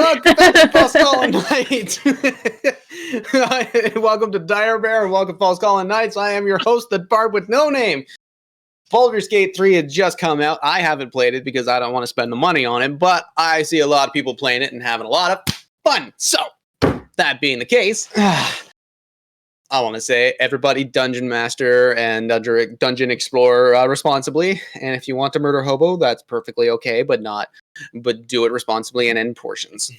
Welcome back to Falskallan Nights. Welcome to Dire Bear and welcome to Falskallan Nights. I am your host, the Bard with No Name. Baldur's Gate 3 had just come out. I haven't played it because I don't want to spend the money on it, but I see a lot of people playing it and having a lot of fun. So, that being the case, I want to say everybody dungeon master and dungeon explorer responsibly. And if you want to murder hobo, that's perfectly okay, but do it responsibly and in portions.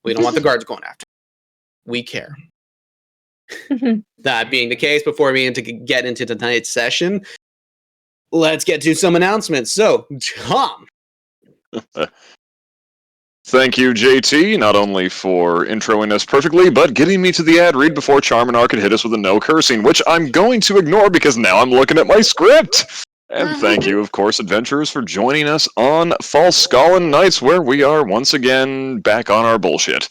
We don't want the guards going after. We care. That being the case, before we get into tonight's session, let's get to some announcements. So, Tom. Thank you, JT, not only for introing us perfectly, but getting me to the ad read before Charminar could hit us with a no cursing, which I'm going to ignore because now I'm looking at my script. And thank you, of course, adventurers, for joining us on Falskallan Nights, where we are once again back on our bullshit.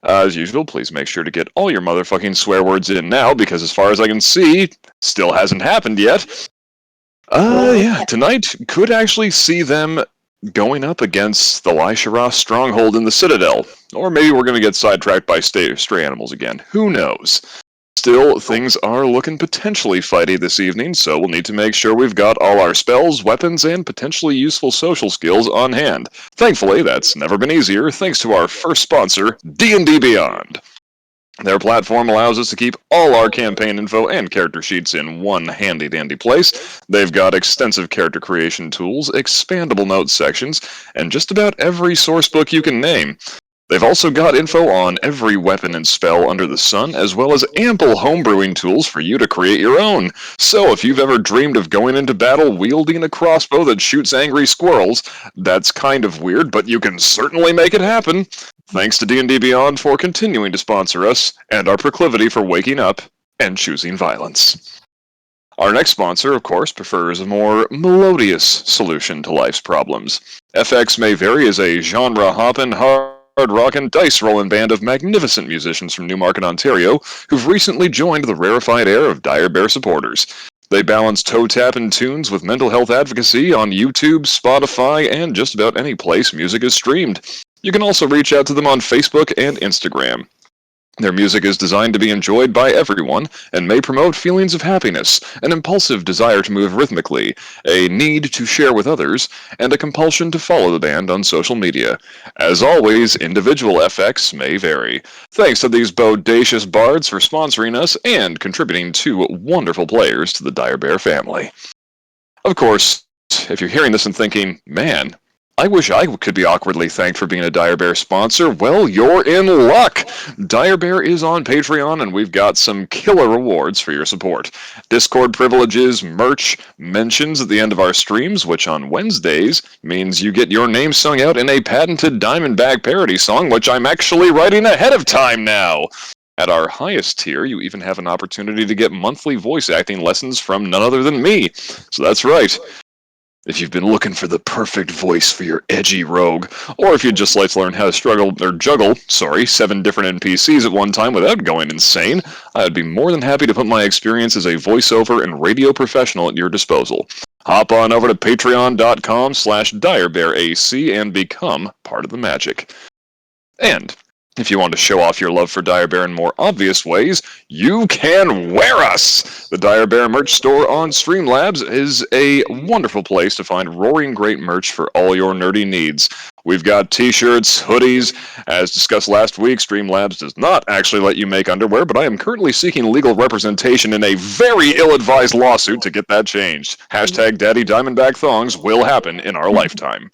As usual, please make sure to get all your motherfucking swear words in now, because as far as I can see, still hasn't happened yet. Yeah, tonight could actually see them going up against the Lyshara stronghold in the Citadel. Or maybe we're going to get sidetracked by stray animals again. Who knows? Still, things are looking potentially fighty this evening, so we'll need to make sure we've got all our spells, weapons, and potentially useful social skills on hand. Thankfully, that's never been easier, thanks to our first sponsor, D&D Beyond. Their platform allows us to keep all our campaign info and character sheets in one handy-dandy place. They've got extensive character creation tools, expandable notes sections, and just about every sourcebook you can name. They've also got info on every weapon and spell under the sun, as well as ample homebrewing tools for you to create your own. So if you've ever dreamed of going into battle wielding a crossbow that shoots angry squirrels, that's kind of weird, but you can certainly make it happen. Thanks to D&D Beyond for continuing to sponsor us, and our proclivity for waking up and choosing violence. Our next sponsor, of course, prefers a more melodious solution to life's problems. FX May Vary is a genre-hopping, hard-rockin', dice-rollin' band of magnificent musicians from Newmarket, Ontario, who've recently joined the rarefied air of Dire Bear supporters. They balance toe-tapping tunes with mental health advocacy on YouTube, Spotify, and just about any place music is streamed. You can also reach out to them on Facebook and Instagram. Their music is designed to be enjoyed by everyone and may promote feelings of happiness, an impulsive desire to move rhythmically, a need to share with others, and a compulsion to follow the band on social media. As always, individual FX may vary. Thanks to these bodacious bards for sponsoring us and contributing two wonderful players to the Dire Bear family. Of course, if you're hearing this and thinking, man, I wish I could be awkwardly thanked for being a Dire Bear sponsor. Well, you're in luck! Dire Bear is on Patreon, and we've got some killer rewards for your support. Discord privileges, merch, mentions at the end of our streams, which on Wednesdays means you get your name sung out in a patented Diamondback parody song, which I'm actually writing ahead of time now. At our highest tier, you even have an opportunity to get monthly voice acting lessons from none other than me. So that's right. If you've been looking for the perfect voice for your edgy rogue, or if you'd just like to learn how to juggle 7 different NPCs at one time without going insane, I'd be more than happy to put my experience as a voiceover and radio professional at your disposal. Hop on over to patreon.com/direbearac and become part of the magic. And if you want to show off your love for Dire Bear in more obvious ways, you can wear us! The Dire Bear merch store on Streamlabs is a wonderful place to find roaring great merch for all your nerdy needs. We've got t-shirts, hoodies. As discussed last week, Streamlabs does not actually let you make underwear, but I am currently seeking legal representation in a very ill-advised lawsuit to get that changed. Hashtag Daddy Diamondback Thongs will happen in our lifetime.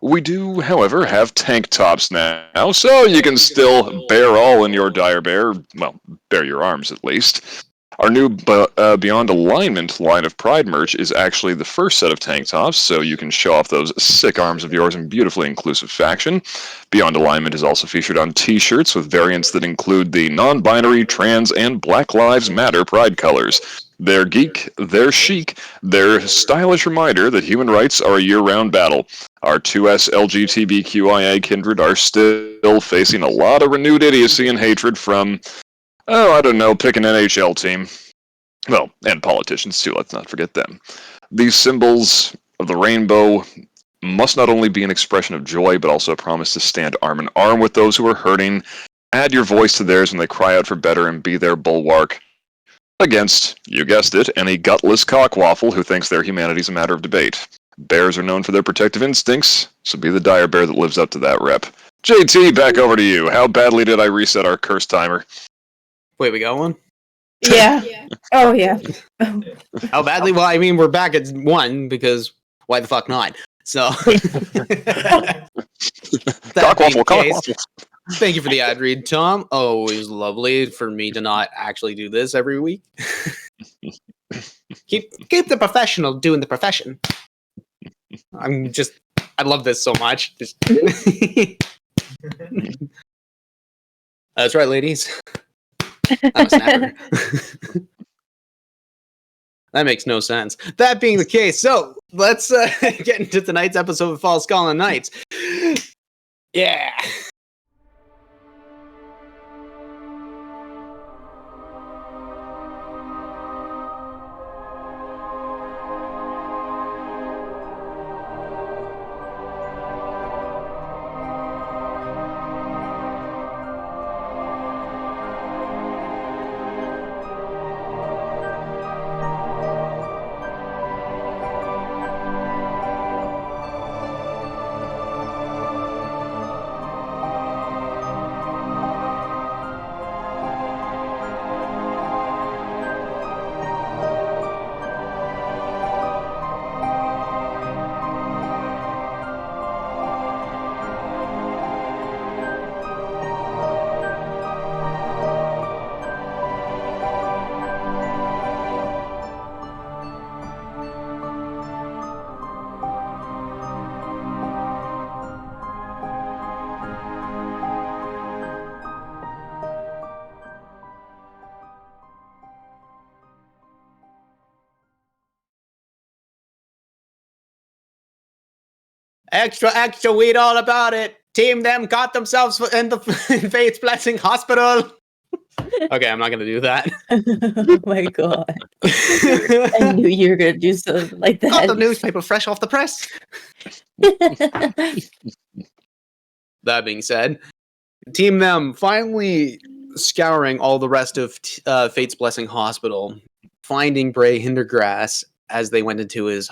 We do, however, have tank tops now, so you can still bear all in your Dire Bear, well, bare your arms at least. Our new Beyond Alignment line of Pride merch is actually the first set of tank tops, so you can show off those sick arms of yours in beautifully inclusive fashion. Beyond Alignment is also featured on t-shirts with variants that include the non-binary, trans, and Black Lives Matter Pride colors. They're geek, they're chic, they're stylish reminder that human rights are a year-round battle. Our 2S LGBTQIA kindred are still facing a lot of renewed idiocy and hatred from, pick an NHL team. Well, and politicians too, let's not forget them. These symbols of the rainbow must not only be an expression of joy, but also a promise to stand arm in arm with those who are hurting, add your voice to theirs when they cry out for better, and be their bulwark against, you guessed it, any gutless cockwaffle who thinks their humanity's a matter of debate. Bears are known for their protective instincts, so be the dire bear that lives up to that rep. JT, back over to you. How badly did I reset our curse timer? Wait, we got one? Yeah. Oh, yeah. How badly? Well, I mean, we're back at 1 because why the fuck not? So, Cockwaffle. Thank you for the ad read, Tom. Always lovely for me to not actually do this every week. keep the professional doing the profession. I love this so much. That's right, ladies. I'm a snapper. That makes no sense. That being the case, so let's get into tonight's episode of Falskallan Nights. Yeah. Extra, weed all about it. Team them got themselves in the Fate's Blessing Hospital. Okay, I'm not going to do that. Oh my god. I knew you were going to do something like that. Got the newspaper fresh off the press. That being said, Team them finally scouring all the rest of Fate's Blessing Hospital, finding Bray Hindergrass as they went into his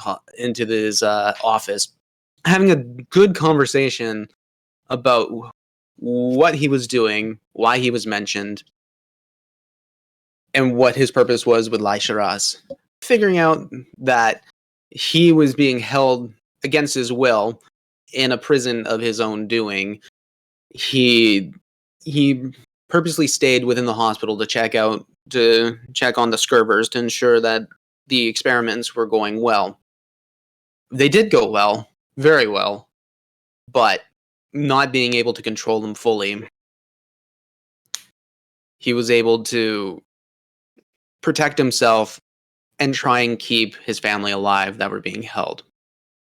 office, having a good conversation about what he was doing, why he was mentioned, and what his purpose was with Lai Shiraz. Figuring out that he was being held against his will in a prison of his own doing. He purposely stayed within the hospital to check on the Scurvers to ensure that the experiments were going well. They did go well, very well, but not being able to control them fully, he was able to protect himself and try and keep his family alive that were being held.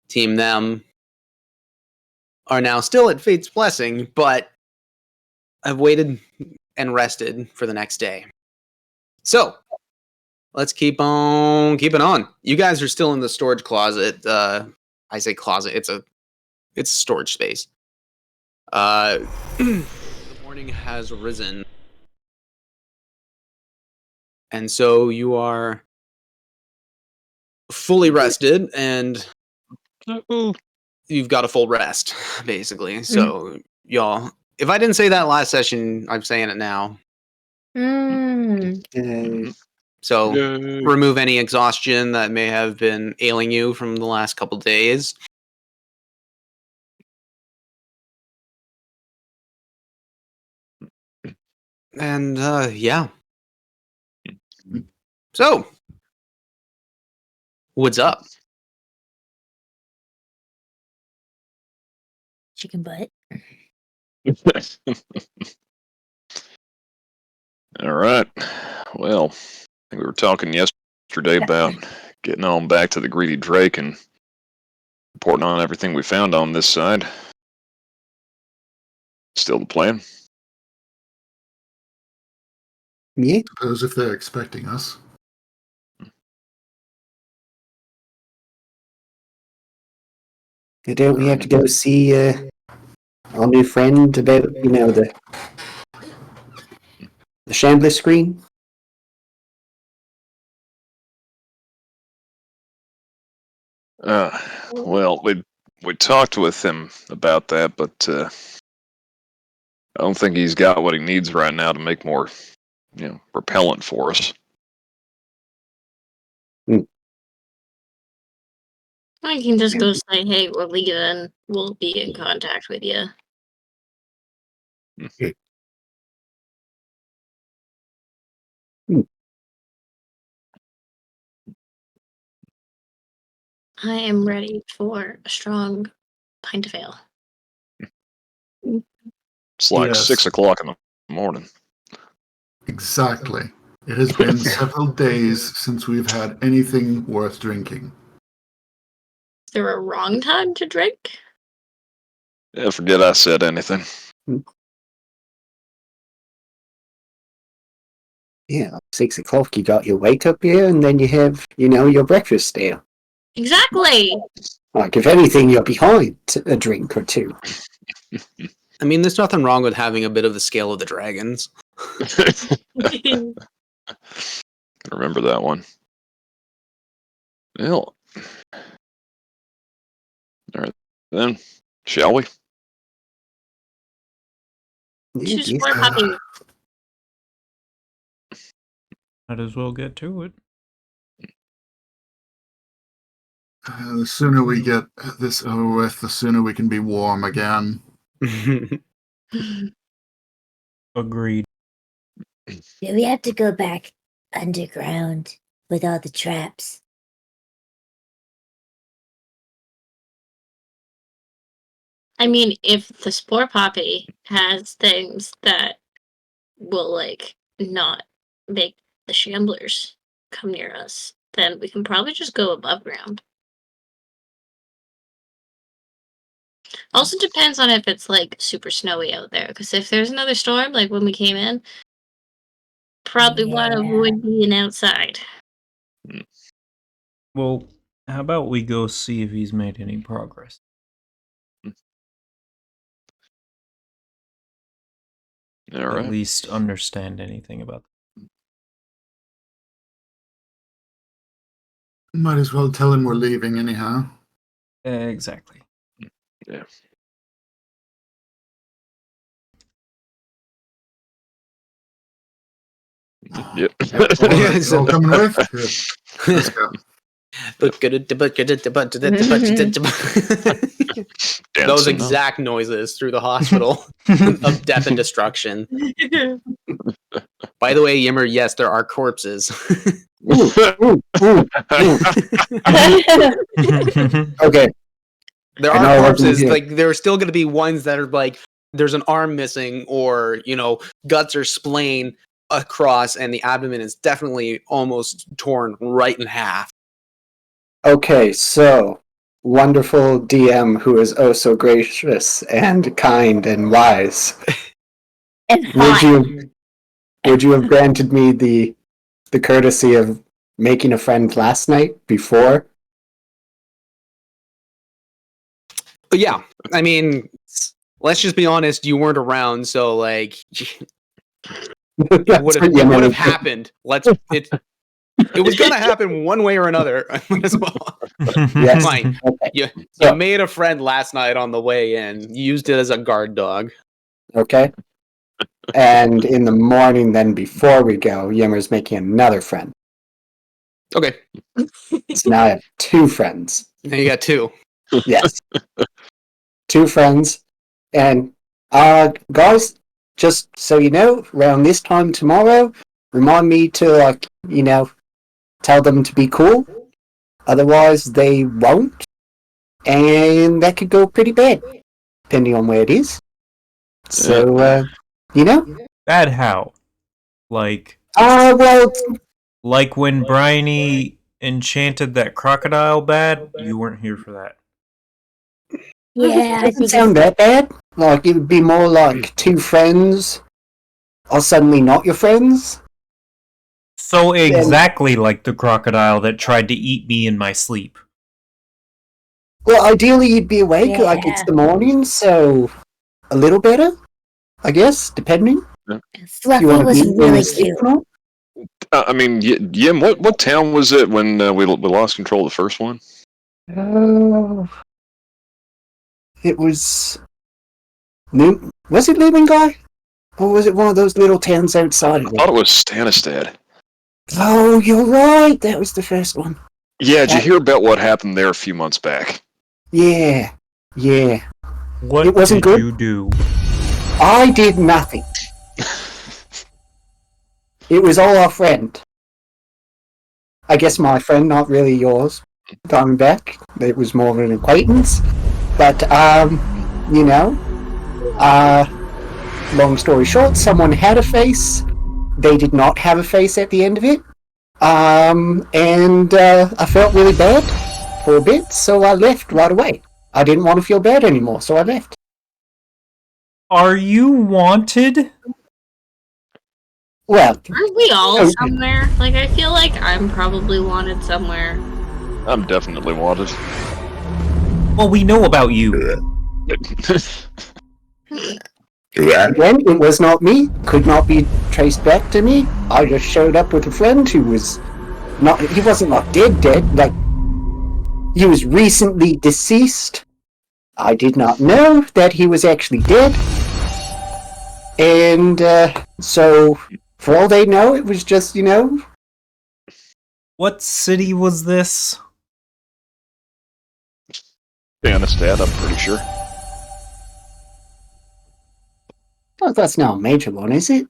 Team them are now still at Fate's Blessing, but have waited and rested for the next day. So, let's keep on keeping on. You guys are still in the storage closet. I say closet, it's a storage space. The morning has risen. And so you are fully rested and you've got a full rest, basically. So, y'all, if I didn't say that last session, I'm saying it now. So, remove any exhaustion that may have been ailing you from the last couple days. And, yeah. So, what's up? Chicken butt. All right. Well, I think we were talking yesterday about getting on back to the Greedy Drake and reporting on everything we found on this side. Still the plan? Me? Suppose if they're expecting us. Don't we have to go see our new friend about, the Shambler screen? Well, we talked with him about that, but I don't think he's got what he needs right now to make more, repellent for us. I can just go say, hey, we're leaving. We'll be in contact with you. I am ready for a strong pint of ale. It's like Yes. 6 o'clock in the morning. Exactly. It has been several days since we've had anything worth drinking. Is there a wrong time to drink? Yeah, forget I said anything. Yeah, 6 o'clock, you got your wake up here, and then you have, your breakfast there. Exactly. Like, if anything, you're behind a drink or two. I mean, there's nothing wrong with having a bit of the scale of the dragons. Remember that one. Well, all right then, shall we? Choose more puppy. Might as well get to it. The sooner we get this over with, the sooner we can be warm again. Agreed. Do we have to go back underground with all the traps? I mean, if the spore poppy has things that will, not make the shamblers come near us, then we can probably just go above ground. Also depends on if it's, super super out there, because if there's another storm, like when we came in, probably want to avoid being outside. Well, how about we go see if he's made any progress? All right. At least understand anything about Might as well tell him we're leaving anyhow. Exactly. Yeah. Yep. It's all coming with? Yeah. Let's go. Those exact noises through the hospital of death and destruction. By the way, Yimmer, yes, there are corpses. Okay. There are corpses. There are still going to be ones that are there's an arm missing, or guts or spleen across, and the abdomen is definitely almost torn right in half. Okay, so wonderful DM who is oh so gracious and kind and wise. And Would you have granted me the courtesy of making a friend last night before? Yeah, I mean, let's just be honest. You weren't around, so it would have happened. It was gonna happen one way or another as well. Yes. Fine. Okay. You made a friend last night on the way in. You used it as a guard dog. Okay. And in the morning, then before we go, Yimmer's making another friend. Okay. So now I have two friends. Now you got two. Yes. Two friends. And guys, just so you know, around this time tomorrow, remind me to tell them to be cool. Otherwise they won't. And that could go pretty bad, depending on where it is. So Bad how? Like when Bryony enchanted that crocodile bad, you weren't here for that. yeah, it doesn't sound that bad. Like, it would be more like two friends are suddenly not your friends. So exactly like the crocodile that tried to eat me in my sleep. Well, ideally you'd be awake, like it's Yeah. the morning, so a little better, I guess, depending. Fluffy You want to was be really sleep cute. or not? I mean, Yim, what town was it when we lost control of the first one? Oh, it was was it Living Guy? Or was it one of those little towns outside I of it? thought it was Stanistad. Oh, you're right. That was the first one. Yeah, did you That- hear about what happened there a few months back? Yeah. Yeah. What It wasn't did good? you do? I did nothing. It was all our friend. I guess my friend, not really yours. Diamondback. It was more of an acquaintance. But, you know, long story short, someone had a face. They did not have a face at the end of it. And I felt really bad for a bit, so I left right away. I didn't want to feel bad anymore, so I left. Are you wanted? Well, Aren't we all Okay. somewhere? Like, I feel like I'm probably wanted somewhere. I'm definitely wanted. Well, we know about you. again, it was not me. Could not be traced back to me. I just showed up with a friend who was not. He wasn't like dead. Like he was recently deceased. I did not know that he was actually dead, and so for all they know, it was just What city was this? Stanistad, I'm pretty sure. Oh, that's not a major one, is it?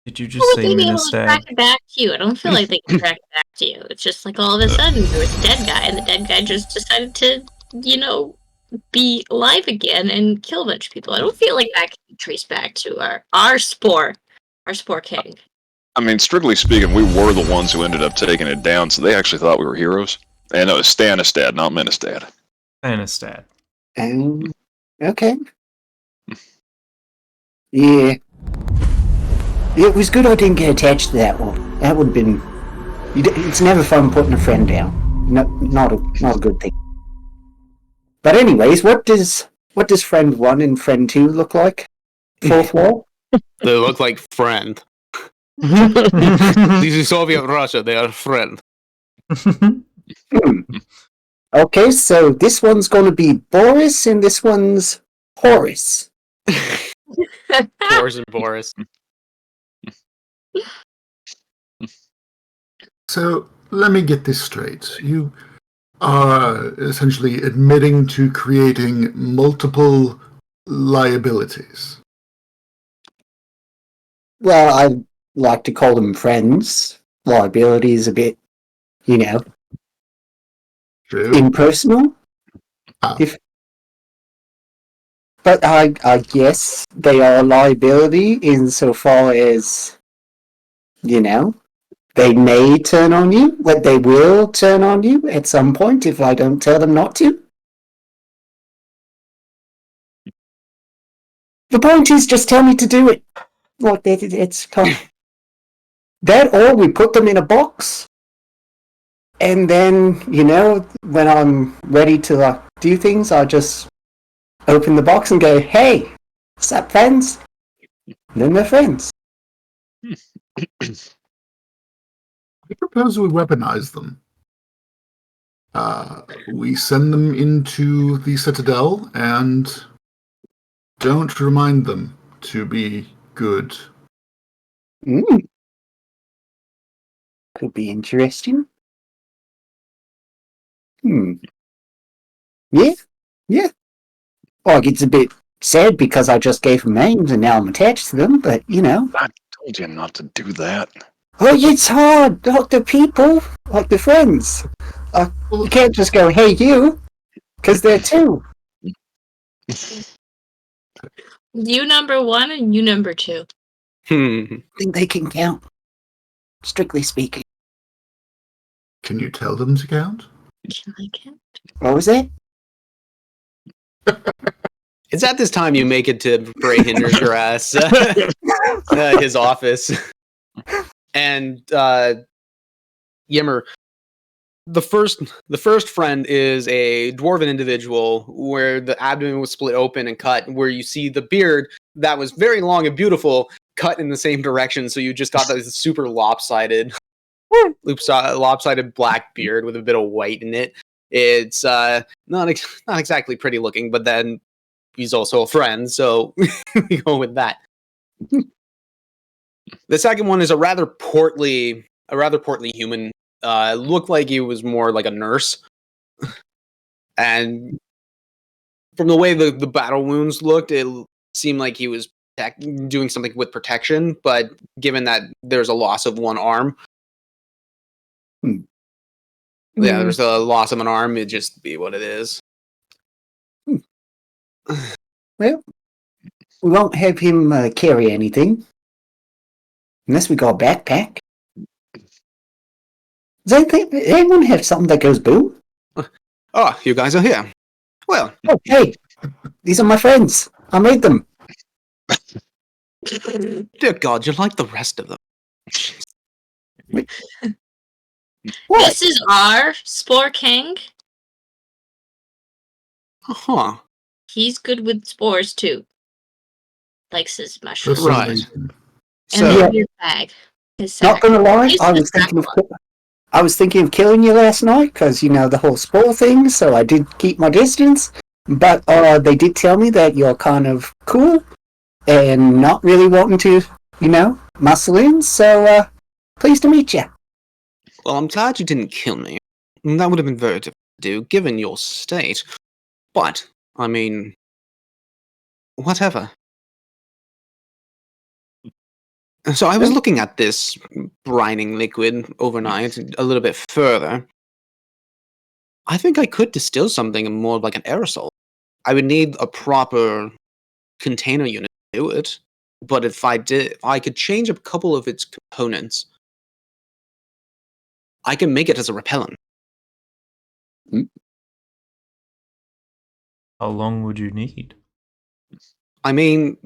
Did you How just would say they be able to track Ministad? it back to you? I don't feel like they can track it back to you. It's just like all of a sudden there was a dead guy, and the dead guy just decided to, be alive again and kill a bunch of people. I don't feel like that can be traced back to our spore king. I mean, strictly speaking, we were the ones who ended up taking it down, so they actually thought we were heroes. And it was Stanistad, not Ministad. Ministad. Okay. Yeah. It was good I didn't get attached to that one. That would have been. It's never fun putting a friend down. Not a good thing. But anyways, what does friend 1 and friend 2 look like? Fourth wall? They look like friend. This is Soviet Russia. They are friend. Okay, so this one's going to be Boris and this one's Horace. Boris and Boris. So let me get this straight. You are essentially admitting to creating multiple liabilities. Well, I like to call them friends. Liability is a bit, True. impersonal. Ah. But I guess they are a liability insofar as, they may turn on you, but they will turn on you at some point if I don't tell them not to. The point is, just tell me to do it. Like, it's kind of... That, or we put them in a box, and then, when I'm ready to do things, I just open the box and go, hey, what's up, friends? And then they're friends. I propose we weaponize them. We send them into the Citadel and don't remind them to be good. Could be interesting. Yeah. Like, it's a bit sad because I just gave them names and now I'm attached to them, but, I told you not to do that. Oh, it's hard. Like the people, like the friends. You can't just go, hey, you, because they're two. You number 1 and you number 2. I think they can count, strictly speaking. Can you tell them to count? Can I count? What was that? It's at this time you make it to Bray Hindergrass, his office. And Yimmer, the first friend is a dwarven individual where the abdomen was split open and cut, where you see the beard that was very long and beautiful cut in the same direction, so you just got this super lopsided black beard with a bit of white in it. It's not exactly pretty looking, but then he's also a friend, so we go with that. The second one is a rather portly human. Looked like he was more like a nurse, and from the way the battle wounds looked, it seemed like he was doing something with protection. But given that there's a loss of one arm, yeah, there's a loss of an arm. It'd just be what it is. Well, we won't have him carry anything. Unless we got a backpack. Does anyone have something that goes boom? Oh, you guys are here. Well. Oh, hey. These are my friends. I made them. Dear God, you're like the rest of them. What? This is our Spore King. Huh. He's good with spores too. Likes his mushrooms. Right. And So, the weird bag. His Not sack. gonna lie, He's I the was sack thinking of killing you last night because the whole spore thing. So I did keep my distance. But they did tell me that you're kind of cool and not really wanting to, muscle in. So pleased to meet you. well, I'm glad you didn't kill me. That would have been very difficult to do, given your state. But, I mean, whatever. So I was looking at this brining liquid overnight a little bit further. I think I could distill something more like an aerosol. I would need a proper container unit to do it. But if I could change a couple of its components, I can make it as a repellent. How long would you need? I mean,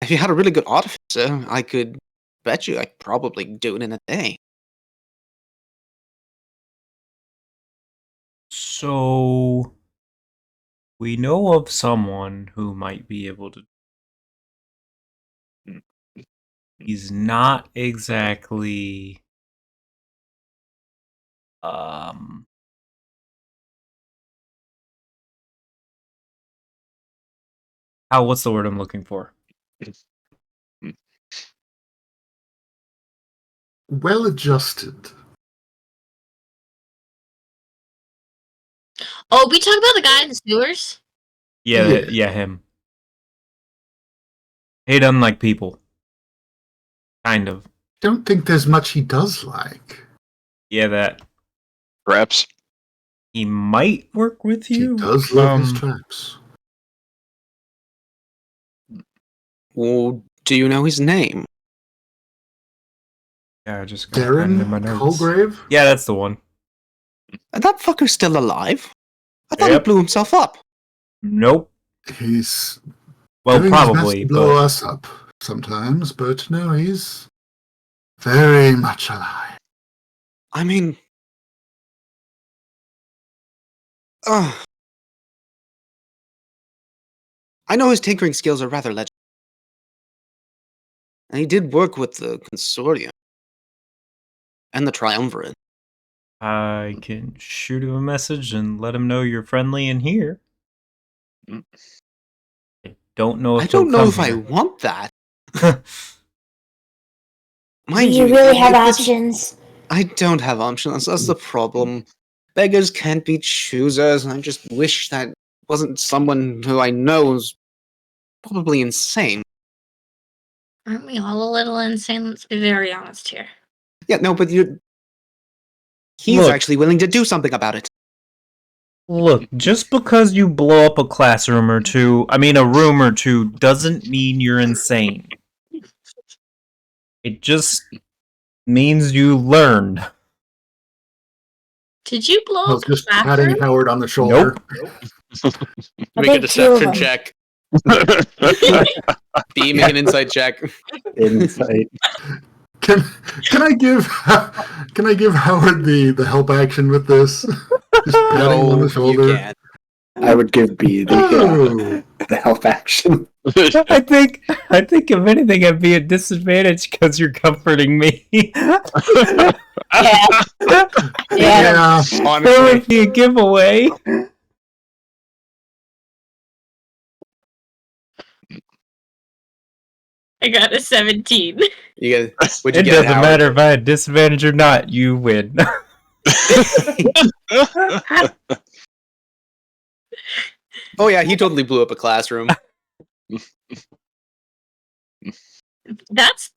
if you had a really good artificer, I could bet you I could probably do it in a day. So, we know of someone who might be able to. He's not exactly. What's the word I'm looking for? Well adjusted. Oh, we talk about the guy in the sewers? Yeah, him. He doesn't like people. Kind of. Don't think there's much he does like. Yeah, that. Perhaps. He might work with He you. does love his traps. Well, do you know his name? Yeah, I just got it in my Darren notes. Colgrave? Yeah, that's the one. That fucker's still alive? I thought he Yep. blew himself up. Nope. He's Well, doing his best probably, to blow but us up sometimes, but no, he's very much alive. I mean... I know his tinkering skills are rather legendary. And he did work with the Consortium. And the Triumvirate. I can shoot him a message and let him know you're friendly in here. I don't know if I don't he'll know come if I here. want that. Do Mind you really have if it's- options? I don't have options. That's the problem. Beggars can't be choosers, and I just wish that wasn't someone who I know is probably insane. Aren't we all a little insane? Let's be very honest here. Yeah, no, but he's Look. actually willing to do something about it. Look, just because you blow up a classroom or two, a room or two, doesn't mean you're insane. It just means you learned. Did you blow I was up the just patting bathroom? Howard on the shoulder. Make a think two of deception them. check. B, make an insight check. Insight. Can I give Howard the help action with this? Just patting him on No, the shoulder. you can't. I would give B Oh. the help action. I think if anything, I'd be at disadvantage because you're comforting me. Yeah. Yeah. That Honestly, would be a giveaway. I got a 17. you get. What'd you It get, doesn't Howard? matter if I had disadvantage or not. You win. Oh yeah, he totally blew up a classroom. That's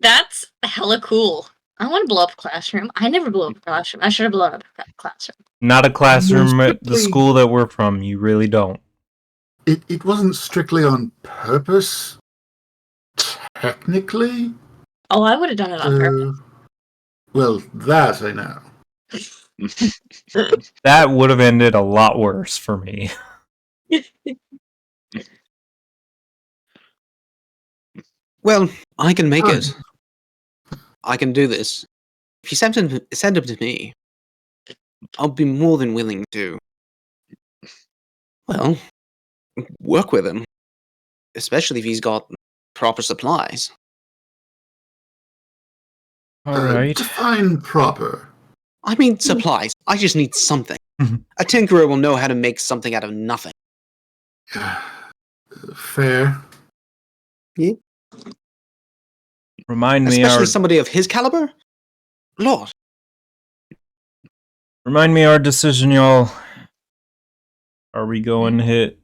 hella cool. I want to blow up a classroom. I never blew up a classroom. I should have blown up a classroom. Not a classroom at the strictly- school that we're from. You really don't. It wasn't strictly on purpose. Technically. Oh, I would have done it on purpose. Well, that I know. That would have ended a lot worse for me. Well, I can make it. I can do this. If you send him to me, I'll be more than willing to. Well, work with him, especially if he's got proper supplies. All right. Define proper. I mean supplies. I just need something. A tinkerer will know how to make something out of nothing. Fair. Remind me Especially our somebody of his caliber? Lord. decision, y'all. Are we going to hit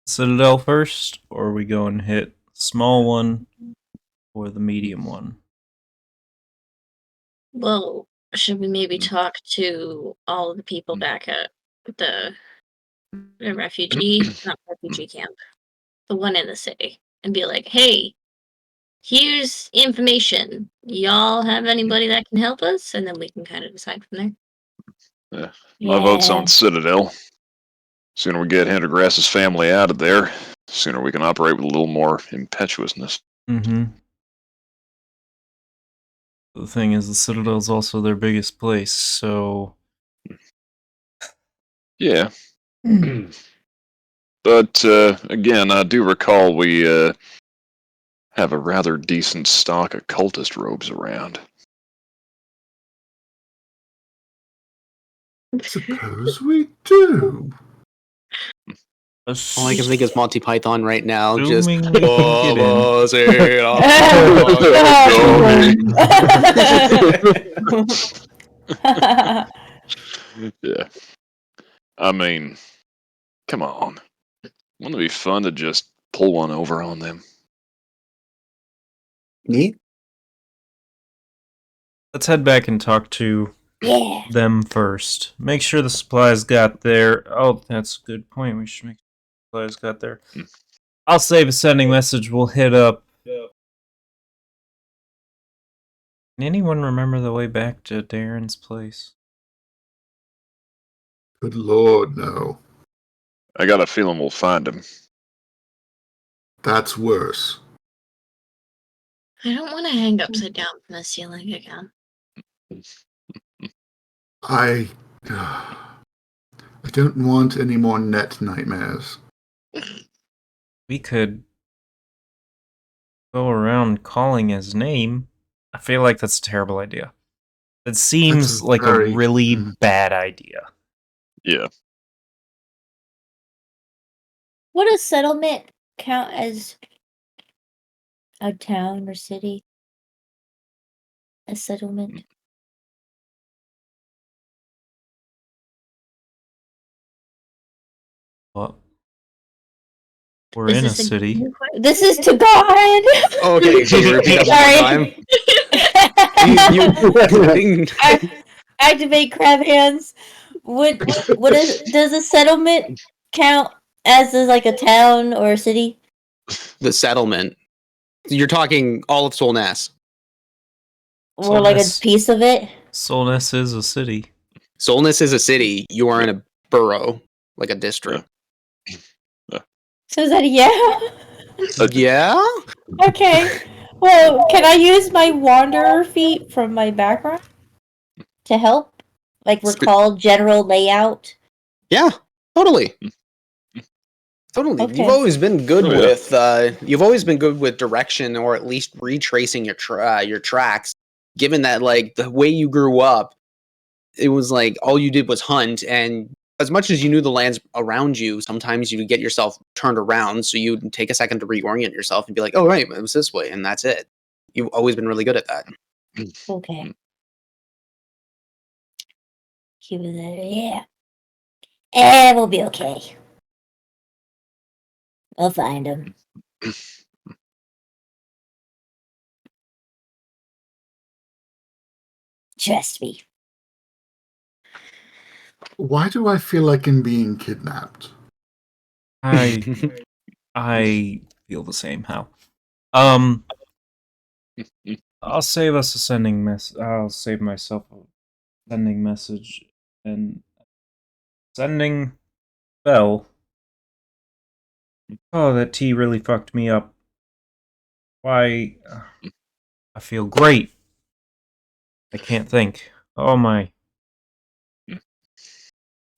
Citadel first, or are we going to hit small one or the medium one? Well, should we maybe talk to all of the people back at the refugee, not refugee camp, the one in the city, and be like, hey, here's information. Y'all have anybody that can help us? And then we can kind of decide from there. My vote's on Citadel. Sooner we get Hendergrass's family out of there, sooner we can operate with a little more impetuousness. Mm-hmm. The thing is, the Citadel is also their biggest place, so... Yeah. But, again, I do recall we, have a rather decent stock of cultist robes around. Suppose we do. All I can think is Monty Python right now. Just Assuming we can get Yeah. I mean, come on. Wouldn't it be fun to just pull one over on them? Me? Let's head back and talk to Yeah. them first. Make sure the supplies got there. Oh, that's a good point. We should make sure the supplies got there. I'll save a sending message. We'll hit up. Can anyone remember the way back to Darren's place? Good lord, no. I got a feeling we'll find him. That's worse. I don't want to hang upside down from the ceiling again. I don't want any more net nightmares. We could go around calling his name. I feel like that's a terrible idea. It seems like a really bad idea. Yeah. Would a settlement count as a town or city? A settlement? Well, we're in a This is city. This is to God! Okay, can you repeat that one more time? Activate crab hands. Does a settlement count as like a town or a city? The settlement. You're talking all of Solness. Or like a piece of it? Solness is a city. Solness is a city. You are in a borough, like a district. So is that a yeah? Yeah? Okay. Well, can I use my wanderer feat from my background to help? Like recall general layout? Yeah, totally. Totally. Okay. You've always been good Oh, yeah. with you've always been good with direction, or at least retracing your tracks. Given that, like, the way you grew up, it was like all you did was hunt, and as much as you knew the lands around you, sometimes you would get yourself turned around, so you'd take a second to reorient yourself and be like, "Oh, right, it was this way," and that's it. You've always been really good at that. Okay. He was yeah. And we'll be okay. I'll find him. Trust me. Why do I feel like I'm being kidnapped? I feel the same. How? I'll save us a sending mess. I'll save myself a sending message and sending Bell. Oh, that tea really fucked me up. Why? I feel great. I can't think. Oh my.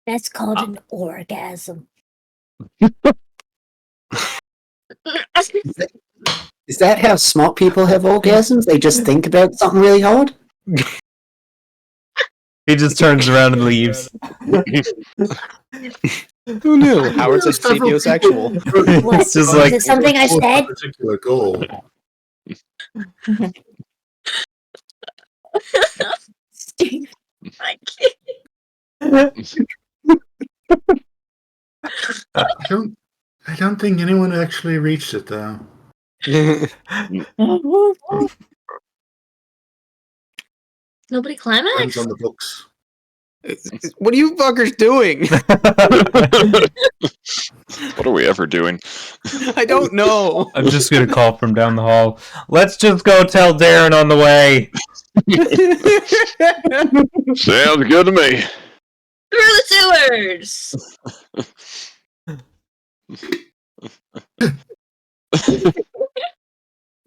That's called an orgasm. Is that how smart people have orgasms? They just think about something really hard? He just turns around and leaves. Who knew? Howard's a sapiosexual. What? It's just Is like it something I Towards a said? particular goal. Steve. I can't. I don't think anyone actually reached it though. Nobody Depends climaxed? on the books. What are you fuckers doing? What are we ever doing? I don't know. I'm just gonna call from down the hall. Let's just go tell Darren on the way. Sounds good to me. Through the sewers!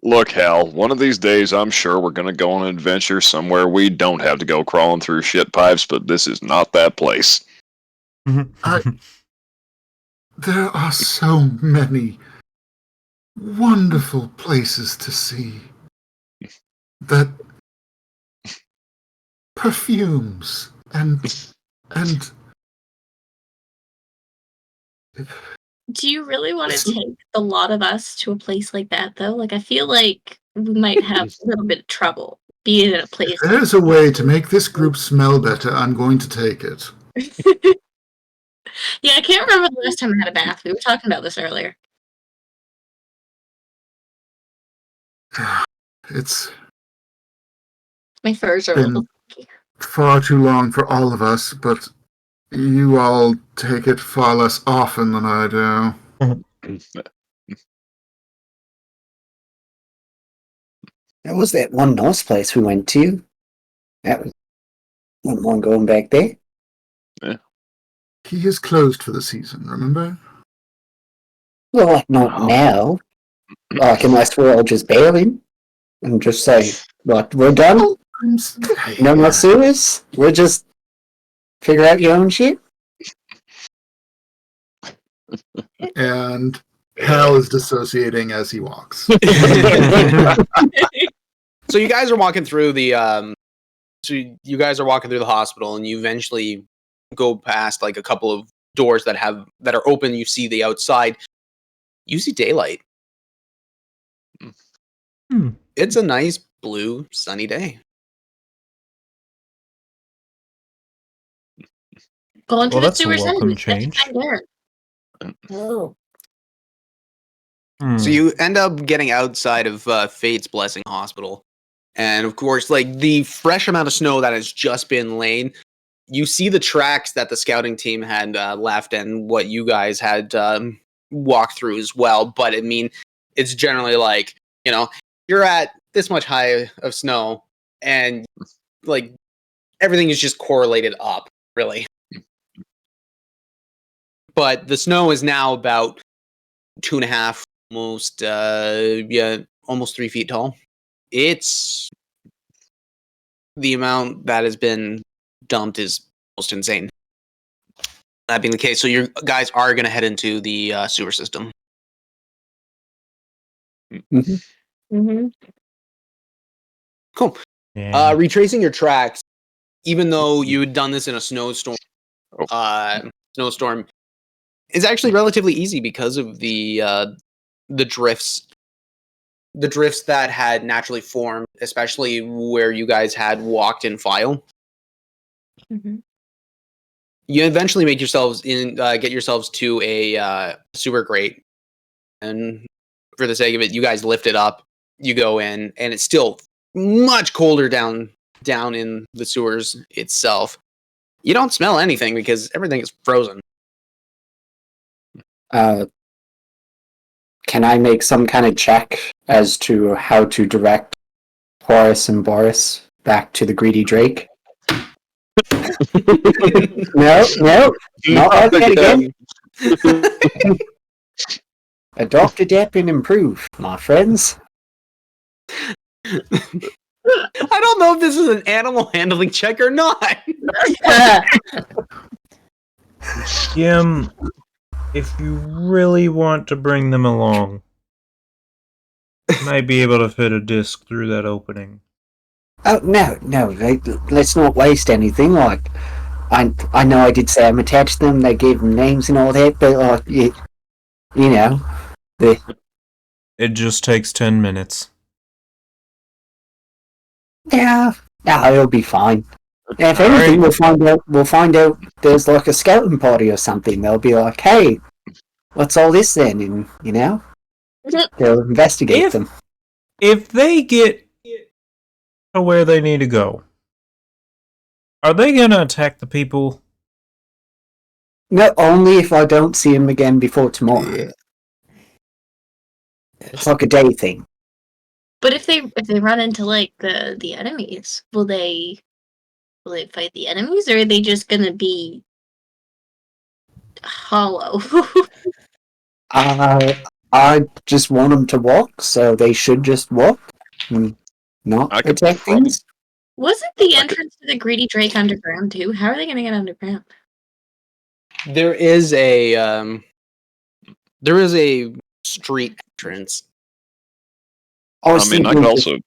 Look, Hal, one of these days I'm sure we're going to go on an adventure somewhere we don't have to go crawling through shit pipes, but this is not that place. There are so many wonderful places to see. That perfumes and Do you really want to take the lot of us to a place like that, though? Like, I feel like we might have a little bit of trouble being in a place. if there's a way to make this group smell better, I'm going to take it. Yeah, I can't remember the last time I had a bath. We were talking about this earlier. It's My furs are a little. been far too long for all of us, but you all take it far less often than I do. That was that one nice place we went to. That was. Wouldn't mind going back there. He is closed for the season, remember? Well, like, not now. Like, unless we're all just bailing and just say, like, we're done. No more sewers. We'll just figure out your own shit. And Hal is dissociating as he walks. So you guys are walking through the hospital, and you eventually go past like a couple of doors that are open. You see the outside. You see daylight. It's a nice blue sunny day. Going to Well, the that's a sewers welcome end. change. Oh. So you end up getting outside of Fate's Blessing Hospital. And of course, like the fresh amount of snow that has just been laid, you see the tracks that the scouting team had left and what you guys had walked through as well. But I mean, it's generally like, you're at this much high of snow and like everything is just correlated up, really. But the snow is now about 2.5, almost 3 feet tall. it's the amount that has been dumped is almost insane. That being the case, so your guys are going to head into the sewer system. Mm-hmm. Cool. Yeah. Retracing your tracks, even though you had done this in a snowstorm, is actually relatively easy because of the drifts. The drifts that had naturally formed, especially where you guys had walked in file. Mm-hmm. You eventually make yourselves get yourselves to a sewer grate, and for the sake of it, you guys lift it up. You go in, and it's still much colder down in the sewers itself. You don't smell anything because everything is frozen. Can I make some kind of check as to how to direct Horace and Boris back to the greedy Drake? No, not like that again. Adopt, adapt, and improve, my friends. I don't know if this is an animal handling check or not. Jim, if you really want to bring them along, you might be able to fit a disc through that opening. Oh, no, let's not waste anything. Like, I know I did say I'm attached to them, they gave them names and all that, but, like, you know, It just takes 10 minutes. yeah, it'll be fine. And if All anything, right. we'll find out there's, like, a scouting party or something. They'll be like, hey, what's all this then? And, they'll investigate them. If they get to where they need to go, are they gonna attack the people? No, only if I don't see him again before tomorrow. Yeah. It's like a day thing. But if they run into like the enemies, will they fight the enemies, or are they just gonna be hollow? I just want them to walk, so they should just walk and not I could attack things. Wasn't the entrance to the Greedy Drake underground too? How are they gonna get underground? There is a street entrance. I I was mean, I thinking could also.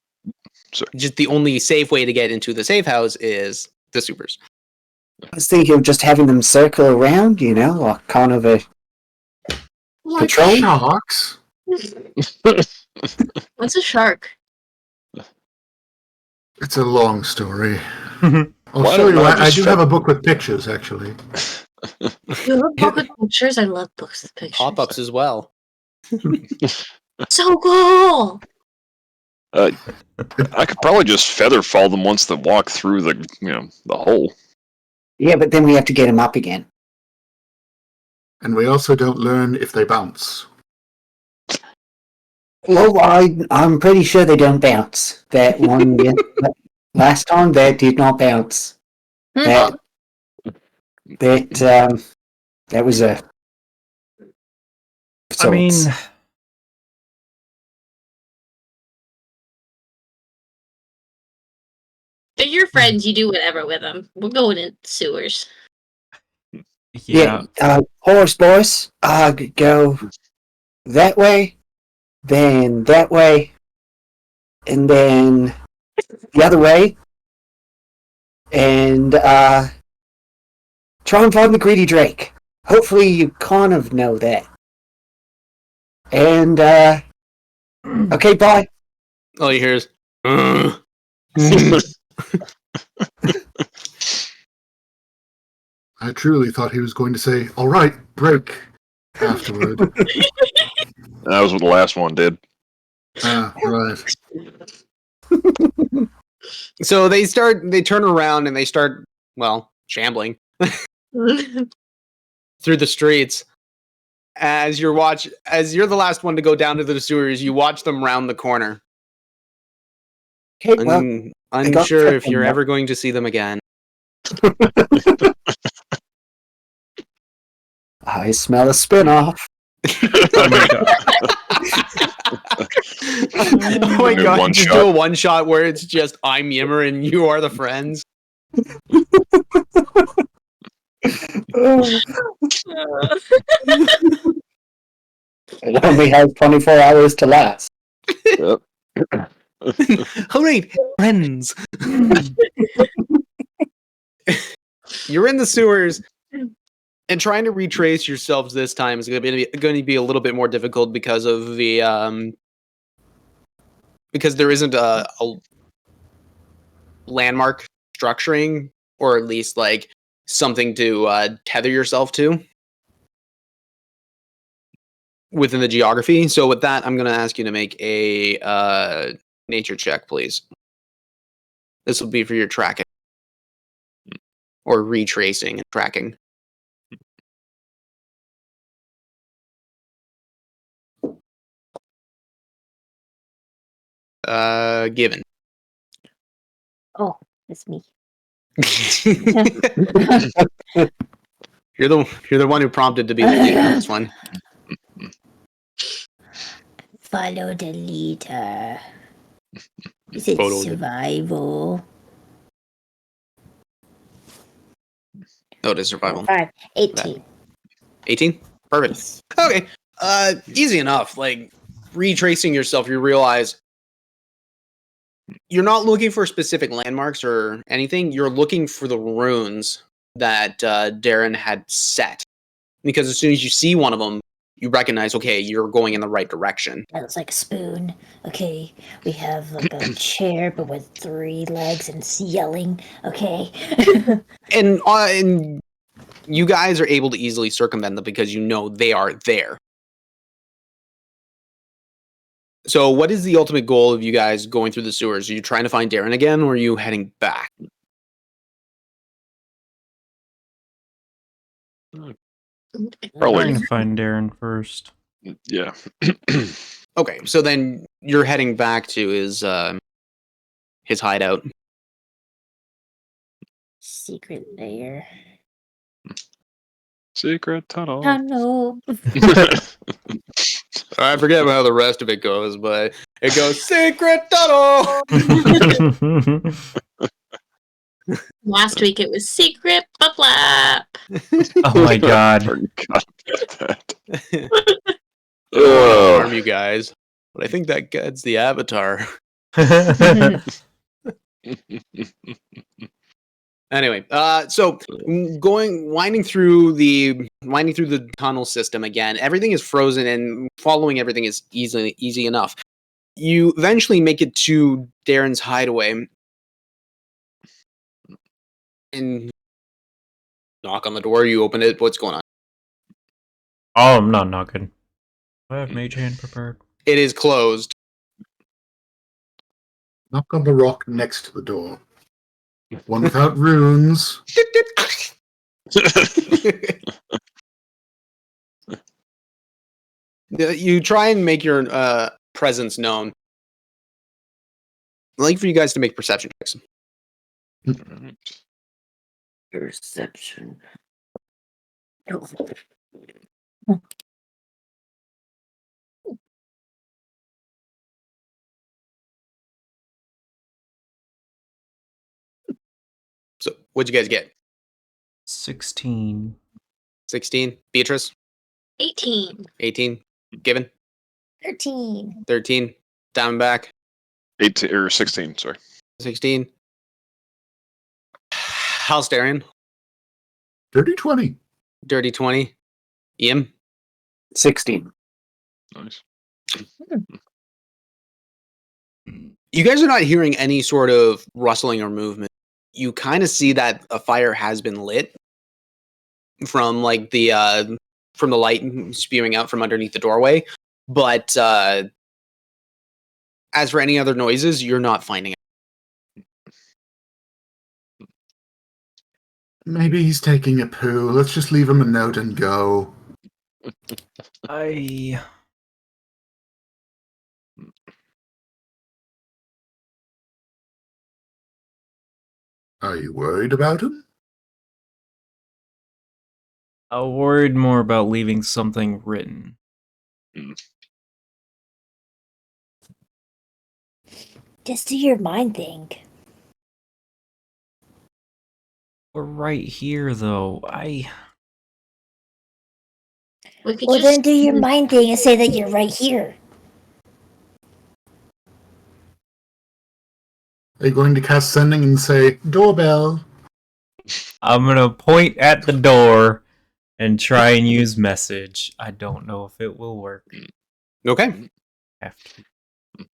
Just the only safe way to get into the safe house is the supers. of just having them circle around, like kind of a Like patrol. sharks. What's a shark? It's a long story. Why I'll show don't you. I I just do fit- have a book with pictures, actually. You love book with pictures? I love books with pictures. Pop-ups as well. So cool! I could probably just feather fall them once they walk through the hole. Yeah, but then we have to get them up again. And we also don't learn if they bounce. Well, I'm pretty sure they don't bounce. That one last time that did not bounce. That was a. I mean, They're your friends. You do whatever with them. We're going in sewers. yeah. Horse boys, go that way, then that way, and then the other way, and try and find the greedy Drake. Hopefully you kind of know that. And, okay, bye. All you hear is, I truly thought he was going to say, all right, break, afterward. That was what the last one did. Right. So they turn around and they start, shambling through the streets. As you're the last one to go down to the sewers, you watch them round the corner. Okay, well, Unsure if you're tripping, ever going to see them again. I smell a spin-off. Oh my god. Oh my New god, one just shot. do a one shot where it's just I'm Yimmer and you are the friends. It only has 24 hours to last. Yep. Alright, friends. You're in the sewers, and trying to retrace yourselves this time is going to be a little bit more difficult because of the because there isn't a landmark structuring, or at least like something to tether yourself to within the geography. So with that, I'm going to ask you to make a nature check, please. This will be for your tracking or retracing and tracking. Given. Oh, it's me. You're the one who prompted to be the leader on this one. Follow the leader. Is it Follow the- survival? Oh, it is survival. 5, 18. 18? Perfect. Yes. Okay. Easy enough. Like retracing yourself, you realize you're not looking for specific landmarks or anything. You're looking for the runes that Darren had set. Because as soon as you see one of them, you recognize, okay, you're going in the right direction. That looks like a spoon. Okay, we have like a chair, but with 3 legs and it's yelling. Okay. And you guys are able to easily circumvent them because you know they are there. So what is the ultimate goal of you guys going through the sewers? Are you trying to find Darren again, or are you heading back? Probably. Trying to find Darren first. Yeah. Okay, so then you're heading back to his hideout. Secret lair. Secret tunnel. Tunnel. I forget how the rest of it goes, but it goes secret tunnel. Last week it was secret butt Oh my god. Forgot that. I don't want to harm you guys, but I think that gets the avatar. Anyway, so winding through the tunnel system again. Everything is frozen, and following everything is easy enough. You eventually make it to Darren's hideaway, and knock on the door. You open it. What's going on? Oh, I'm not knocking. I have Mage Hand prepared. It is closed. Knock on the rock next to the door. One without runes. You try and make your presence known. I'd like for you guys to make perception checks. Perception. So, what'd you guys get? 16. 16. Beatrice? 18. 18. Given? 13. 13. Diamondback? 18 or 16, sorry. 16. How's Darren? Dirty 20. Dirty 20. Ian? 16. Nice. You guys are not hearing any sort of rustling or movement. You kind of see that a fire has been lit from like the light spewing out from underneath the doorway. But as for any other noises, you're not finding it. Maybe he's taking a poo. Let's just leave him a note and go. I Are you worried about him? worried more about leaving something written. Just do your mind thing. We're right here, though. We could Well, just then do your mind thing and say that you're right here. Are you going to cast sending and say, doorbell? I'm gonna point at the door and try and use message. I don't know if it will work. Okay. Have to.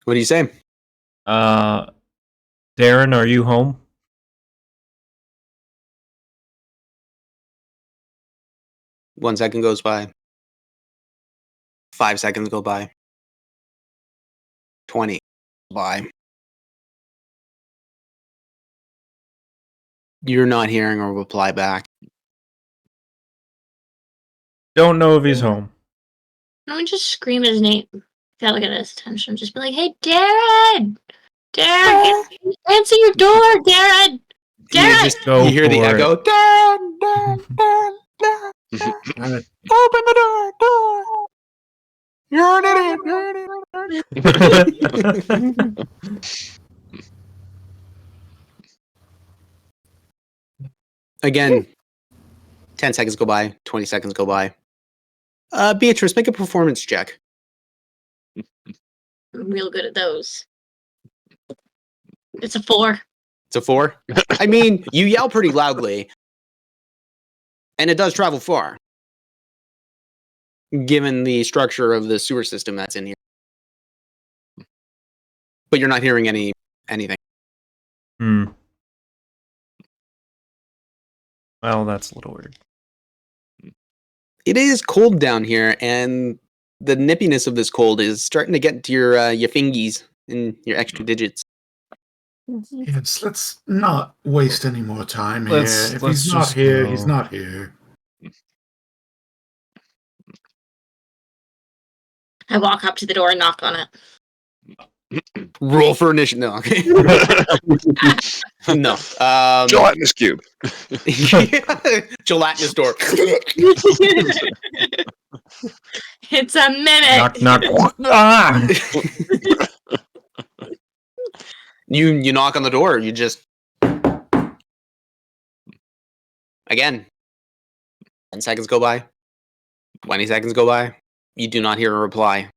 What do you say? Darren, are you home? One second goes by. 5 seconds go by. 20 by. You're not hearing a reply back. Don't know if he's home. Why don't we just scream his name? Gotta get his attention. Just be like, "Hey, Darren! Darren, answer your door, Darren! You Darren!" just Go you hear the for it. echo. Dad, Dad, Dad, Dad, Dad. Open the door. You're an idiot. You're an idiot. Again, 10 seconds go by. 20 seconds go by. Beatrice, make a performance check. I'm real good at those. It's a 4. It's a 4. I mean, you yell pretty loudly, and it does travel far, given the structure of the sewer system that's in here. But you're not hearing anything. Well, that's a little weird. It is cold down here, and the nippiness of this cold is starting to get into your fingies and your extra digits. Yes, let's not waste any more time here. Let's If he's not just here, go. he's not here. I walk up to the door and knock on it. Roll for initiative. No, okay. No. Gelatinous cube. Gelatinous door. It's a mimic. Knock, knock. Ah! You knock on the door. You just again. 10 seconds go by. 20 seconds go by. You do not hear a reply.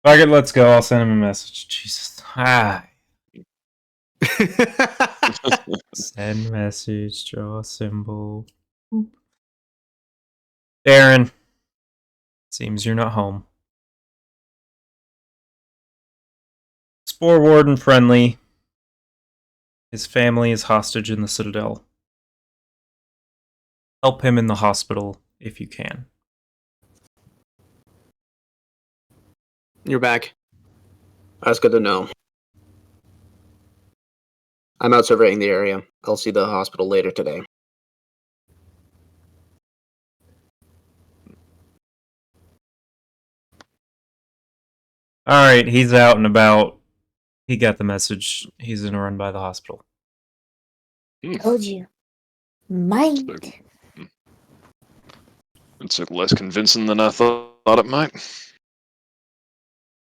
Fuck it, let's go. I'll send him a message. Jesus. Hi. Send message, draw a symbol. Darren. Seems you're not home. Spore Warden friendly. His family is hostage in the Citadel. Help him in the hospital if you can. You're back. That's good to know. I'm out surveying the area. I'll see the hospital later today. Alright, he's out and about. He got the message. He's gonna run by the hospital. Told you. Mind. It's less convincing than I thought it might.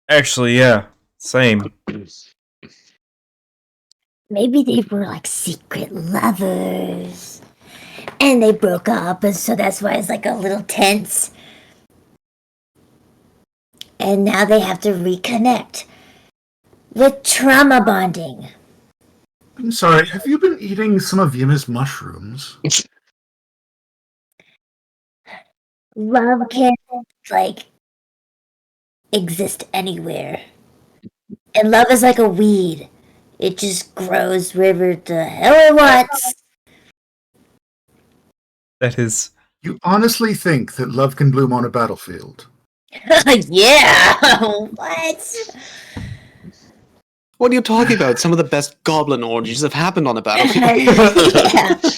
Actually, yeah. Same. Maybe they were like secret lovers. And they broke up, and so that's why it's like a little tense. And now they have to reconnect with trauma bonding. I'm sorry, have you been eating some of Yima's mushrooms? Love can't, like, exist anywhere. And love is like a weed. It just grows wherever the hell it wants. That is. You honestly think that love can bloom on a battlefield? Yeah! What? What are you talking about? Some of the best goblin orgies have happened on a battlefield.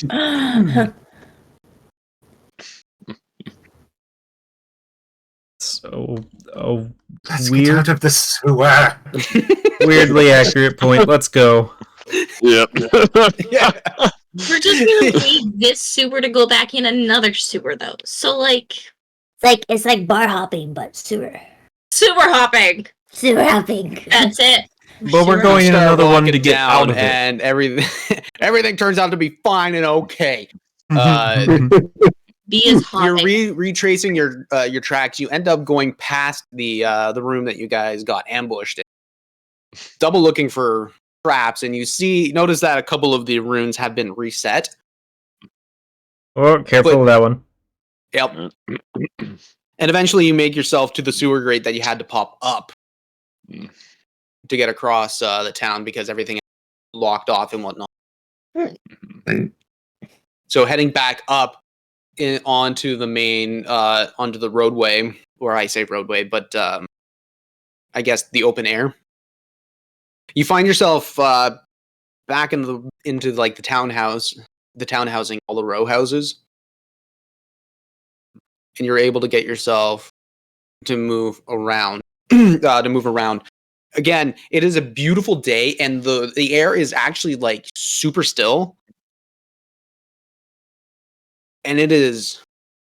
Yeah. So, Let's weird, get out of the sewer. weirdly accurate point. Let's go. Yep. Yeah. We're just gonna leave this sewer to go back in another sewer, though. So, like, It's like bar hopping, but sewer. sewer hopping. Sewer hopping. That's it. But we're going in Start another one to walking get down, out of it. and everything turns out to be fine and okay. B is You're hot. retracing your tracks. You end up going past the room that you guys got ambushed in, double looking for traps, and you notice that a couple of the runes have been reset. Oh, careful with that one. Yep. And eventually you make yourself to the sewer grate that you had to pop up to get across the town because everything is locked off and whatnot. So heading back up onto the main, onto the roadway, or I say roadway, but I guess the open air. You find yourself back into like the townhousing, all the row houses, and you're able to get yourself to move around. Again, it is a beautiful day, and the air is actually like super still, and it is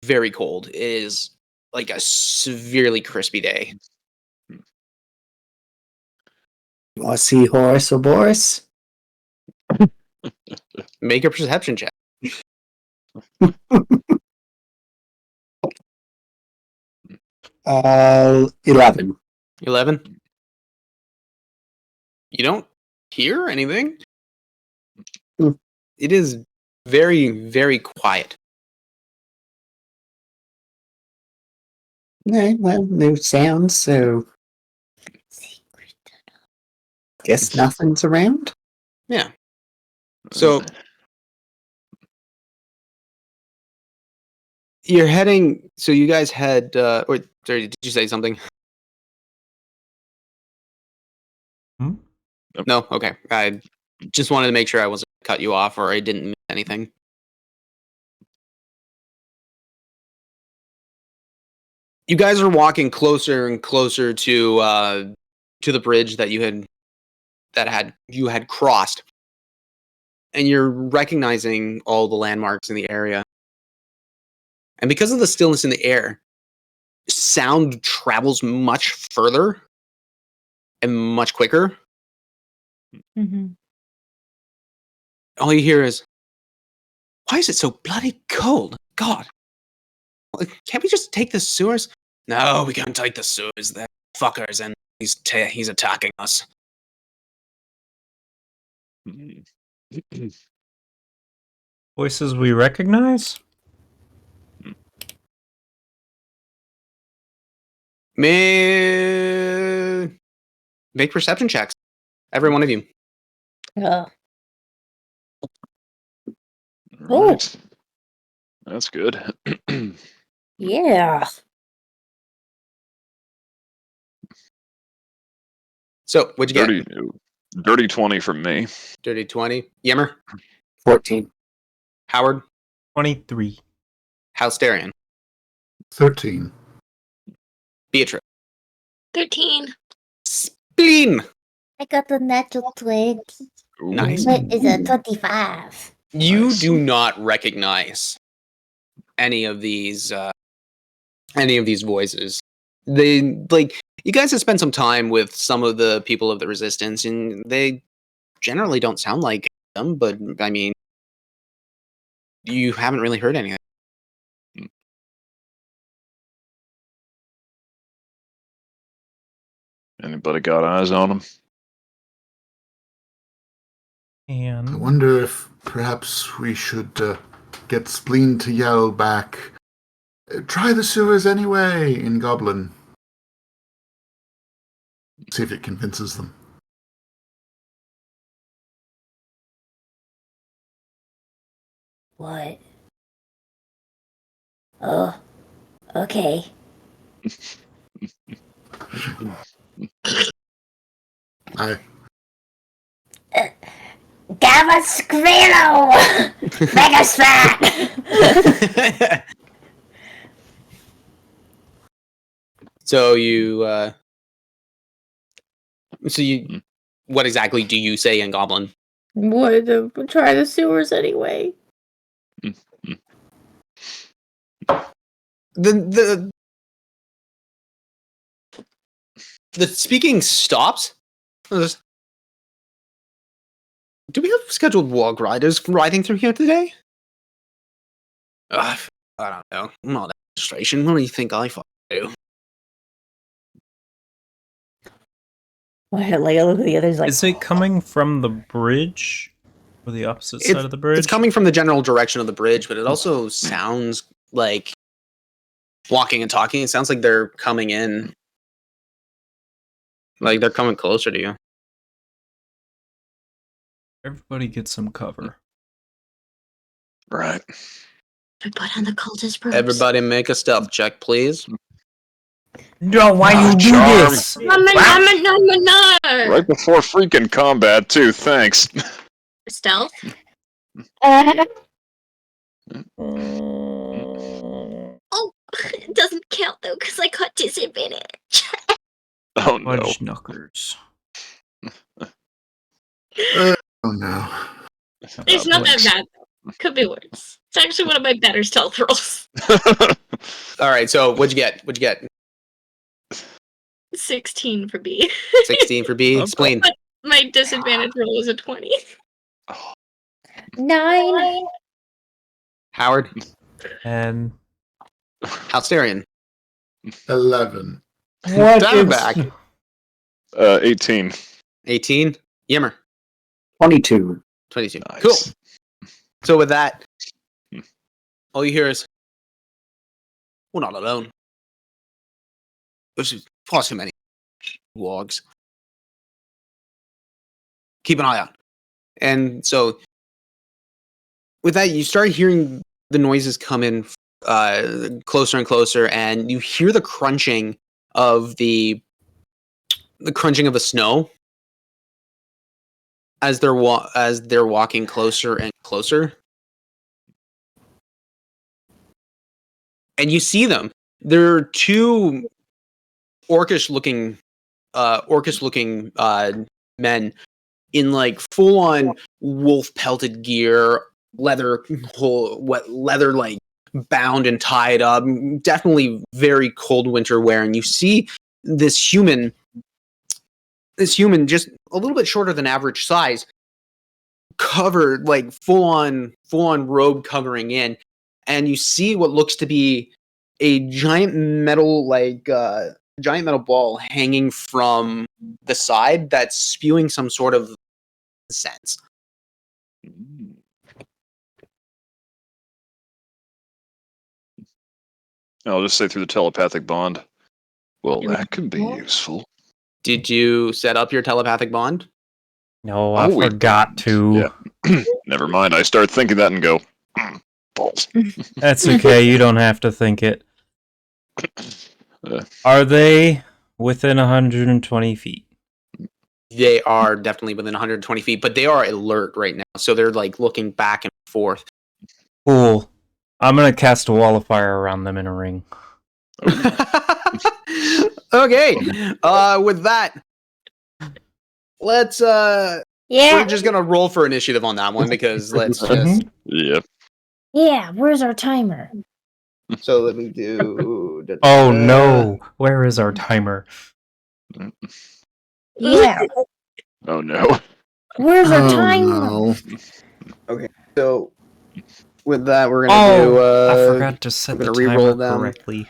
very cold. It is like a severely crispy day. You want to see Horace or Boris? Make a perception check. 11. 11. You don't hear anything. It is very, very quiet. No, well, no sounds, so guess nothing's around. Yeah. So you're heading. So you guys head. Or sorry, did you say something? No. Okay. I just wanted to make sure I wasn't cut you off or I didn't miss anything. You guys are walking closer and closer to the bridge that you had crossed, and you're recognizing all the landmarks in the area. And because of the stillness in the air, sound travels much further and much quicker. All you hear is, "Why is it so bloody cold? God, can't we just take the sewers?" "No, we can't take the sewers. They're fuckers, and he's attacking us." Voices we recognize? Make perception checks, every one of you. Oh. Right. That's good. Yeah. So, what'd you get? Dirty 20 from me. Dirty 20. Yemmer? 14. Howard? 23. Housterian? 13. Beatrice? 13. Spleen! I got the natural 20. Ooh. Nice. What is a 25? You Nice. do not recognize any of these voices. They you guys have spent some time with some of the people of the resistance, and they generally don't sound like them, but I mean, you haven't really heard anything. Anybody got eyes on them? I And wonder if perhaps we should get Spleen to yell back, "Try the sewers anyway," in Goblin. See if it convinces them. What? Oh, okay. I Gamma Squirrel! Mega Spat! So what exactly do you say in Goblin? What? Try the sewers anyway. The speaking stops. Do we have scheduled walk riders riding through here today? I don't know. I'm not administration. What do you think I fucking do? Like I look at the others like. Is it coming from the bridge? Or the opposite side of the bridge? It's coming from the general direction of the bridge, but it also sounds like walking and talking. It sounds like they're coming in. Like they're coming closer to you. Everybody get some cover. Right. We put on the cultist robes. Everybody make a stealth check, please. No, why you do Charm. this? No. Right before freaking combat, too. Thanks. Stealth? Uh, Oh, it doesn't count though, because I got disadvantage. Oh, no. Fudge knuckers. Oh no. It's not that bad though. Could be worse. It's actually one of my better stealth rolls. All right, so what'd you get? What'd you get? 16 for B. 16 for B. Okay. Explain. But my disadvantage roll was a 20. 9. Howard. And Housterian. 11. what Diamondback. 18. 18. Yimmer. 22. 22. Nice. Cool. So with that, all you hear is, we're not alone. There's far too many logs. Keep an eye out. And so with that, you start hearing the noises come in closer and closer, and you hear the crunching of the crunching of the snow as they're walking closer and closer. And you see them. There are two orcish looking men in like full on wolf pelted gear, leather like bound and tied up, definitely very cold winter wear. And you see this human just a little bit shorter than average size, covered like full on robe covering in, and you see what looks to be a giant metal ball hanging from the side that's spewing some sort of sense. I'll just say through the telepathic bond. Well, that could be useful. Did you set up your telepathic bond? No, I Oh, we forgot to. Yeah. Never mind. I start thinking that and go, balls. That's okay, you don't have to think it. Uh, Are they within 120 feet? They are definitely within 120 feet, but they are alert right now, so they're like looking back and forth. Cool. I'm gonna cast a wall of fire around them in a ring. Okay. With that, let's we're Yeah. just gonna roll for initiative on that one because let's just Yep. Yeah. Where's our timer? so let me do Oh no! Where is our timer? Yeah. Oh no. Where's our Oh timer? no. So with that we're gonna do I forgot to set we're the gonna timer re-roll them. correctly.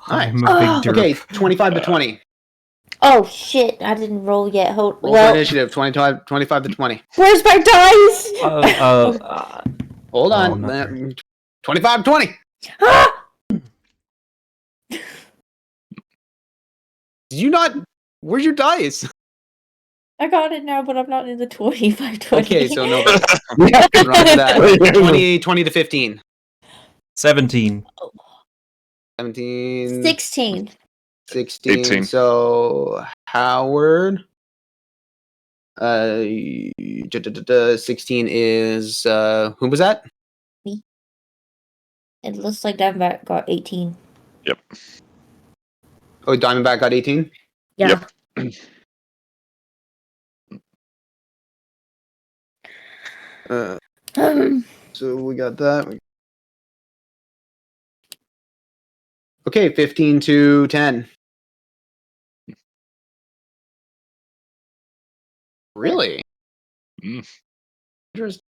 Nice. I'm a big derp. Okay, 25 to 20. Oh shit! I didn't roll yet. Hold. Roll for Well, initiative, 25 to 20. where's my dice? Hold Oh, on. not 25 to 20. Ah! Did you not where's your dice? I got it now, but I'm not in the 25 20. Okay, so no. Yeah. Run to that. 20 to 15. 17. 17. 16. 16. 18. So Howard. 16 is who was that? It looks like Diamondback got 18. Yep. Oh, Diamondback got 18? Yeah. Yep. So we got that. Okay, 15 to 10. Really? Mm. Interesting.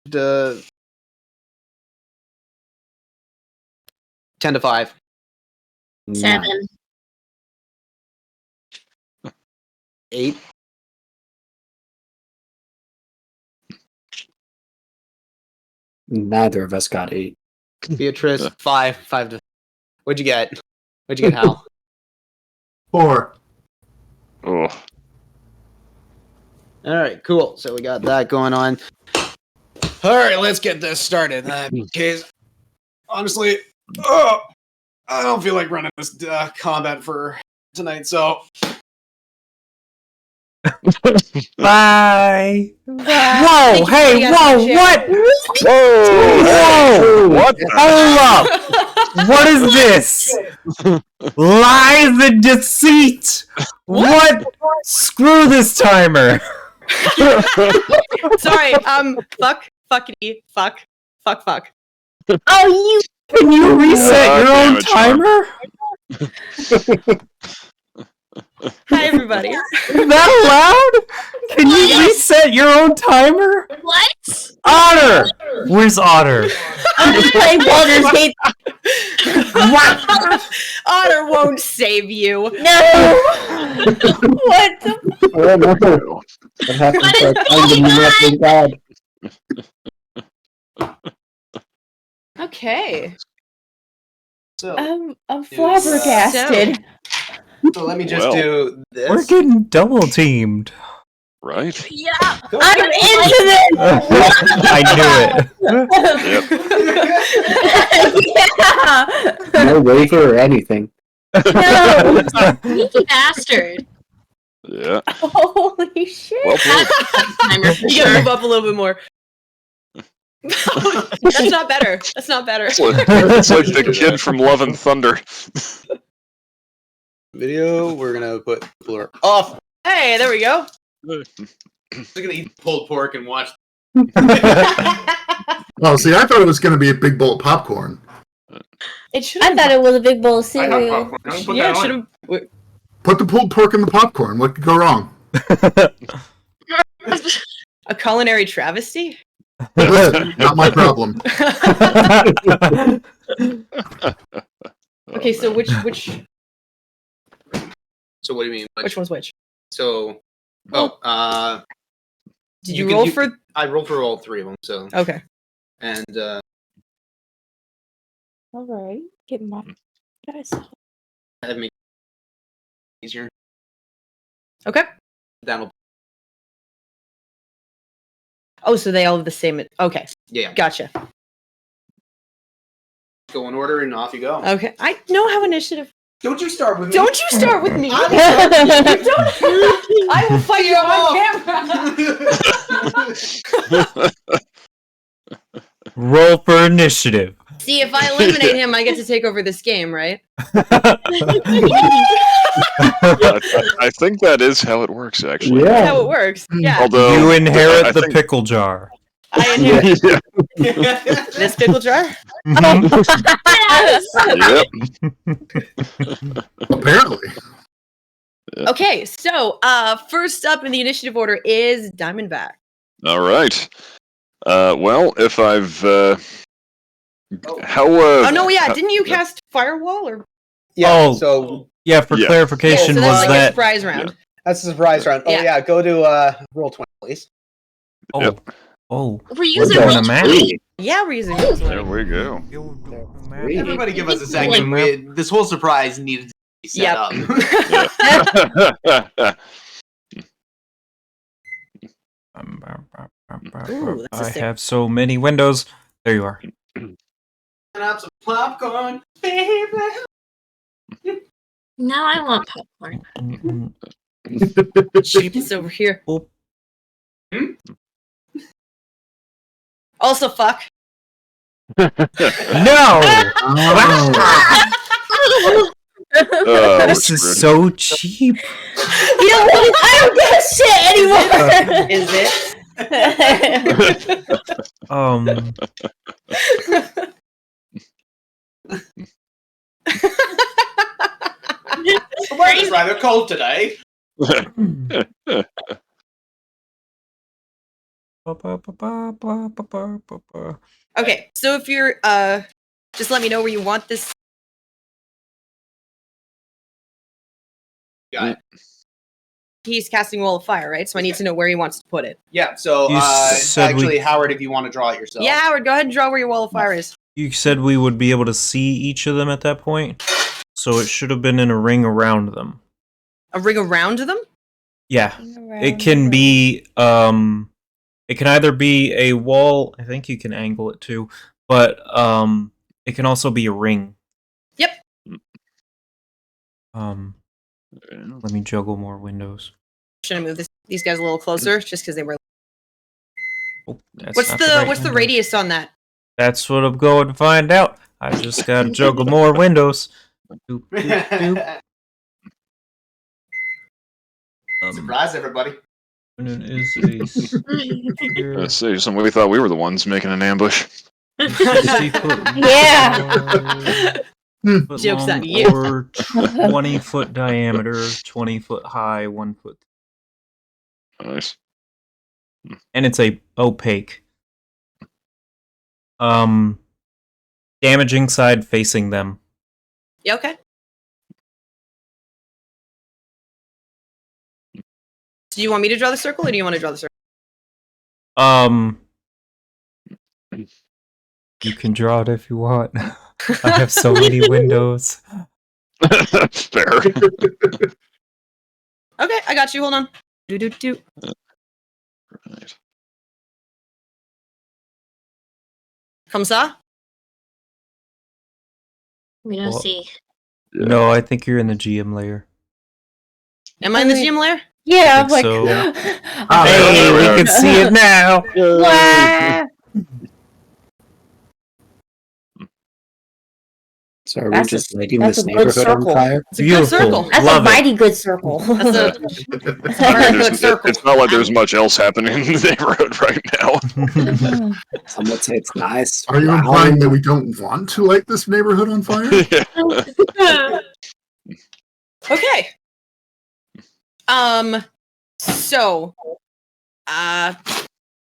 The 10 to 5. 7. 8. Neither of us got 8. Beatrice, 5. 5 to. What'd you get? What'd you get, Hal? 4. Oh. All right, cool. So we got that going on. All right, let's get this started. Because honestly, I don't feel like running this combat for tonight. So Bye. Whoa! Hey! Whoa! What? Whoa! What? Hold up! What is this? Lies and deceit! What? Screw this timer! Sorry, fuckity, fuck. Oh, you. Can you reset your damn own it, Charm. timer? Hi, everybody. Is that allowed? Can you reset your own timer? What? Otter! Where's Otter? I'm just playing Baldur's Gate. What? Otter won't save you. No. What the? Oh no! What happened What to is our kind of going God? Okay. so, I'm flabbergasted. so let me just Well. do this. We're getting double teamed. Right? Yeah. I'm into this. I knew it. Yeah. No waiver or anything. No. Sneaky bastard. Yeah. Holy shit. Well played. Timer for You gotta sure. move up a little bit more. That's not better. That's not better. It's like the kid from Love and Thunder. Video. We're gonna put blur off. Hey, there we go. I'm just gonna eat pulled pork and watch. Oh, see, I thought it was going to be a big bowl of popcorn. It should. I thought it was a big bowl of I have cereal. popcorn. I don't put Yeah, that should on. have. Put the pulled pork in the popcorn. What could go wrong? A culinary travesty. Not my problem. Okay, so which So what do you mean? which one's which? So, Did You you, can roll do- for? I rolled for all 3 of them. So, Okay. and All right, get my guys. that makes it easier. Okay. That'll Oh, so they all have the same. Okay, yeah. gotcha. Go in order and off you go. Okay, I know how initiative. Don't you start with me. Don't you start with me. I I will fight you on camera. Roll for initiative. See, if I eliminate him, I get to take over this game, right? I think that is how it works, actually. That's Yeah. how it works. Yeah. Although You inherit I the think- pickle jar. I inherit Yeah. this pickle jar. Yep. Apparently. Okay, so first up in the initiative order is Diamondback. All right. Well, if I've how Oh no, yeah, how- didn't you cast Firewall or? Yeah. Oh. So Yeah, for Yeah. clarification, so that's was like a that... surprise round. that's the surprise round. Oh Yeah. yeah. Go to roll 20, please. Oh, Yep. oh. We're using doing roll a map. 20. Yeah, we're using rules. There we go. Everybody, give us a second. This whole surprise needed to be set Yep. up. Ooh, that's a I sick- have so many windows. There you are. And have some popcorn, baby. Now I want popcorn. Shape is over here. Oh. Also, fuck. No! Oh, Oh, This is screwed. so cheap. You know what? I don't give a shit anymore. Is it? Um, Oh, it's rather cold today. Okay, so if you're just let me know where you want this. Got it. He's casting Wall of Fire, right? So I need to know where he wants to put it. Yeah, so You said actually, Howard, if you want to draw it yourself. Yeah, Howard, go ahead and draw where your Wall of Fire is. You said we would be able to see each of them at that point, so it should have been in a ring around them. A ring around them? Yeah, it can be. It can either be a wall. I think you can angle it too, but it can also be a ring. Yep. Let me juggle more windows. Should I move these guys a little closer, just because they were? Oh, What's the radius on that? That's what I'm going to find out. I just gotta juggle more windows. Doop, doop, doop. Surprise, everybody. And it is Let's see, we thought we were the ones making an ambush. 60 foot Yeah. foot Joke's long on you. or 20 foot diameter, 20 foot high, 1 foot. Nice. And it's a opaque. Damaging side facing them. Yeah, okay. Do you want me to draw the circle, or do you want to draw the circle? You can draw it if you want. I have so many windows. Fair. Okay, I got you. Hold on. Do. Right. Comme ça? We don't Well, see. No, I think you're in the GM layer. Am I in the GM layer? Yeah, I'm think like, so. Hey, We can see it now. Wah! So are we That's just a- lighting that's this a good neighborhood on circle. fire? It's a good Beautiful. circle. That's Love a it. mighty good circle. That's a very good circle. It's not like there's much else happening in the neighborhood right now. Some would say it's nice. Are you Wow. implying that we don't want to light this neighborhood on fire? Okay. So,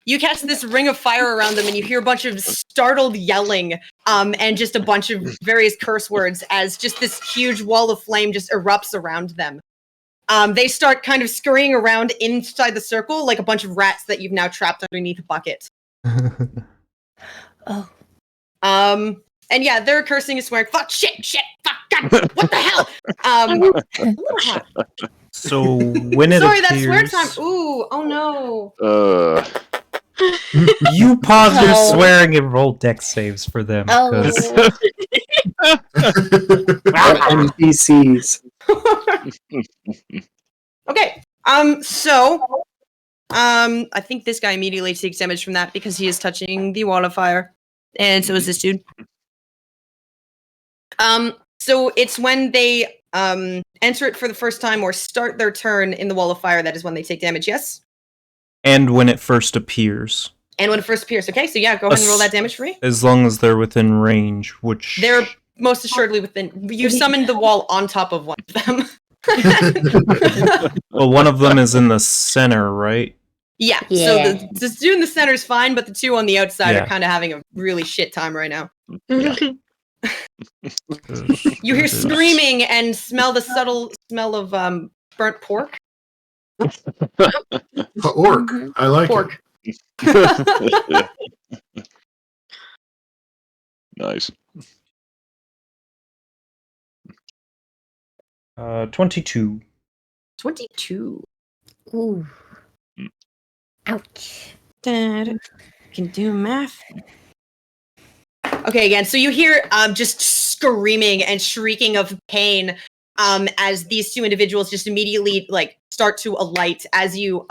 you cast this ring of fire around them, and you hear a bunch of startled yelling, and just a bunch of various curse words as just this huge wall of flame just erupts around them. They start kind of scurrying around inside the circle like a bunch of rats that you've now trapped underneath a bucket. Oh. And yeah, they're cursing and swearing, fuck, shit, fuck, God, what the hell? So when it Sorry, that's swear appears, time. Ooh, oh no. you pause your Oh. swearing and roll dex saves for them. Oh. 'cause- NPCs. Okay. So, I think this guy immediately takes damage from that because he is touching the wall of fire, and so is this dude. So it's when they enter it for the first time or start their turn in the wall of fire that is when they take damage. Yes. and when it first appears, And when it first appears. Okay. So yeah, go ahead and roll that damage for me. as long as they're within range, which They're most assuredly within. You summoned the wall on top of one of them. well, one of them is in the center, right? Yeah. Yeah. So the dude in the center is fine, but the two on the outside Yeah. are kind of having a really shit time right now. Yeah. You hear screaming and smell the subtle smell of burnt pork. Orc. I like Pork. Nice. 22. 22. Ooh. Mm. Ouch. Can do math. Okay, again. So you hear just screaming and shrieking of pain as these two individuals just immediately like start to alight as you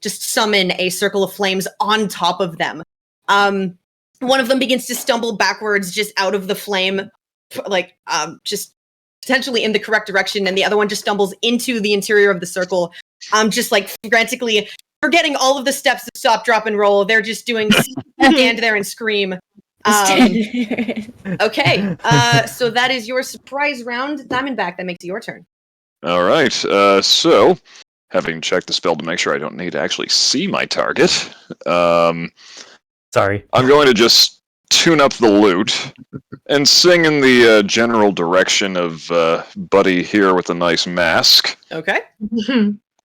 just summon a circle of flames on top of them. One of them begins to stumble backwards just out of the flame, like just potentially in the correct direction, and the other one just stumbles into the interior of the circle, just like frantically forgetting all of the steps of stop, drop, and roll. They're just doing stand there and scream. Okay, so that is your surprise round. Diamondback, that makes it your turn. All right. So, having checked the spell to make sure I don't need to actually see my target, Sorry. I'm going to just tune up the lute and sing in the general direction of Buddy here with a nice mask. Okay.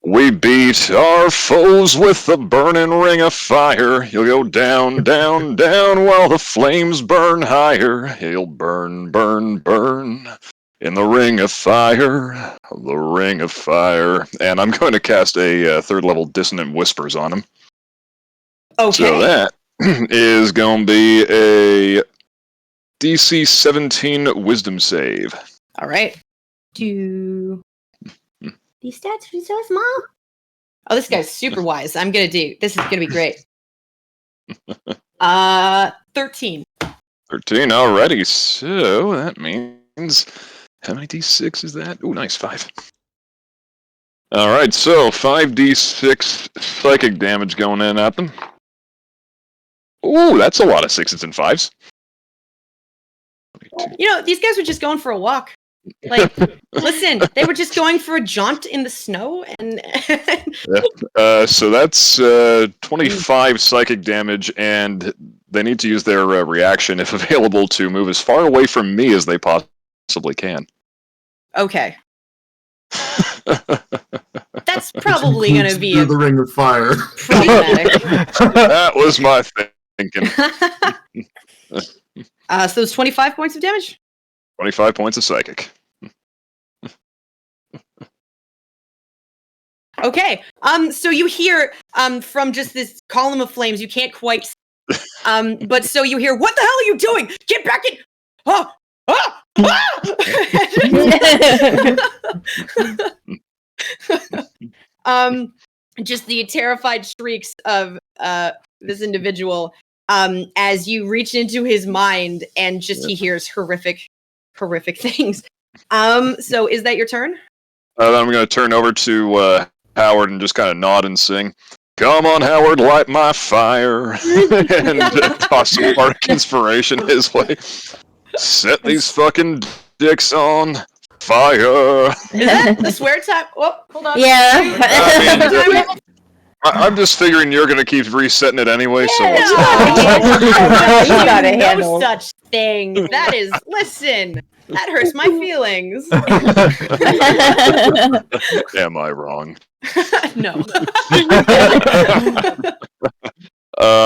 We beat our foes with the burning ring of fire. You'll go down, down, down while the flames burn higher. He'll burn, burn, burn in the ring of fire. The ring of fire. And I'm going to cast a third level Dissonant Whispers on him. Okay. So that is going to be a DC 17 Wisdom save. All right. Do these stats are so small. Oh, this guy's super wise. I'm gonna do. This is gonna be great. 13. 13, alrighty. So that means how many d6 is that? Ooh, nice, 5. Alright, so 5d6 psychic damage going in at them. Ooh, that's a lot of 6s and 5s. You know, these guys were just going for a walk. Like, listen, they were just going for a jaunt in the snow, and So that's 25 psychic damage, and they need to use their reaction, if available, to move as far away from me as they possibly can. okay. That's probably going to be the ring of fire. problematic. That was my thinking. So it's 25 points of damage? 25 points of psychic. Okay. So you hear from just this column of flames, you can't quite see, but so you hear, "What the hell are you doing? Get back in!" Oh, ah, ah! Just the terrified shrieks of this individual as you reach into his mind, and just he hears horrific things. So is that your turn? Then I'm going to turn over to Howard and just kind of nod and sing, "Come on, Howard, light my fire," and toss some bardic inspiration his way. Set these fucking dicks on fire. Is that the swear time? Oh, hold on. Yeah. I'm just figuring you're going to keep resetting it anyway, so No, let's You got a no handle. such thing. That is, listen, that hurts my feelings. Am I wrong? No.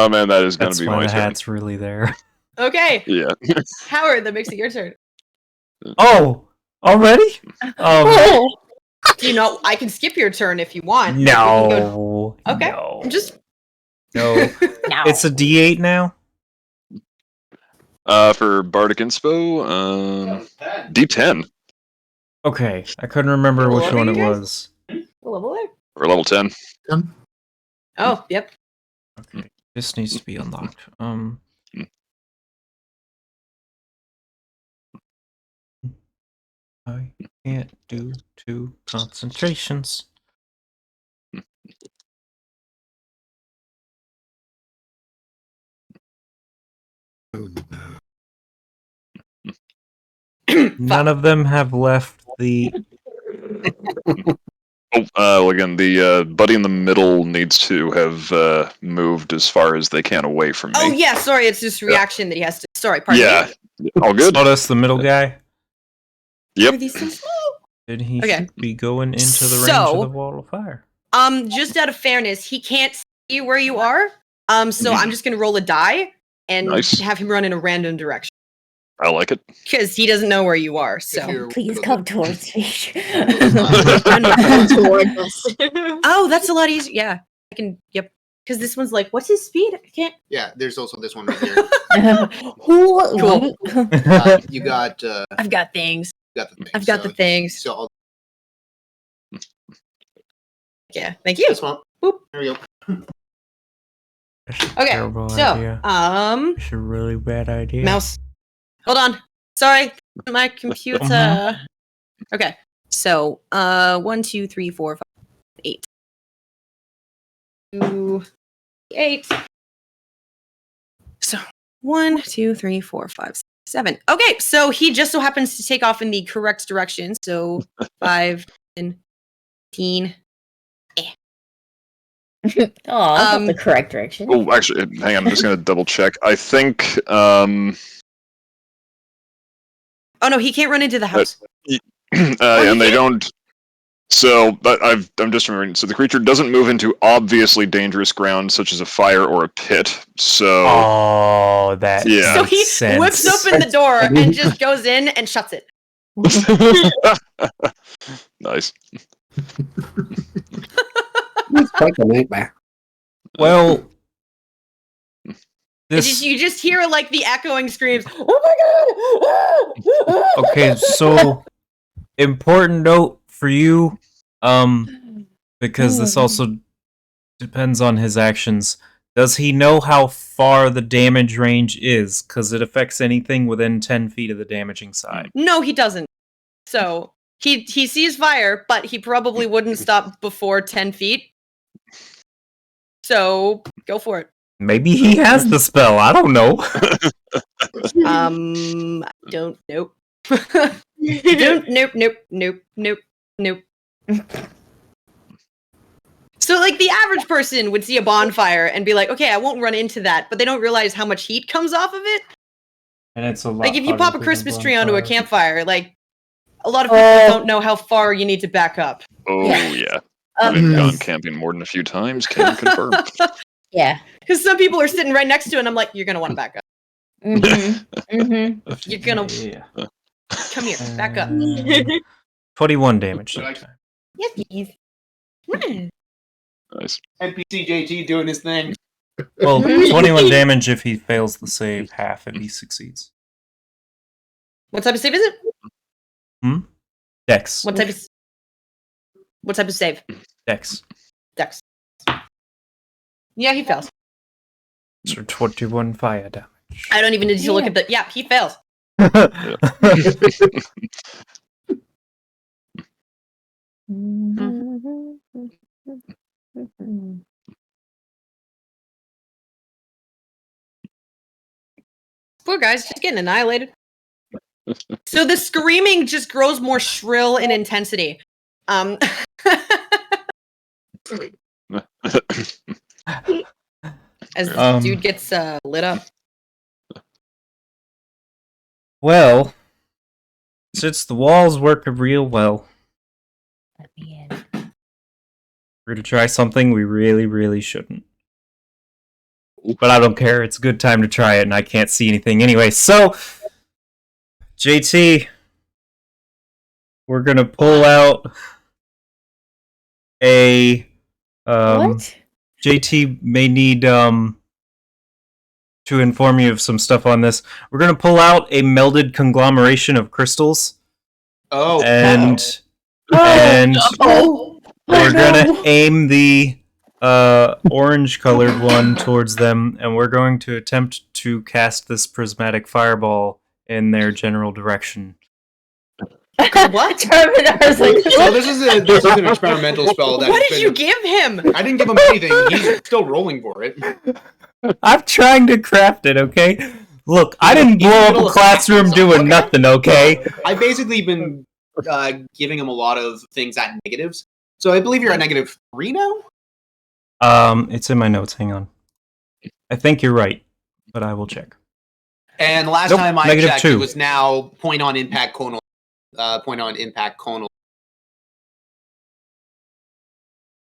Man, that is going That's to be why my the turn. hat's really there. Okay, Yeah. Howard, that makes it your turn. Oh, already? Oh. Do you know, I can skip your turn if you want. We can go- No. Okay. No. I'm just. No. No. It's a D8 now? For bardic inspo, D10 Okay. I couldn't remember What which are one you it guys? was. What level there? or level 10. Oh, yep. Okay. This needs to be unlocked. I can't do 2 concentrations. None of them have left the. Well, again, the buddy in the middle needs to have moved as far as they can away from me. Oh, yeah, sorry, it's just reaction that he has to. Sorry, pardon Yeah. me. All good? Sawdust, the middle guy. Yep. Are these so small? Then he Okay. should be going into the range So- of the wall of fire. Just out of fairness, he can't see where you are. So I'm just gonna roll a die and Nice. have him run in a random direction I like it. because he doesn't know where you are. So. Please come towards me. Come towards us. Oh, that's a lot easier. Yeah, I can. Yep. Because this one's like, what's his speed? I can't. Yeah, there's also this one right here. Cool. You got I've got things. the thing. I've got the things. So I'll, Yeah. Thank you. this one. Boop. There we go. That's a Okay. terrible So, idea. Idea. It's a really bad idea. Mouse. Hold on. Sorry, my computer. Okay. So, 1, 2, 3, 4, 5, 8. 2, 8. So 1, 2, 3, 4, 5, 6, 7. Okay, so he just so happens to take off in the correct direction. So 5, 17. Oh, that's not the correct direction. Oh, actually, hang on. I'm just gonna double check. I think. Oh no, he can't run into the house. And they don't. So, but I'm just remembering. So the creature doesn't move into obviously dangerous ground, such as a fire or a pit. So. Oh, that Yeah. So makes he sense. whips open the door and just goes in and shuts it. Nice. It's quite a nightmare. Well, You just hear like the echoing screams. Oh my god! Okay, so important note for you, because this also depends on his actions. Does he know how far the damage range is? Because it affects anything within 10 feet of the damaging side. No, he doesn't. So he sees fire, but he probably wouldn't stop before 10 feet. So go for it. Maybe he has the spell. I don't know. Don't nope. Don't nope. So like the average person would see a bonfire and be like, okay, I won't run into that, but they don't realize how much heat comes off of it. And it's a lot. Like if you harder pop a than Christmas tree onto a bonfire. campfire, like a lot of people don't know how far you need to back up. Oh Yeah. yeah. Having gone camping more than a few times, can confirm. Yeah. Because some people are sitting right next to it, and I'm like, you're gonna want to back up. You're gonna Yeah. come here, back up. 21 damage that time. Yes, please. Nice. NPC JT doing his thing. Well, 21 damage if he fails the save, half if he succeeds. What type of save is it? Dex. What type of save? Dex. Dex. Yeah, he fails. So 21 fire damage. I don't even need to look at the. Yeah, he fails. Poor guy's just getting annihilated. So the screaming just grows more shrill in intensity. As this dude gets lit up. Well, since the walls work real well, we're gonna try something we really, really shouldn't. But I don't care. It's a good time to try it, and I can't see anything anyway. So, JT, we're gonna pull out a. What? JT may need to inform you of some stuff on this. We're gonna pull out a melded conglomeration of crystals. Oh, And Oh, we're no. gonna aim the orange colored one towards them, and we're going to attempt to cast this prismatic fireball in their general direction. What? Terminar's like, so this is an experimental spell. That What did you give him? I didn't give him anything. He's still rolling for it. I'm trying to craft it, okay? Look, I didn't blow up a classroom doing nothing, okay? I've basically been giving him a lot of things at negatives. So I believe you're at -3 now? It's in my notes, hang on. I think you're right, but I will check. And last Nope, time I -2. checked, it was now point on impact conal.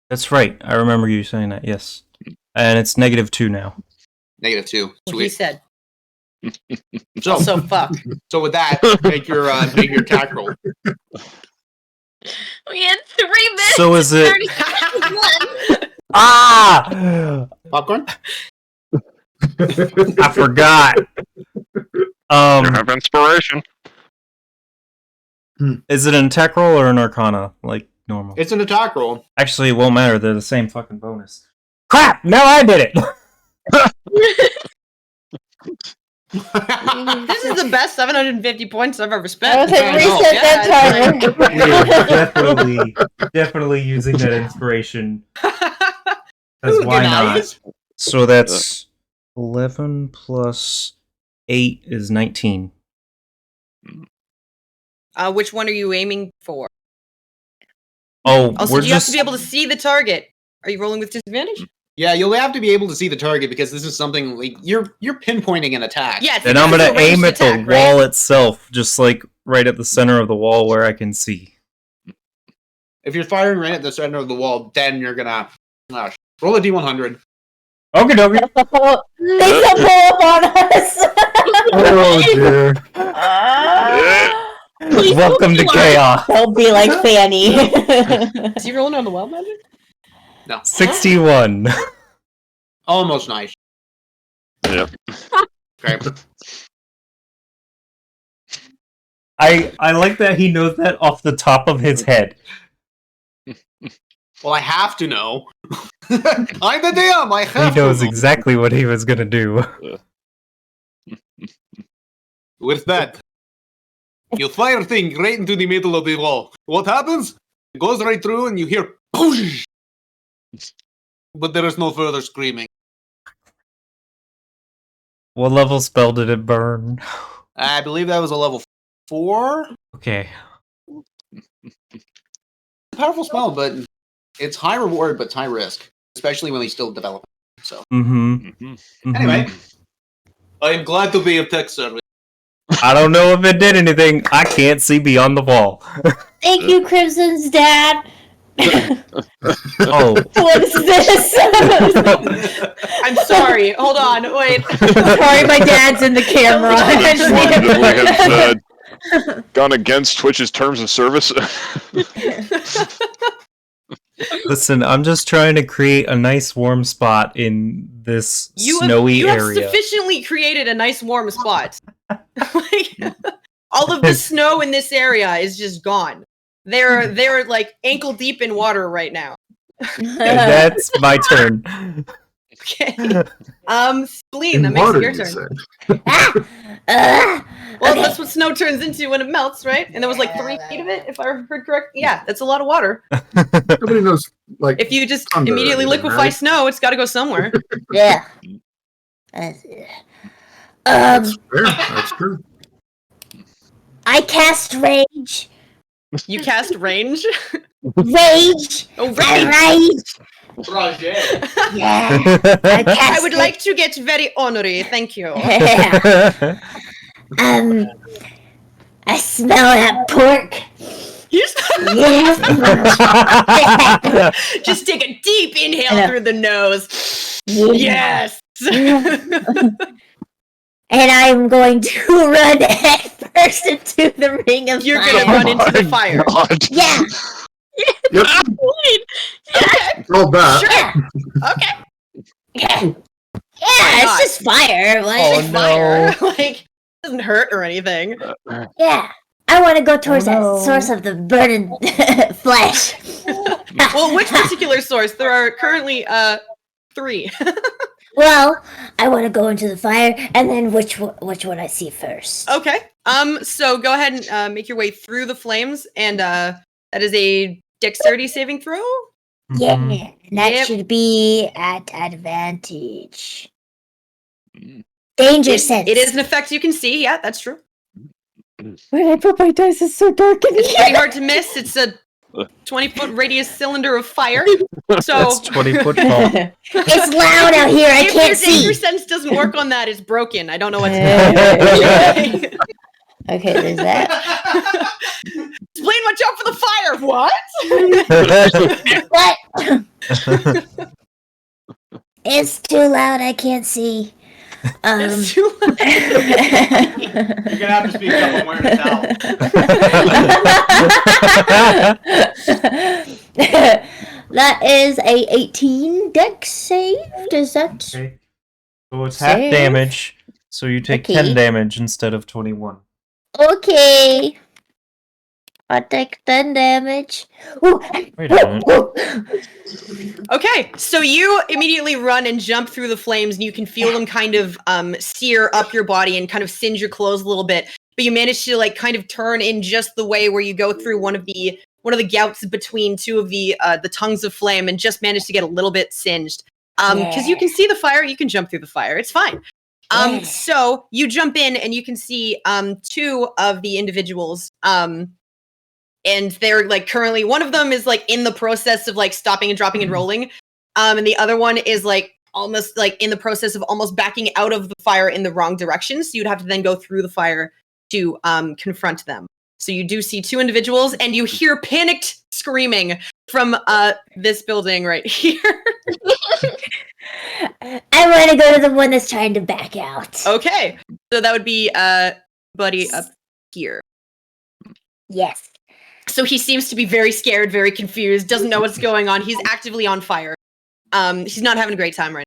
That's right, I remember you saying that, yes. And it's -2 now. -2. What he Sweet. said. So, So fuck. so with that, make your attack roll. We had 3 minutes. So is it- 30 seconds left. Ah! Popcorn? I forgot. You have inspiration. Is it an attack roll or an arcana, like normal? It's an attack roll. Actually, it won't matter, they're the same fucking bonus. Crap! Now I did it! This is the best 750 points I've ever I spent. was like, reset that timer. We're definitely using that inspiration. Because why not? So that's 11 plus 8 is 19. Which one are you aiming for? Oh, Also, we're do you have just to be able to see the target? Are you rolling with disadvantage? Yeah, you'll have to be able to see the target because this is something like you're pinpointing an attack. Yeah, it's then this I'm is a gonna ranged aim at attack, the wall itself, just like right at the center of the wall where I can see. If you're firing right at the center of the wall, then you're gonna roll a d100. Okay, dokie. They can pull up on us. Oh dear. Please Welcome to don't chaos. Don't be like Fanny. Is he rolling on the wild magic? No, 61. almost nice. Yep. Okay. I like that he knows that off the top of his head. Well, I have to know. I'm the DM. I He have knows to know. exactly what he was gonna do. With that, you fire thing right into the middle of the wall. What happens? It goes right through, and you hear "Poosh!" But there is no further screaming. What level spell did it burn? I believe that was a level 4. Okay. Powerful spell, but it's high reward, but it's high risk, especially when he's still developing. So, Mm-hmm. anyway, I am glad to be of tech service. I don't know if it did anything. I can't see beyond the wall. Thank you, Crimson's dad. Oh. What is this? I'm sorry. Hold on. Wait. Sorry, my dad's in the camera. That we have gone against Twitch's terms of service. Listen, I'm just trying to create a nice warm spot in this snowy you have area. sufficiently created a nice warm spot. Like, all of the snow in this area is just gone. They're like ankle deep in water right now. And that's my turn. Okay. Spleen, that In makes water, it your you turn. say. Well, Okay. that's what snow turns into when it melts, right? And there was like 3 feet of it, if I heard correct. Yeah, that's a lot of water. Nobody knows, like, If you just thunder or immediately anything, liquefy right? snow, it's got to go somewhere. Yeah. That's fair. That's true. I cast rage. You cast range. Rage. Oh, I range. rage. Yeah. I I cast would like to get very honorary. Thank you. I smell that pork. You Yeah. just take a deep inhale through the nose. Yeah. Yes. And I'm going to run headfirst into the ring of You're fire. gonna run into the fire. Yeah. Yep. Okay. Roll that. Yeah. Okay. Yeah. Why Yeah, not? it's just fire. Like, Oh, It's fire. Like, it doesn't hurt or anything. yeah. I want to go towards no. that source of the burning flesh. Well, which particular source? There are currently 3. Well, I want to go into the fire, and then which one I see first? Okay. So go ahead and make your way through the flames, and that is a dexterity saving throw. Yeah, and that Yep. should be at advantage. Danger sense. It is an effect you can see. Yeah, that's true. Where did I put my dice? It's so dark in It's here. pretty hard to miss. It's a 20-foot radius cylinder of fire. So That's 20 foot tall. It's loud out here. I if can't your danger see. sense doesn't work on that, it's broken. I don't know what to do. Okay, there's that. Explain, watch out for the fire. What? What? It's too loud. I can't see. It's too loud. You're gonna have to speak up. I'm wearing a towel. That is a 18 dex save. Does that? Okay. So it's half Save. damage, so you take Okay. 10 damage instead of 21. Okay. I take 10 damage. Ooh. Wait a minute. Okay, so you immediately run and jump through the flames, and you can feel them kind of sear up your body and kind of singe your clothes a little bit. But you manage to like kind of turn in just the way where you go through one of the gouts between two of the tongues of flame, and just manage to get a little bit singed. Because you can see the fire, you can jump through the fire. It's fine. Yeah. So you jump in, and you can see 2 of the individuals and they're like currently one of them is like in the process of like stopping and dropping and rolling, and the other one is like almost like in the process of almost backing out of the fire in the wrong direction. So you'd have to then go through the fire to confront them. So you do see two individuals, and you hear panicked screaming from this building right here. I want to go to the one that's trying to back out. Okay, so that would be Buddy up here. Yes. So he seems to be very scared, very confused, doesn't know what's going on. He's actively on fire. He's not having a great time right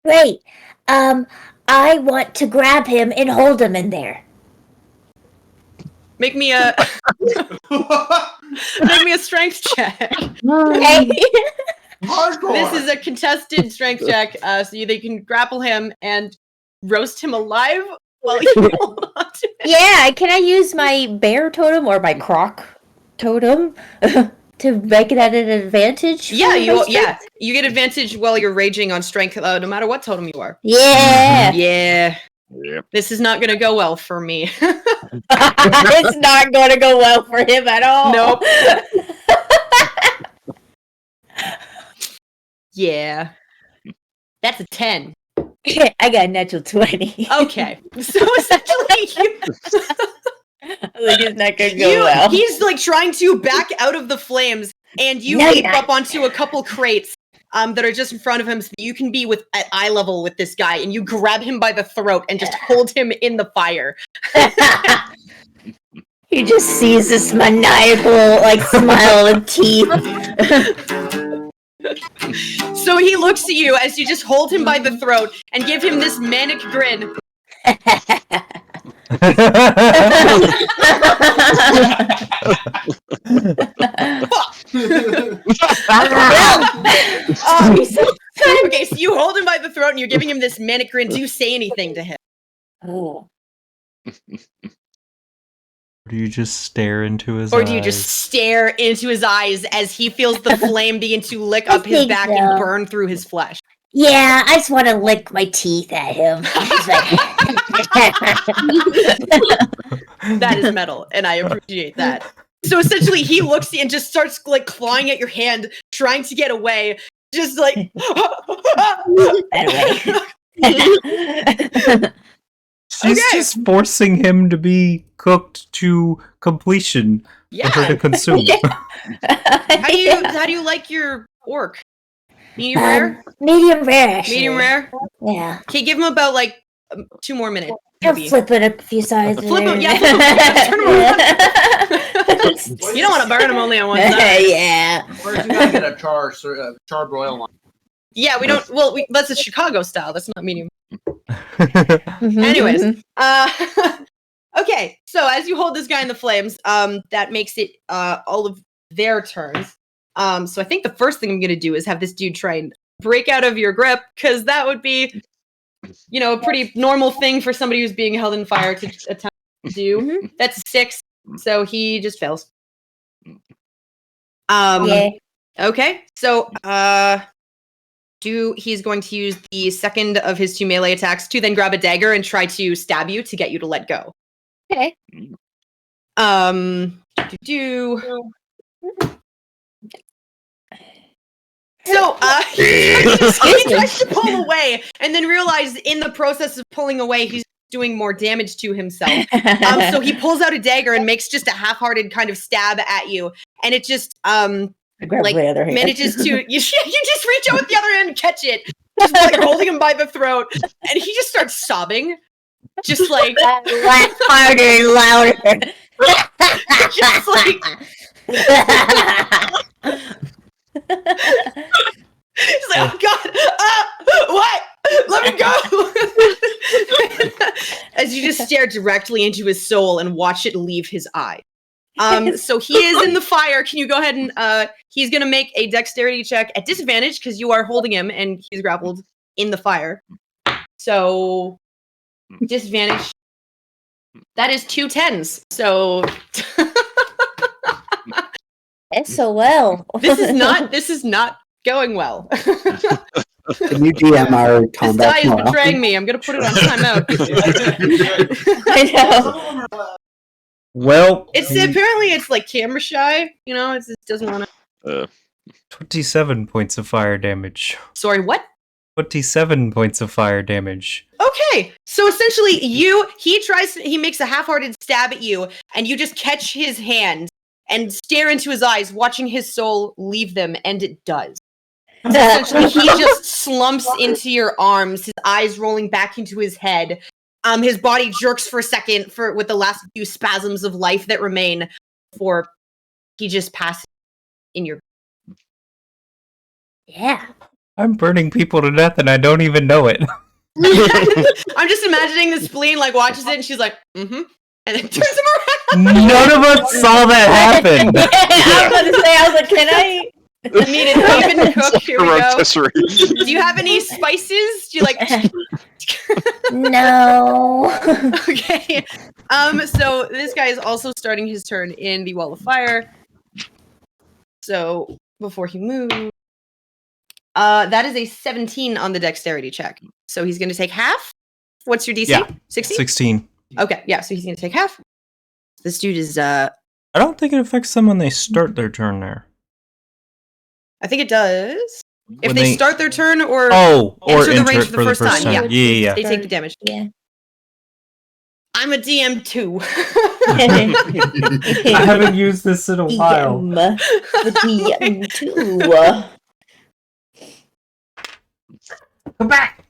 now. Great. I want to grab him and hold him in there. Make me a strength check. Okay. Hardcore. This is a contested strength check, so they can grapple him and roast him alive while you hold on to him. Yeah, can I use my bear totem or my croc totem to make that an advantage? for Yeah, my you strength? you get advantage while you're raging on strength, no matter what totem you are. Yeah. Yeah, Yep. this is not gonna go well for me. It's not going to go well for him at all. Nope. Yeah, that's a 10. I got a natural 20. Okay, so essentially you. Like it's not going to go well. He's like trying to back out of the flames, and you No, leap you're up onto a couple crates that are just in front of him, so that you can be at eye level with this guy, and you grab him by the throat and just hold him in the fire. He just sees this maniacal, like, smile and teeth. So he looks at you as you just hold him by the throat and give him this manic grin. Okay, so you hold him by the throat and you're giving him this manic grin. Do you say anything to him? Oh. Do you just stare into his Or eyes? do you just stare into his eyes as he feels the flame begin to lick I up his think back so. and burn through his flesh? Yeah, I just want to lick my teeth at him. Just like- That is metal, and I appreciate that. So essentially, he looks and just starts like clawing at your hand, trying to get away. Just like She's Okay. just forcing him to be cooked to completion for her to yeah. consume. How do you like your orc? Medium rare? medium rare, actually. Medium rare? Yeah. Okay, give him about like 2 more minutes. I'll maybe. flip it a few sides. Flip him, there. yeah, flip him. Turn him around. You don't want to burn him only on one side. Yeah. First, you gotta get a charbroil one. Yeah, we don't. Well, that's a Chicago style. That's not medium. Mhm, Anyways, mhm. okay. So as you hold this guy in the flames, that makes it all of their turns. So I think the first thing I'm gonna do is have this dude try and break out of your grip, because that would be, a pretty normal thing for somebody who's being held in fire to attempt to do. That's a 6, so he just fails. Yeah. Okay, so he's going to use the second of his 2 melee attacks to then grab a dagger and try to stab you to get you to let go. Okay. So he tries to pull away and then realizes in the process of pulling away he's doing more damage to himself. So he pulls out a dagger and makes just a half-hearted kind of stab at you, and it just I grab like my other hand. manages to you just reach out with the other hand and catch it, just like holding him by the throat, and he just starts sobbing, just like Laugh harder and louder. just like he's like, oh god, what? Let me go! As you just stare directly into his soul and watch it leave his eye. So he is in the fire. Can you go ahead and he's gonna make a dexterity check at disadvantage because you are holding him and he's grappled in the fire. So disadvantage. That is 2 10s. So SOL. this is not going well. Can you DM our This combat die is tomorrow? betraying me. I'm gonna put it on timeout. I know. Well, It's apparently it's like camera shy. You know, it doesn't want to. 27 points of fire damage. Sorry, what? 27 points of fire damage. Okay, so essentially, he makes a half-hearted stab at you, and you just catch his hand and stare into his eyes, watching his soul leave them, and it does. Essentially, he just slumps into your arms, his eyes rolling back into his head. His body jerks for a second with the last few spasms of life that remain before he just passes in your. Yeah. I'm burning people to death and I don't even know it. I'm just imagining the spleen like watches it and she's like, mm-hmm. And then turns him around. None of us saw that happen. I was about to say, I was like, can I? I mean, it's even cook. Here we go. Rotisserie. Do you have any spices? Do you like? No. Okay. So this guy is also starting his turn in the wall of fire. So before he moves, that is a 17 on the dexterity check. So he's going to take half. What's your DC? Yeah. 16? 16. Okay, yeah. So he's going to take half. This dude is. I don't think it affects them when they start their turn there. I think it does. If When they start their turn or or enter the enter range it for the first time. Yeah. Yeah. They take the damage. Yeah. I'm a DM too. I haven't used this in a while. The DM too. Come back.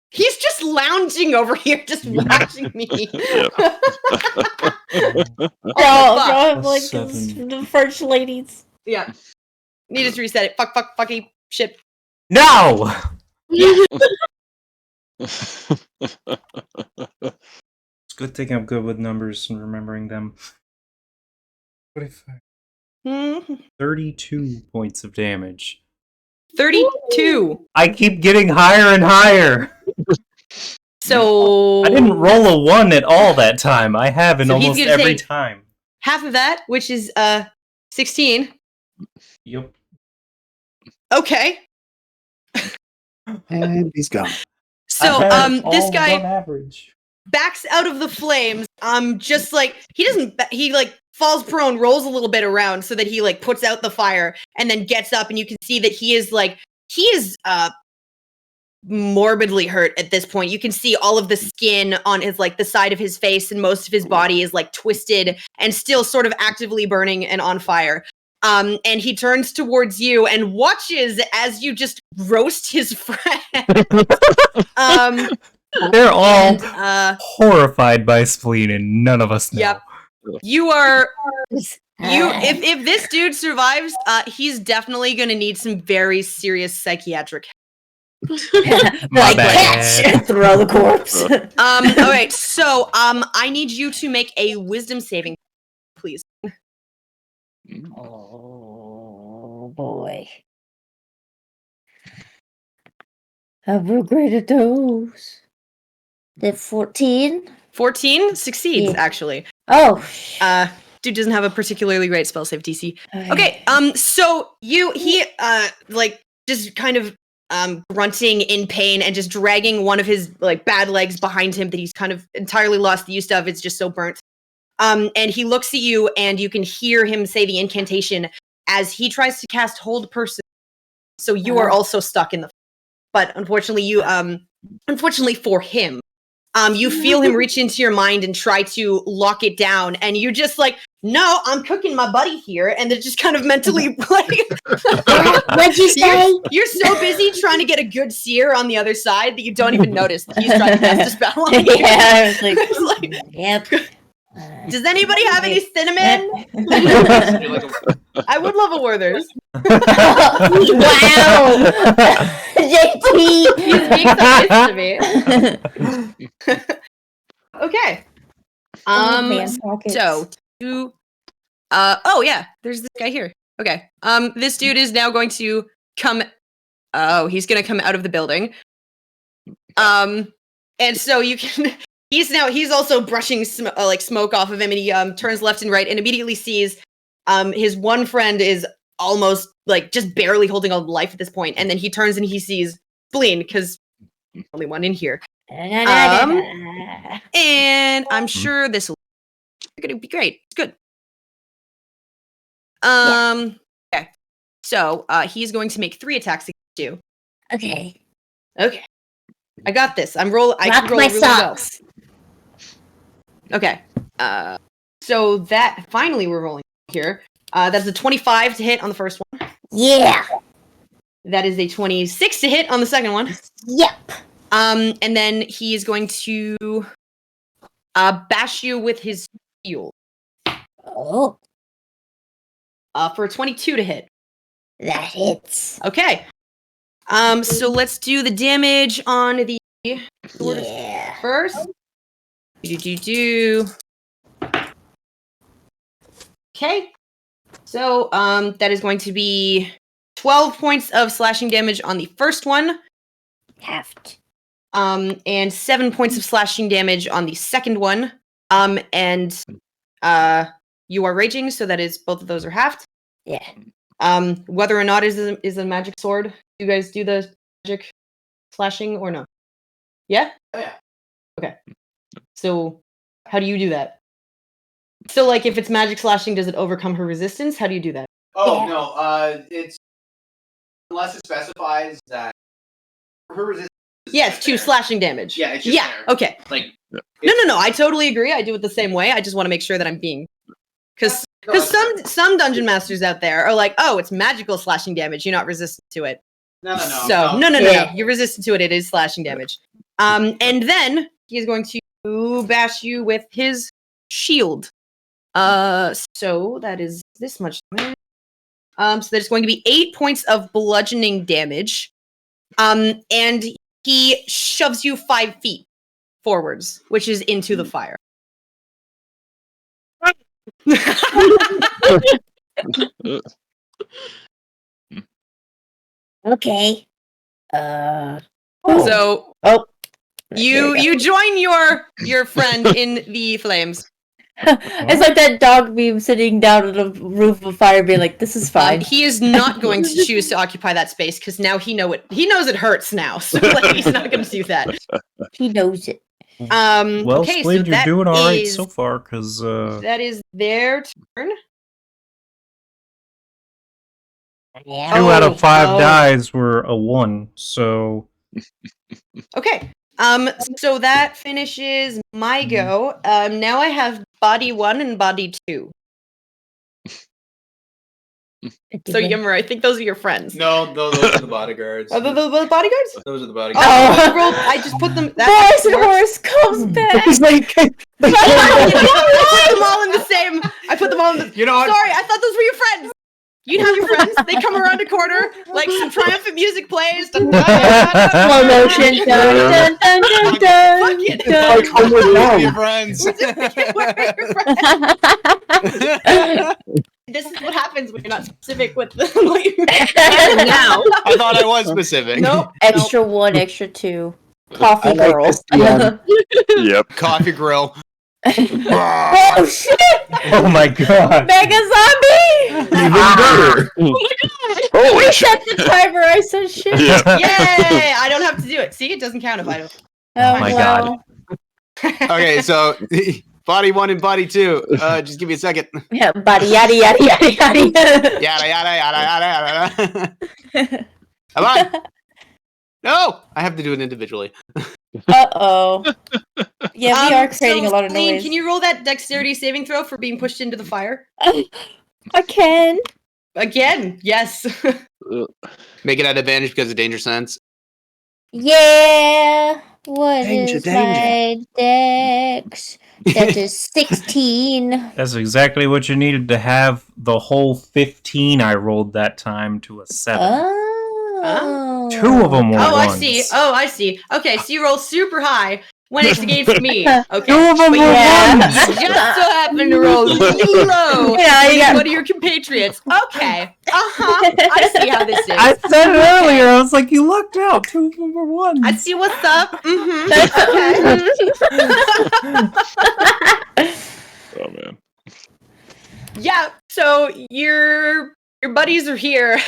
He's just lounging over here, just watching me. Oh, I'm like Seven. the French ladies. Yeah. Need to reset it. Fucky, shit. No! It's a good thing I'm good with numbers and remembering them. 25. 32 points of damage. 32. I keep getting higher and higher. So I didn't roll a 1 at all that time. I have in So he's almost gonna every take- time. half of that, which is 16. Yep. Okay. And he's gone. So I've had this all guy on average. backs out of the flames. Just like he like falls prone, rolls a little bit around so that he like puts out the fire and then gets up, and you can see that he is morbidly hurt at this point. You can see all of the skin on his like the side of his face, and most of his body is like twisted and still sort of actively burning and on fire. And he turns towards you and watches as you just roast his friend. They're all and, horrified by spleen, and none of us know. Yep. You are if this dude survives, he's definitely gonna need some very serious psychiatric help. My bad. Catch! Throw the corpse. All right, so I need you to make a wisdom saving, please. Oh boy. I've regretted those. The 14. 14 succeeds, Yeah. actually. Oh. Dude doesn't have a particularly great spell save DC. Okay, so he like just kind of grunting in pain and just dragging one of his like bad legs behind him that he's kind of entirely lost the use of. It's just so burnt. And he looks at you, and you can hear him say the incantation as he tries to cast Hold Person. So you are also stuck in the. But unfortunately, unfortunately for him, you feel him reach into your mind and try to lock it down, and you're just like, "No, I'm cooking my buddy here," and they're just kind of mentally like. What'd you say? You're so busy trying to get a good seer on the other side that you don't even notice that he's trying to cast a spell on you. Yeah, I was like, It's like, Yep. does anybody have any cinnamon? I would love a Werther's. wow! JT! He's being so nice to me. Okay. So oh yeah, there's this guy here. Okay. This dude is now going to come. Oh, he's gonna come out of the building. And so you can. He's also brushing like smoke off of him, and he turns left and right, and immediately sees his one friend is almost like just barely holding on to life at this point, and then he turns and he sees Spleen, because only one in here, And I'm sure this will be great. It's good. Okay. So he's going to make 3 attacks against you. Okay. Okay. I got this. I can roll Rock my really well. socks. Okay. So that finally we're rolling here. That's a 25 to hit on the first one. Yeah. That is a 26 to hit on the second one. Yep. And then he is going to bash you with his shield. Oh, For a 22 to hit. that hits. Okay. So let's do the damage on the sword Yeah. first. Do. Okay. So that is going to be 12 points of slashing damage on the first one. Heft. And 7 points of slashing damage on the second one. And you are raging, so that is both of those are halved. Yeah. Whether or not is a magic sword, you guys do the magic slashing or no? Yeah? Oh, yeah. Okay. So how do you do that? So like if it's magic slashing, does it overcome her resistance? How do you do that? Oh Yeah. no, it's unless it specifies that her resistance. Yeah, it's 2 slashing damage. Yeah, it's just yeah. there. Okay. Like No. I totally agree. I do it the same way. I just want to make sure that I'm being, because some dungeon masters out there are like, oh, it's magical slashing damage. You're not resistant to it. No. So no. You're resistant to it. It is slashing damage. And then he is going to bash you with his shield. So that is this much damage. So there's going to be 8 points of bludgeoning damage. And he shoves you 5 feet forwards, which is into the fire. Okay. So There you join your friend in the flames. It's like that dog meme sitting down on the roof of a fire being like, this is fine. He is not going to choose to occupy that space because now he knows it hurts now. So like, he's not going to do that. He knows it. Well, Okay, Splade, so you're that doing all right is- so far, because That is their turn. 2 out of 5 Oh. dies were a 1, so... Okay. So that finishes my go. Now I have body 1 and body 2. So Yummer, I think those are your friends. No, those are the bodyguards. Are those the bodyguards? Those are the Oh, bodyguards. I just put them. Boris and Horace comes back. He's like, I put them all in the same. I put them all in the. You know what? Sorry, I thought those were your friends. You'd have your friends. They come around a corner, like some triumphant music plays. Slow motion. Dun, dun, dun, dun, dun, Fuck it. dun. like, Homeward Bound. Your friends. This is what happens when you're not specific with what you're now. I thought I was specific. Nope. Extra 1, extra 2. Coffee I like girl. this DM. Yep. Coffee grill. Oh shit! Oh my god. Mega zombie! Even better. Holy shit. Reset the timer, I said shit. Yeah. Yay! I don't have to do it. See, it doesn't count if I don't. Oh my well. Okay, so body 1 and body 2. Just give me a second. Yeah, body yada yada yada yada. Yada yada yada yada yada. Come on. No, I have to do it individually. Uh-oh. Yeah, we are creating so, a lot of Celine, noise. can you roll that dexterity saving throw for being pushed into the fire? I can. Again, yes. Make it at advantage because of danger sense. Yeah. What Danger, is my dex? That is 16. That's exactly what you needed to have the whole 15 I rolled that time to a 7. Oh. 2 of them were Oh, I ones. see. Oh, I see. Okay, so you roll super high when it's against me. Okay. 2 of them But were yeah. ones! you just so happen to roll really low. Yeah, you got- One of your compatriots. Okay. Uh-huh. I see how this is. I said it earlier, I was like, you lucked out. 2 of them were ones. I see what's up. Mm-hmm. Okay. Oh man. Yeah, so your buddies are here.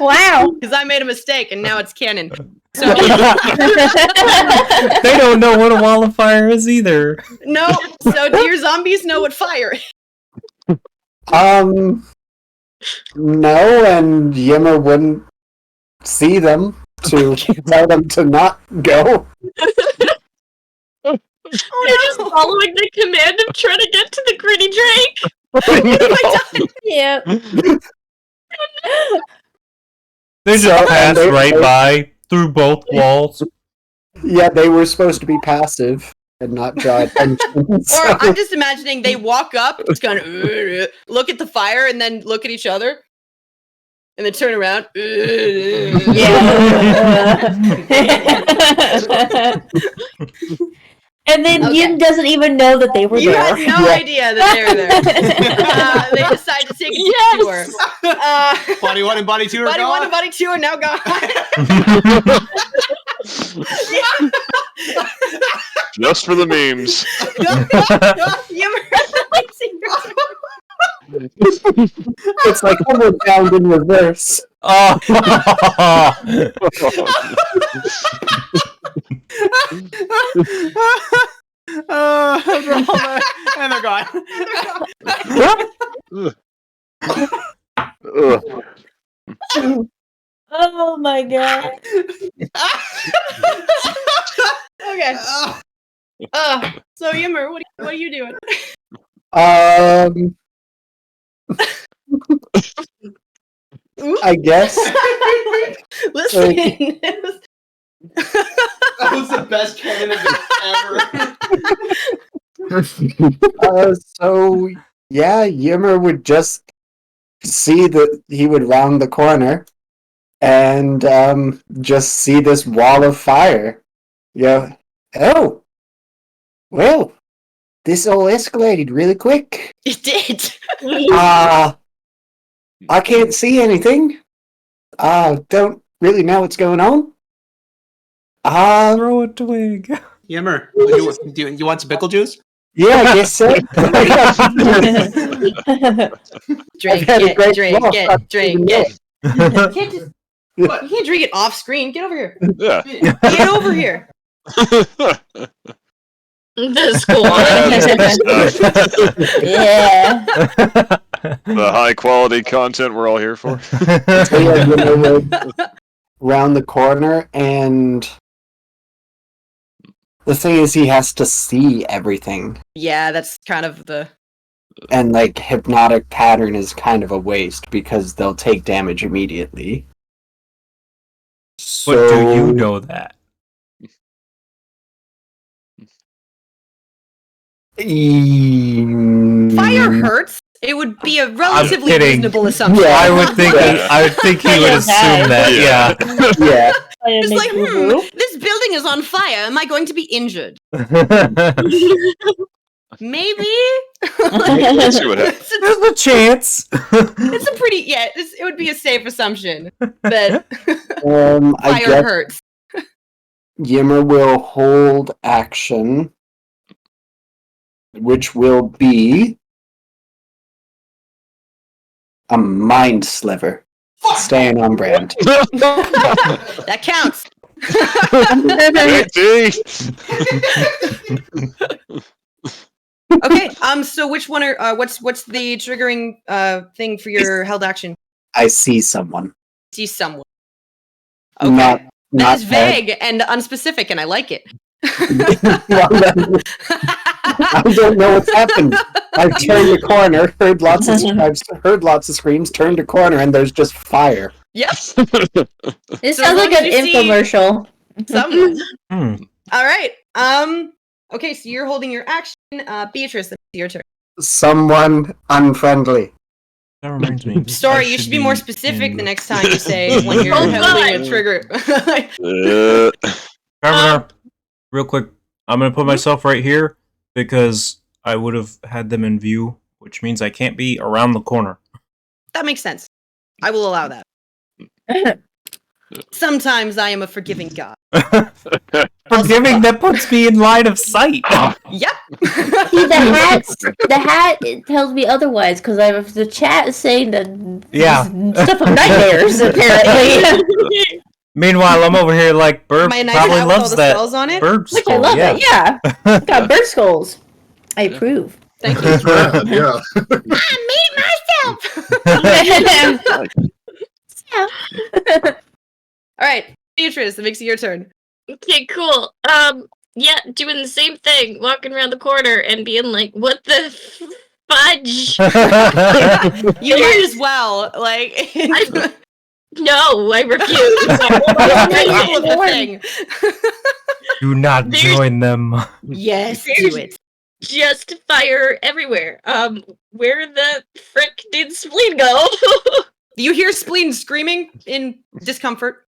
Wow. Because I made a mistake and now it's canon. So They don't know what a wall of fire is either. no. So do your zombies know what fire is? No, and Yimmer wouldn't see them to tell them to not go. They're just following the command of trying to get to the gritty Drake. Yep. They just So, passed they- right by through both walls. Yeah, they were supposed to be passive and not draw attention. Or so- I'm just imagining they walk up, just kind of look at the fire, and then look at each other, and then turn around. And then Okay. Yim doesn't even know that they were You there. had no idea that they were there. They decide to take a detour. Body 1 and Body 2 are Body 1 gone. and Body 2 are now gone. Just for the memes. It's like homeward bound in reverse. Oh. And they're gone. Ugh. Oh my god. Okay. So Yimmer, what are you doing? I guess. Listen. That was the best cannon ever. So yeah, Yimmer would just see that he would round the corner and just see this wall of fire. Yeah. Oh. Well, this all escalated really quick. It did. I can't see anything. Don't really know what's going on. Throw a twig. Yimmer, do you want some pickle juice? Yeah, I guess so. Drink I've had a it, great drink walk. it, drink it. You can't just. Yeah. You can't drink it off screen. Get over here. Yeah. Get over here. The squad. Yeah. The high quality content we're all here for. So yeah, Yimmer would round the corner, and the thing is, he has to see everything, Yeah, that's kind of the. and like hypnotic pattern is kind of a waste because they'll take damage immediately. But do you know that? Fire hurts. It would be a relatively kidding. reasonable assumption. Yeah. I would think he would assume that. Yeah. Yeah. It's like, this building is on fire. Am I going to be injured? Maybe. Let's see what happens. There's a chance. It's a pretty it would be a safe assumption that I fire guess hurts. Yimmer will hold action, which will be a mind sliver. Staying on brand. That counts. Okay. So which one are what's the triggering thing for your held action? I see someone. See someone. Okay. Not That is bad. vague and unspecific, and I like it. Well, then, I don't know what's happened. I've turned the corner, heard lots of screams, turned a corner, and there's just fire. Yep. This So sounds as like long an as you see- infomercial. Someone. Hmm. All right. Okay, so you're holding your action. Beatrice, it's your turn. Someone unfriendly. That reminds me. Story, I you should be more specific the next time you say when you're Oh, holding a God. trigger. Governor, real quick, I'm gonna put myself right here because I would have had them in view, which means I can't be around the corner. That makes sense. I will allow that. Sometimes I am a forgiving God. Forgiving that puts me in line of sight. Yep. See, the hat it tells me otherwise because the chat is saying that Yeah. stuff of nightmares apparently. Meanwhile, I'm over here like Bird My nice probably hat with all loves the that skulls on it. bird Which skull. I love yeah. it, yeah. It's got bird skulls. I approve. Thank you. It's rad, yeah. All right, Beatrice, it makes it your turn. Okay, cool. Yeah, doing the same thing, walking around the corner and being like, "What the fudge?" You might as well. Like, No, I refuse. middle of the thing. Do not There's- join them. Yes, There's- do it. Just fire everywhere. Where the frick did Spleen go? You hear Spleen screaming in discomfort.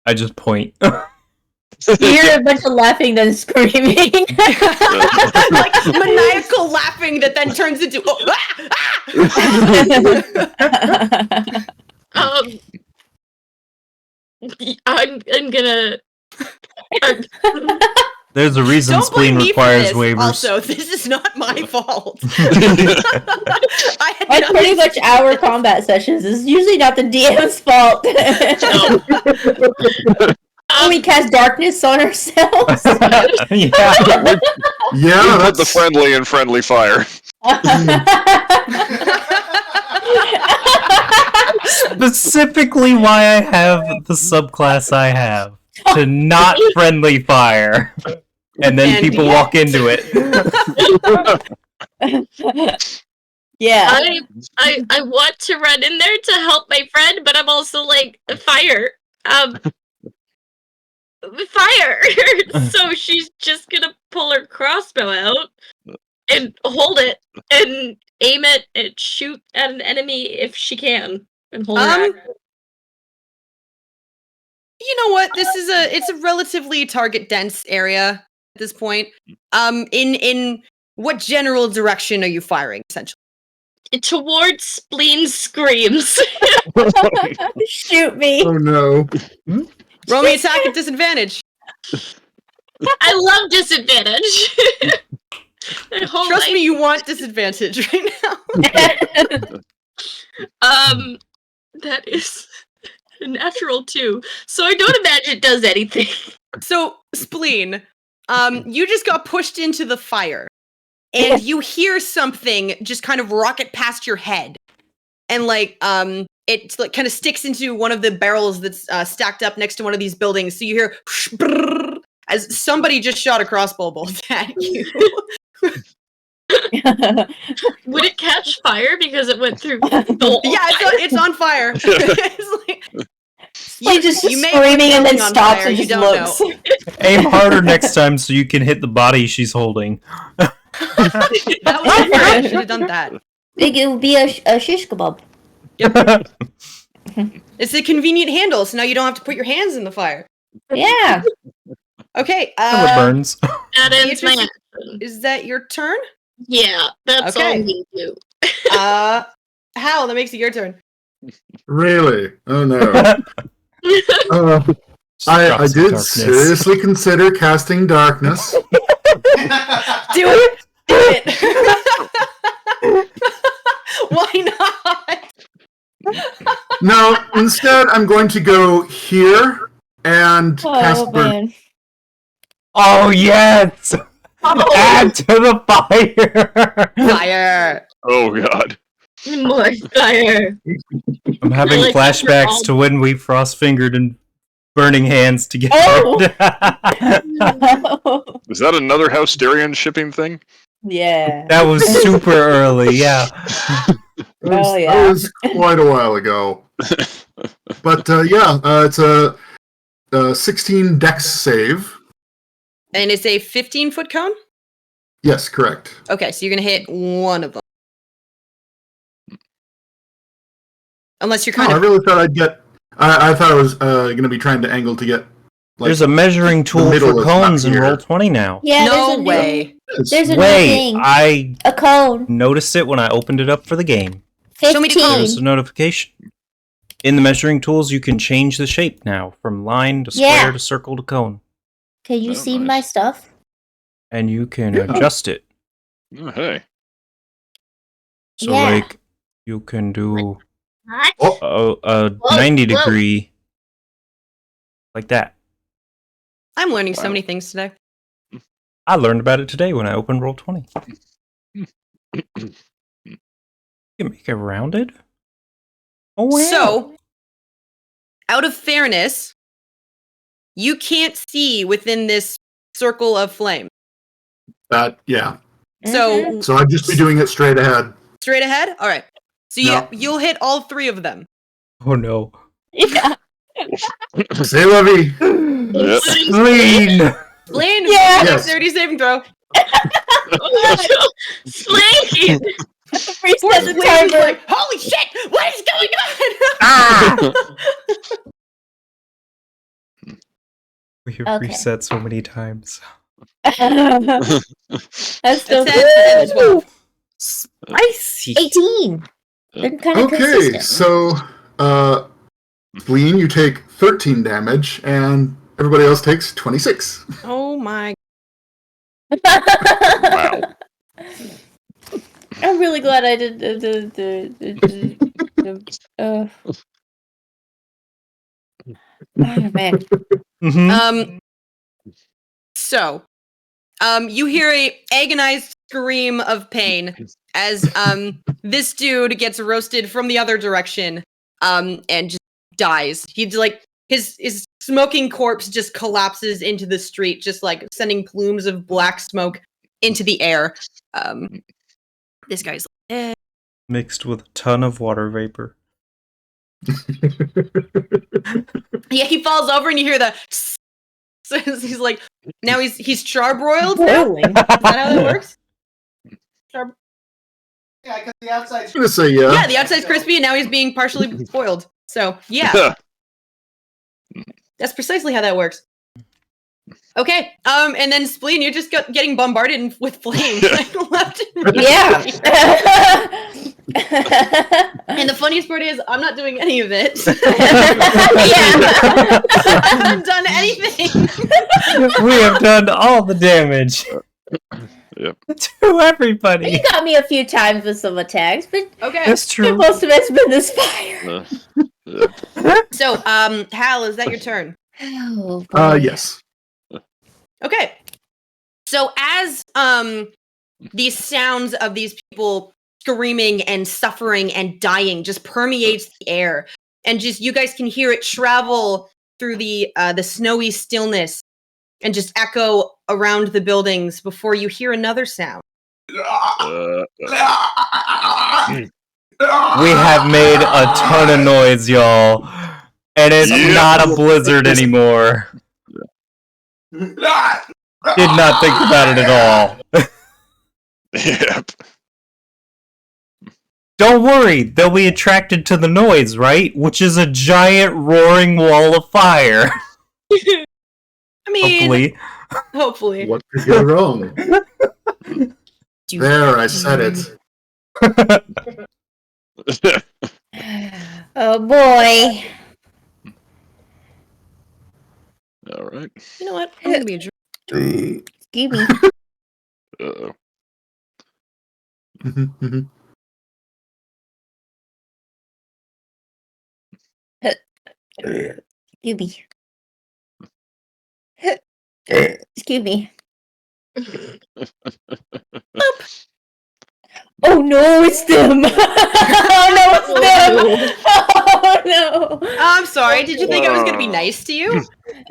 I just point. You hear a bunch of laughing, then screaming. Like maniacal laughing that then turns into I'm gonna. There's a reason Don't spleen blame me for requires this. waivers. Also, this is not my fault. I had Like pretty much our combat sessions is usually not the DM's fault. We cast darkness on ourselves. Yeah. Yeah, Put that's the friendly in friendly fire. Specifically why I have the subclass I have. To not friendly fire. And then And people yet- walk into it. Yeah. I want to run in there to help my friend, but I'm also like, fire. Fire! So she's just gonna pull her crossbow out and hold it and aim it and shoot at an enemy if she can. And hold her action. You know what? It's a relatively target dense area at this point. In what general direction are you firing, essentially? Towards Spleen screams. Shoot me. oh no. Roll me attack at disadvantage. I love disadvantage. My whole Trust life. me, you want disadvantage right now. That is a natural 2. So I don't imagine it does anything. So, Spleen, you just got pushed into the fire, and you hear something just kind of rocket past your head, and it like kind of sticks into one of the barrels that's stacked up next to one of these buildings. So you hear brrr, as somebody just shot a crossbow bolt at you. Would it catch fire because it went through the wall? Yeah, it's on fire. It's like, He just you may screaming and then on stops fire, and you just don't looks. know. Aim harder next time so you can hit the body she's holding. That was I should have done that. It would be a shish kebab. It's a convenient handle, so now you don't have to put your hands in the fire. Yeah. Okay. Never burns. That ends my Beatrice, action. is that your turn? Yeah, that's all Okay. we do. Hal, that makes it your turn. Really? Oh no. I did seriously consider casting darkness. Do it. Do it. Why not? No, instead I'm going to go here and cast Oh burn. man. Oh yes! Add to the fire! Fire. Oh god. More fire. I'm having I like flashbacks all- to when we frost-fingered and burning hands together. Oh! Is that another Housterian shipping thing? Yeah. That was super early, yeah. That was quite a while ago. But it's a 16 dex save. And it's a 15-foot cone? Yes, correct. Okay, so you're going to hit one of them. Unless you're kind I of... really thought I'd get. I thought I was going to be trying to angle to get. There's a measuring tool middle for is not cones in here. Roll20 now. Yeah, No there's a way. There's a new Wait, thing. I A cone. noticed it when I opened it up for the game. Show me the 15. cone. There's a notification. In the measuring tools, you can change the shape now, from line to square Yeah. to circle to cone. Can you Oh, see nice. my stuff? And you can Yeah. adjust it. Oh, hey. So, Yeah. like, you can do What? a Whoa, 90 whoa. degree Like that. I'm learning so many things today. I learned about it today when I opened Roll20. You can make it rounded? Oh, wow. So, out of fairness, you can't see within this circle of flame. Yeah. So, So I'd just be doing it straight ahead. straight ahead? All right. So, Yeah. you'll hit all 3 of them. Oh, no. Yeah. Say Levy. Yep. Spleen! Blaine, Yeah. dexterity saving throw. Spleen! Reset Poor the Blaine's timer. like, holy shit! What is going on? Ah! We have Okay. reset so many times. That's so That's 10, good. 12. Spicy! 18. They're kind of Okay, consistent. so Spleen, you take 13 damage, and everybody else takes 26. Oh my. Wow. I'm really glad I did oh man. Mm-hmm. So, you hear a agonized scream of pain as this dude gets roasted from the other direction, and just dies. He's like his smoking corpse just collapses into the street, just like sending plumes of black smoke into the air. This guy's like, eh. Mixed with a ton of water vapor. Yeah, he falls over and you hear the. So he's like, now he's charbroiled now. Boiling. Is that how that works? Yeah, because the outside's I'm going to say yeah. Yeah, the outside's crispy and now he's being partially boiled. So yeah, that's precisely how that works. Okay, and then Spleen, you're just getting bombarded with flames like, left and right. Yeah. And the funniest part is, I'm not doing any of it. Yeah. I haven't done anything. We have done all the damage. Yep. To everybody. You got me a few times with some attacks, but Okay. That's true. most of it's been this fire. So, Hal, is that your turn? Oh, boy. Yes. Okay. So as these sounds of these people screaming and suffering and dying just permeates the air, and just you guys can hear it travel through the snowy stillness and just echo around the buildings before you hear another sound. We have made a ton of noise, y'all. And it's not a blizzard anymore. Did not think about it at all. Yep. Don't worry, they'll be attracted to the noise, right? Which is a giant roaring wall of fire. I mean, Hopefully. What could go wrong? There, I said it. Oh boy. All right. you know what? I'm gonna be a jerk. Excuse me. Uh-oh. Excuse me. Excuse me. Oh no, it's them! Oh no, it's them! Oh no! I'm sorry. Did you think I was gonna be nice to you?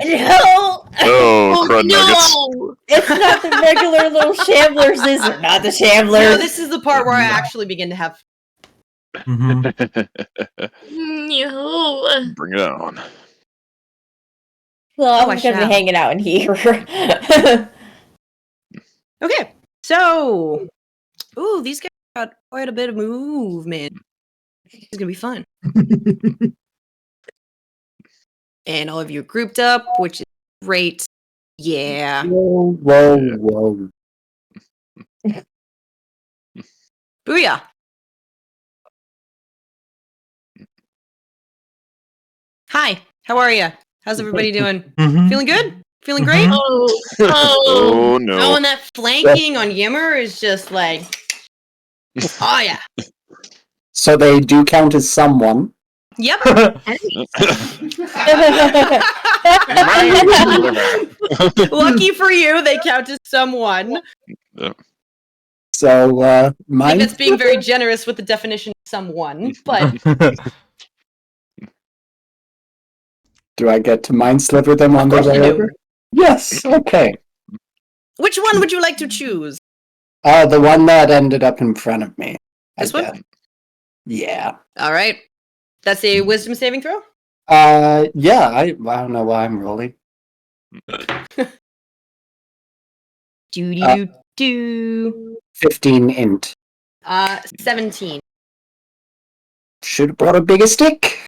No! Oh, crud nuggets. No! It's not the regular little shamblers, is it? Not the shamblers. No, this is the part where I actually begin to have. Mhm. No. Bring it on. Well, Oh, I I'm gonna shall. be hanging out in here. Okay, so, ooh, these guys got quite a bit of movement. It's gonna be fun. And all of you are grouped up, which is great. Yeah. Whoa, whoa, whoa. Booyah. Hi, how are you? How's everybody doing? Mhm. Feeling good? Feeling great? Mhm. Oh. Oh, Oh, no. and that flanking on Yimmer is just like, oh yeah. So they do count as someone. Yep. Lucky for you, they count as someone. So, I think mine. that's being very generous with the definition of someone, but Do I get to mind sliver them on their course you way do. over? Yes. Okay. Which one would you like to choose? The one that ended up in front of me. This one? guess. Yeah. All right. That's a wisdom saving throw? Yeah, I don't know why I'm rolling. Do. 15 int. 17. Should have brought a bigger stick.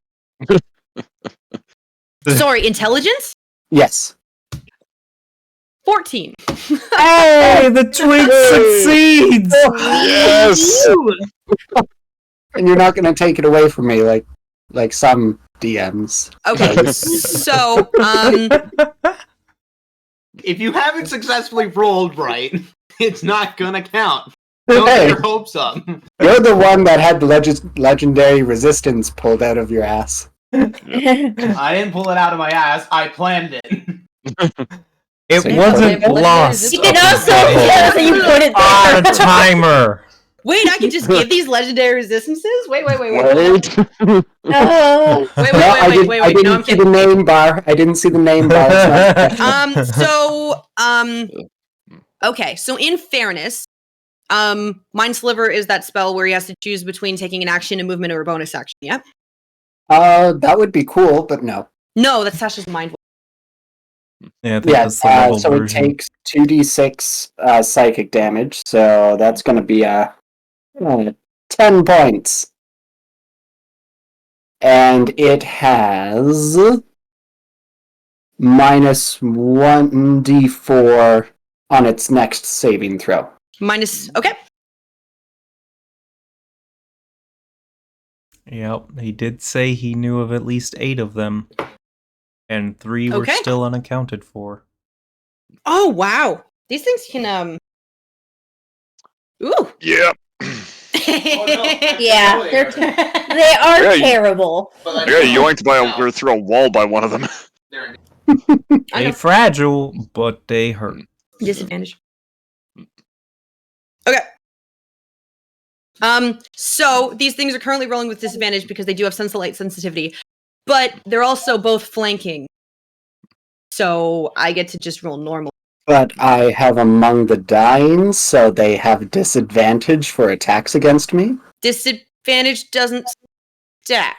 Sorry, intelligence? Yes. 14. Hey, the twig succeeds! Yes! And you're not going to take it away from me like some DMs. Okay, so, If you haven't successfully rolled right, it's not gonna count. Don't get your hopes up. You're the one that had the legendary resistance pulled out of your ass. I didn't pull it out of my ass. I planned it. It So you wasn't put it- lost. You can also tell that you put it On a there. timer. wait, I can just give these legendary resistances? Wait. Wait. Oh. Wait, No, I no, didn't I'm see the kidding. name bar. I didn't see the name bar. It's not Okay, so in fairness, Mind Sliver is that spell where he has to choose between taking an action, a movement, or a bonus action, yeah? that would be cool, but no. No, that's Sasha's mind. Yeah, I think Yeah, that's the level so version. it takes 2d6 psychic damage, so that's going to be 10 points. And it has minus 1d4 on its next saving throw. Okay. Yep, he did say he knew of at least 8 of them. And 3 were Okay. still unaccounted for. Oh, wow. These things can, Ooh. Yeah. Yeah, they are Yeah, terrible. I got yoinked or through a wall by one of them. I They know. fragile, but they hurt. Disadvantage. Okay. So these things are currently rolling with disadvantage because they do have sense of light sensitivity, but they're also both flanking. So I get to just roll normal. But I have Among the Dying, so they have disadvantage for attacks against me. Disadvantage doesn't stack.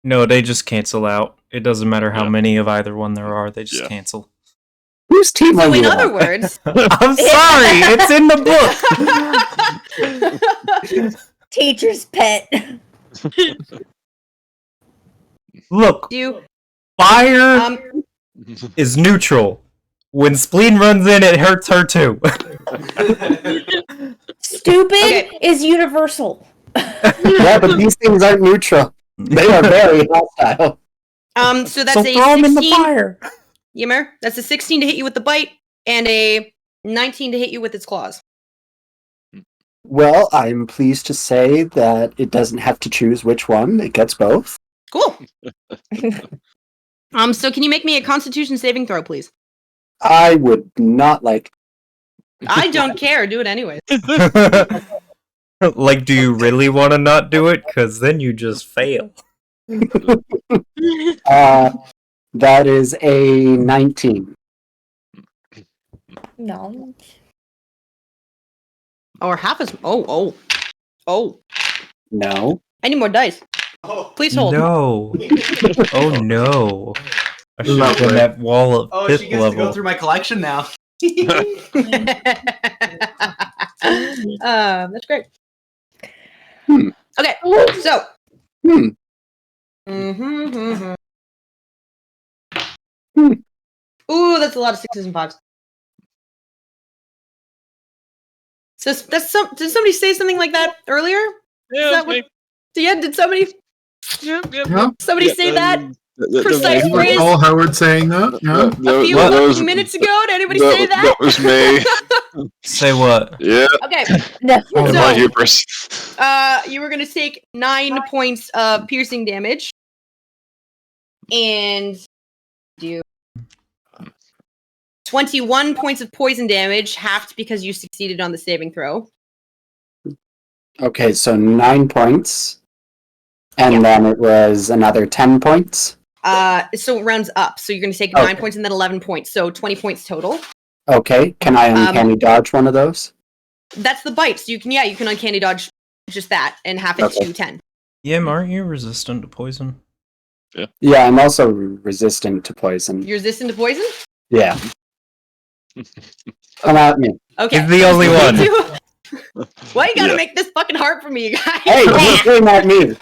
No, they just cancel out. It doesn't matter how many of either one there are, they just cancel. Whose team So are in you other on? words, I'm sorry, it's in the book! Teacher's pet. Look, you fire is neutral. When Spleen runs in, it hurts her too. Stupid is universal. Yeah, but these things aren't neutral. They are very hostile. so that's So a throw 'em in the 16. fire. Yimmer, that's a 16 to hit you with the bite and a 19 to hit you with its claws. Well, I'm pleased to say that it doesn't have to choose which one. It gets both. Cool. So can you make me a Constitution saving throw, please? I would not like. I don't care. Do it anyway. Like, do you really want to not do it? Because then you just fail. That is a 19. No. Or half as. Oh. No. I need more dice. Please hold. No. Oh no. I should have done that wall at 5th She gets to level. go through my collection now. That's great. Okay, so. Ooh, that's a lot of 6s and 5s. So did somebody say something like that earlier? Yeah, Did somebody? Yeah. Somebody say that precise You phrase recall Howard saying that? Yeah. a few fucking minutes ago? Did anybody say that? That was me. Say what? Yeah. Okay. No. My So, hubris. you were gonna take 9 points of piercing damage. and do 21 points of poison damage, halved because you succeeded on the saving throw. Okay, so 9 points. And Yeah. then it was another 10 points. So it rounds up. So you're going to take 9 points and then 11 points. So 20 points total. Okay, can I uncanny dodge one of those? That's the bite. So you can uncanny dodge just that and half it to 10. Yeah, aren't you resistant to poison? Yeah, I'm also resistant to poison. You're resistant to poison? Yeah. Come at me. Okay. He's the only one. Why you gotta make this fucking hard for me, you guys? Hey, don't scream at me.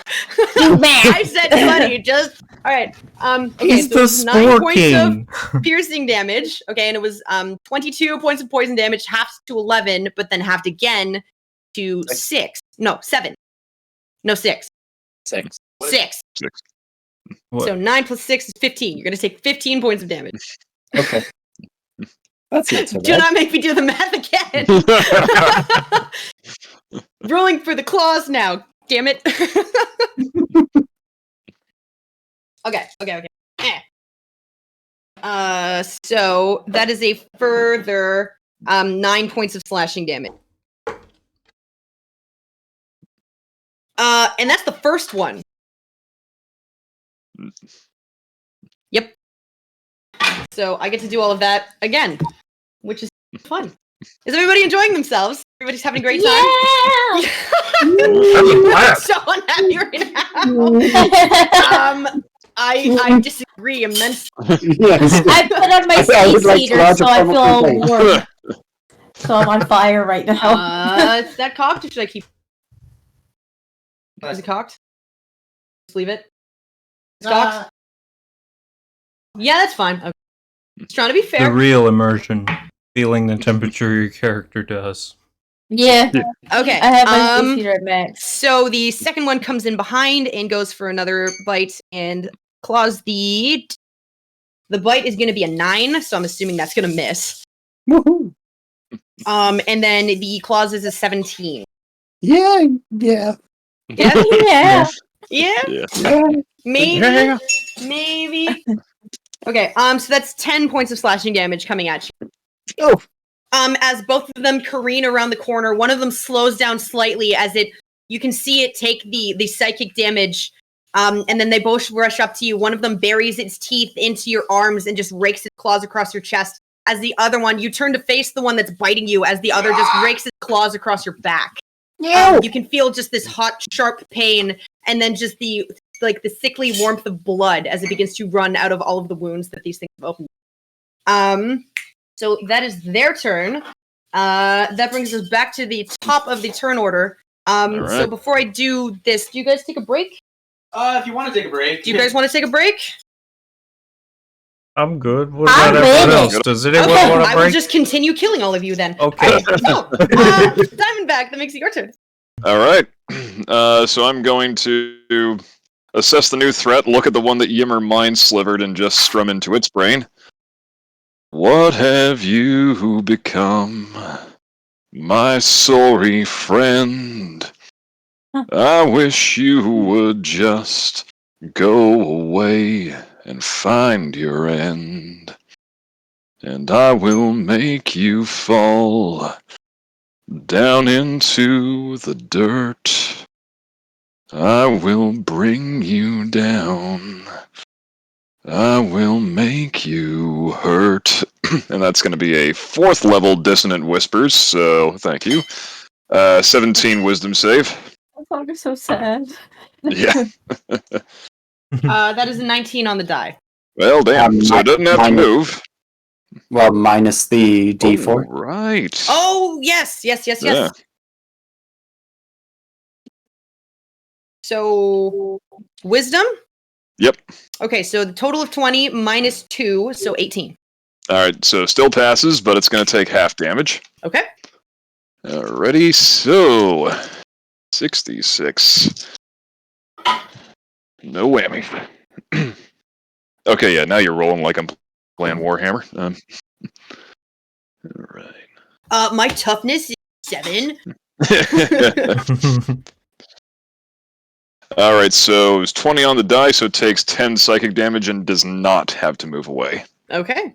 I said funny, just alright. Okay, He's so the it's 9 Spore points King. of piercing damage. Okay, and it was 22 points of poison damage, halved to 11, but then halved again to 6. No, 7. No, 6. 6. 6. What? So 9 plus 6 is 15. You're gonna take 15 points of damage. Okay. That's not so Do bad. not make me do the math again. Rolling for the claws now. Damn it. Okay. So that is a further 9 points of slashing damage. And that's the first one. Yep. So I get to do all of that again, which is fun. Is everybody enjoying themselves? Everybody's having a great time? Yeah! I'm so unhappy right now. I disagree immensely. Yes. I put on my I would space like to heater, lodge a so I formal feel complaint. warm. So I'm on fire right now. Is that cocked or should I keep? Is it cocked? Just leave it. It's cocked. Yeah, that's fine. Okay. Just trying to be The fair. real immersion. Feeling the temperature your character does. Yeah. Okay. I have my space heater at max. So the second one comes in behind and goes for another bite and claws the bite is going to be a 9, so I'm assuming that's going to miss. Woohoo. And then the claws is a 17. Yeah. Yeah. Yeah. Yeah. Yeah. Maybe. Okay. So that's 10 points of slashing damage coming at you. Oh. As both of them careen around the corner, one of them slows down slightly as you can see it take the psychic damage. And then they both rush up to you. One of them buries its teeth into your arms and just rakes its claws across your chest. As the other one, you turn to face the one that's biting you as the other just rakes its claws across your back. You can feel just this hot, sharp pain, and then just the sickly warmth of blood as it begins to run out of all of the wounds that these things have opened. So that is their turn. That brings us back to the top of the turn order. right. So before I do this, do you guys take a break? If you want to take a break. Do you guys want to take a break? I'm good. What I'm about everyone ready. else? Does anyone Okay, want I to will break? just continue killing all of you then. Okay. Diamondback, that makes it your turn. All right. So I'm going to assess the new threat, look at the one that Yimmer mind-slivered, and just strum into its brain. What have you become, my sorry friend? I wish you would just go away and find your end. And I will make you fall down into the dirt. I will bring you down. I will make you hurt. And that's going to be a 4th level Dissonant Whispers, so thank you. 17 Wisdom save. I'm so sad. Yeah. That is a 19 on the die. Well, damn. So it doesn't have to move. Well, minus the D4. Oh, right. Oh, yes. Yeah. So, wisdom? Yep. Okay, so the total of 20 minus 2, so 18. Alright, so still passes, but it's going to take half damage. Okay. Alrighty, so 66. No whammy. Okay, yeah, now you're rolling like I'm playing Warhammer. Alright. My toughness is 7. Alright, so it was 20 on the die, so it takes 10 psychic damage and does not have to move away. Okay.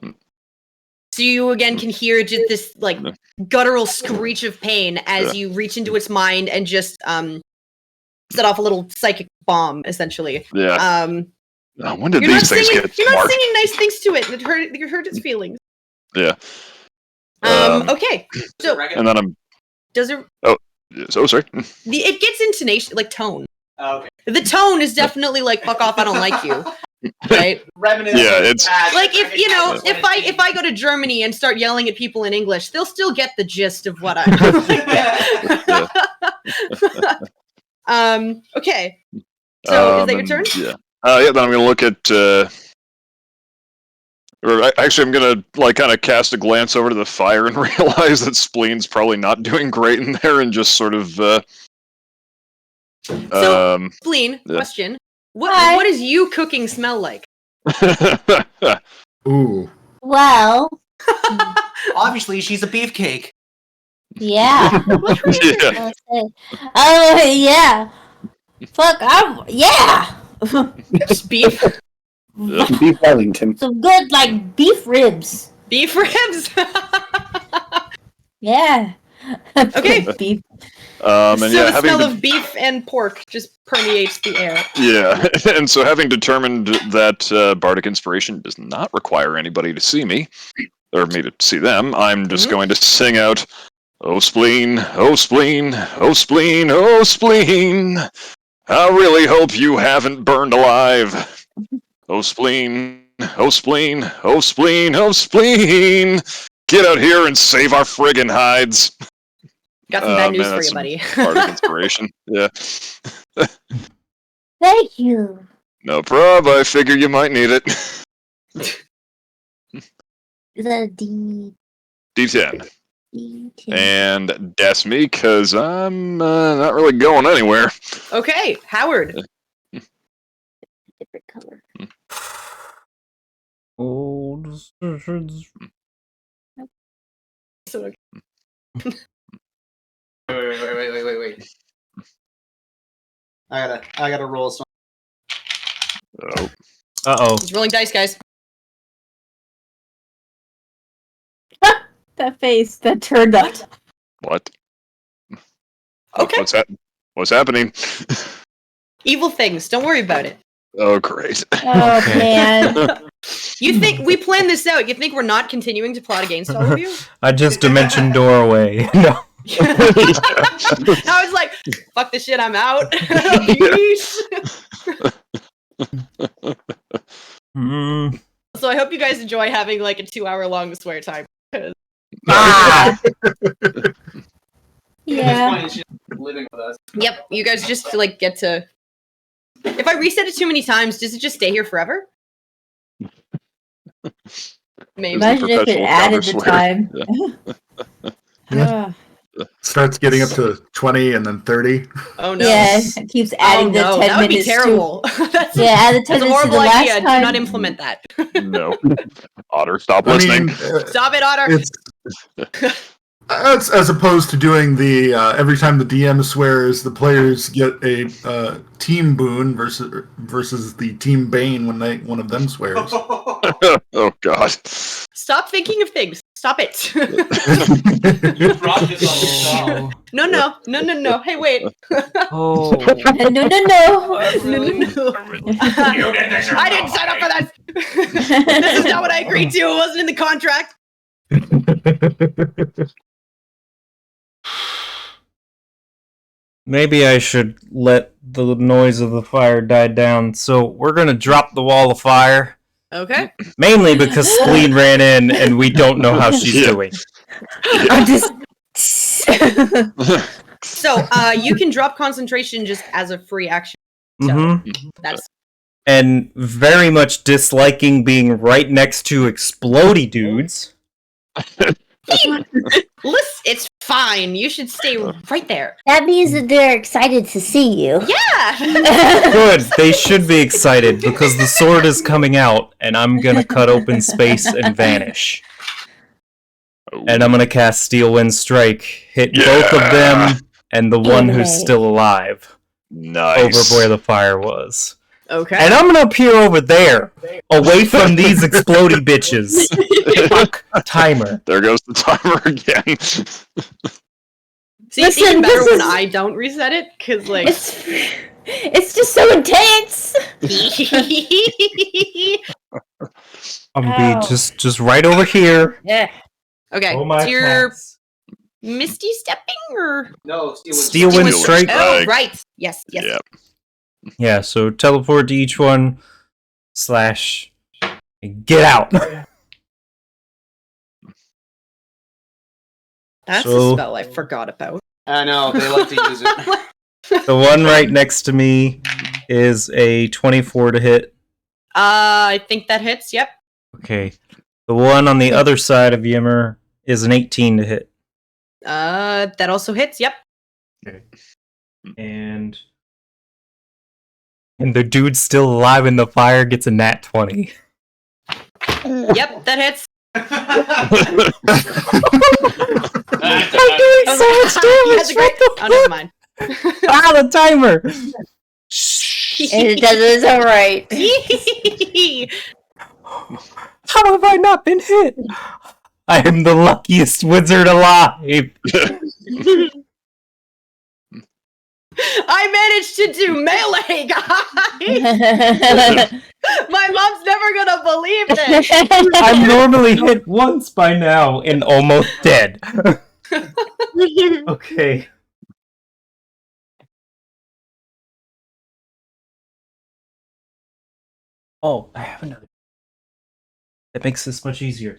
So you again can hear just this like guttural screech of pain as you reach into its mind and just set off a little psychic bomb, essentially. Yeah. When did You're these things get You're not smart? singing nice things to it. You hurt its feelings. Yeah. Okay. So And then I'm... does it? So sorry. It gets intonation, like tone. Oh, okay. The tone is definitely like "fuck off, I don't like you," right? Yeah, it's Like if I go to Germany and start yelling at people in English, they'll still get the gist of what I. Okay. So is that your turn? Yeah. Yeah. Then I'm gonna look at. Actually, I'm gonna like kind of cast a glance over to the fire and realize that Spleen's probably not doing great in there, and just sort of. Spleen, question: what does you cooking smell like? Ooh. Well, Obviously, she's a beefcake. yeah. Yeah. Yeah. Fuck, yeah. Just beef. Beef Wellington. Some good, like, beef ribs. Beef ribs. Yeah. Okay. Beef. And So yeah, the having smell of beef and pork just permeates the air. yeah, and so having determined that bardic inspiration does not require anybody to see me or me to see them, I'm just going to sing out, "Oh spleen, oh spleen, oh spleen, oh spleen. I really hope you haven't burned alive. Oh spleen, oh spleen, oh spleen, oh spleen. Get out here and save our friggin' hides." Got some bad news Man, for that's you, buddy. Bardic inspiration. Yeah. Thank you. No prob. I figure you might need it. Is that a D? D10. D10? And that's me, because I'm not really going anywhere. Okay, Howard. Different color. Old decisions. So, Wait. I gotta roll some. Oh. Uh-oh. he's rolling dice, guys. That face that turned up. What? Okay. What's happening? Evil things. Don't worry about it. Oh, great. Oh, Okay. man. You think we planned this out? You think we're not continuing to plot against all of you? I just dimension doorway. No. I was like, fuck this shit, I'm out. Peace. Mm. So I hope you guys enjoy having like a 2-hour long swear time. Ah. It's Yeah. fine, she's living with us. Yep, you guys just like get to. If I reset it too many times, does it just stay here forever? Maybe. Imagine if it perpetual added the counter-swear. time. Starts getting up to 20 and then 30. Oh no. Yeah, it keeps adding the 10 that would be minutes. terrible. That's, Yeah, add the 10 that's a minutes to horrible the last idea. Do time. not implement that. No. Otter, stop I listening. mean, Stop it, Otter. it's as opposed to doing the every time the DM swears, the players get a team boon versus the team bane when one of them swears. Oh, God. Stop thinking of things. Stop it. You brought this on yourself. No. Hey, wait. Oh. No. No. I didn't sign up for that. This is not what I agreed to. It wasn't in the contract. Maybe I should let the noise of the fire die down. So we're gonna drop the wall of fire. Okay. Mainly because Spleen ran in and we don't know how she's Yeah. doing. I'm just. So, you can drop concentration just as a free action. So Mm-hmm. that's And very much disliking being right next to explodey dudes. Listen, it's fine. You should stay right there. That means that they're excited to see you. Yeah. Good. They should be excited because the sword is coming out and I'm gonna cut open space and vanish. And I'm gonna cast Steel Wind Strike, hit both of them and the one who's Anyway. still alive. Nice. over where the fire was. Okay. And I'm gonna appear over there, away from these explodey bitches. Fuck timer. There goes the timer again. See, it's Listen, even better this when is- I don't reset it, because, like... It's just so intense. I'm Ow. be just right over here. Yeah. Okay, Oh my so you're cats. Misty stepping, or... No, Steel Steel wind wind strike. strike. Oh, right. Yes, yes. Yep. Yeah, so teleport to each one / get out. That's So- a spell I forgot about. I know, they like to use it. The one right next to me is a 24 to hit. I think that hits, yep. Okay. The one on the other side of Yimmer is an 18 to hit. That also hits, yep. Okay. And the dude still alive in the fire gets a nat 20. Yep, that hits. I'm doing so much damage! That's a great... Oh, never mind. The timer! And it does it's alright. How have I not been hit? I am the luckiest wizard alive! I managed to do melee, guys! My mom's never gonna believe this! I'm normally hit once by now and almost dead. Okay. Oh, I have another. That makes this much easier.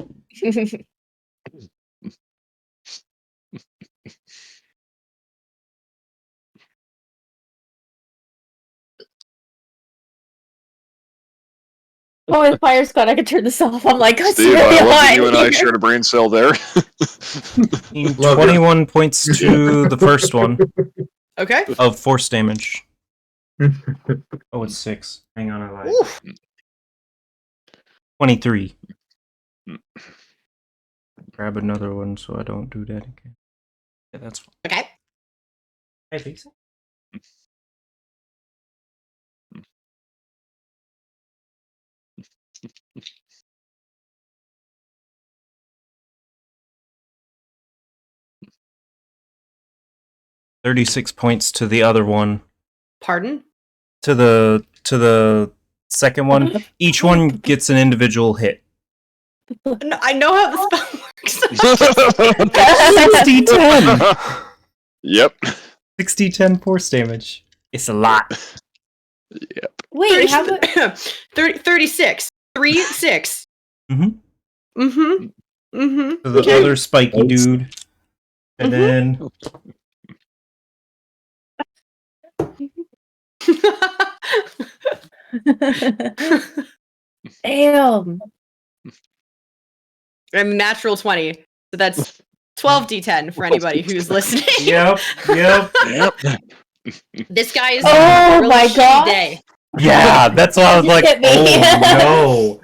Oh, the fire's gone. I can turn this off. I'm like, it's Steve, really I love hot that you and I here. shared a brain cell there. 21 points to the first one Okay. of force damage. Oh, it's 6. Hang on, I lied. Oof. 23. Grab another one so I don't do that again. Yeah, that's fine. Okay. I think so. $36 points to the other one. Pardon? To the second one. Each one gets an individual hit. No, I know how the spell works. 60-10. Yep. 60-10 force damage. It's a lot. Yep. Wait, how about 36. 3-6. Mm-hmm. Mm-hmm. Mm-hmm. To the other spiky dude. And then Damn. I'm natural 20. So that's 12d10 for anybody who's listening. Yep. This guy is Oh having a really my shitty God. day. Yeah, that's why I was like, Hit me. oh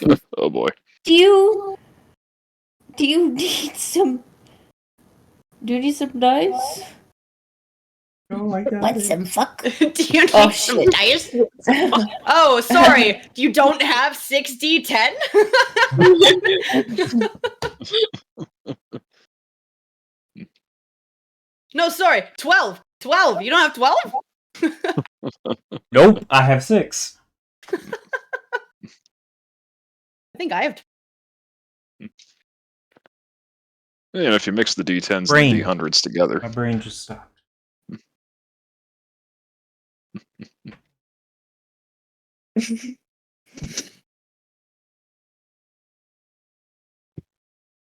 no. Oh boy. Do you need some dice? Oh my god. What some fuck? Do you need Oh, some shit. dice? Oh, sorry. You don't have 6d10? No, sorry. 12. 12. You don't have 12? Nope, I have 6. I think I have. And if you mix the D10s Brain. and the D100s together. My brain just stopped.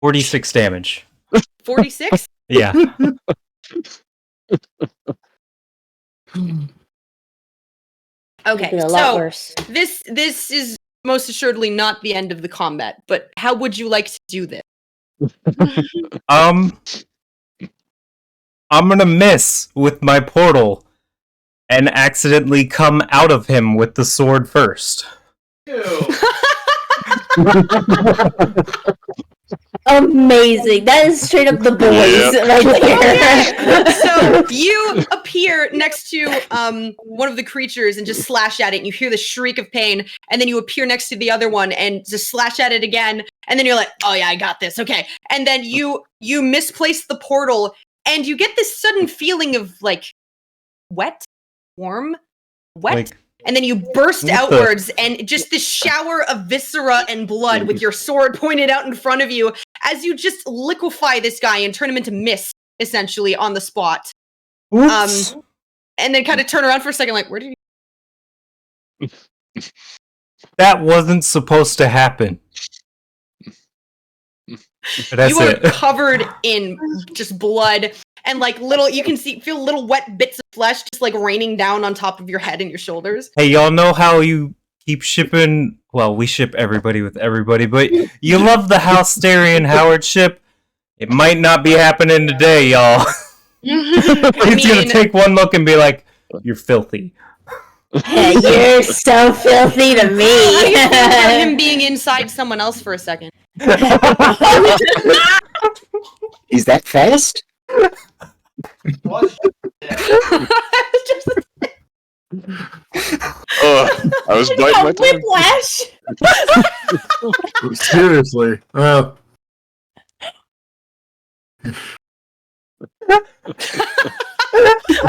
$46 damage. 46? Yeah. Okay, Been a lot so worse. this is most assuredly not the end of the combat, but how would you like to do this? I'm gonna miss with my portal and accidentally come out of him with the sword first. Amazing. That is straight up the boys Yep. right there. So you appear next to one of the creatures and just slash at it, and you hear the shriek of pain, and then you appear next to the other one and just slash at it again, and then you're like, oh yeah, I got this, okay. And then you misplace the portal, and you get this sudden feeling of like wet, warm, wet. Like, and then you burst what the- outwards, and just this shower of viscera and blood with your sword pointed out in front of you as you just liquefy this guy and turn him into mist, essentially, on the spot. Oops. And then kind of turn around for a second, like, where did you... That wasn't supposed to happen. But that's You are it. covered in just blood, and like you can feel little wet bits of flesh just like raining down on top of your head and your shoulders. Hey, y'all know how you keep shipping... Well, we ship everybody with everybody, but you love the Halsterian Howard ship? It might not be happening today, y'all. He's gonna take one look and be like, you're filthy. You're so filthy to How do you me. feel about him being inside someone else for a second? Is that fast? I was biting my tongue. Whiplash. Seriously. I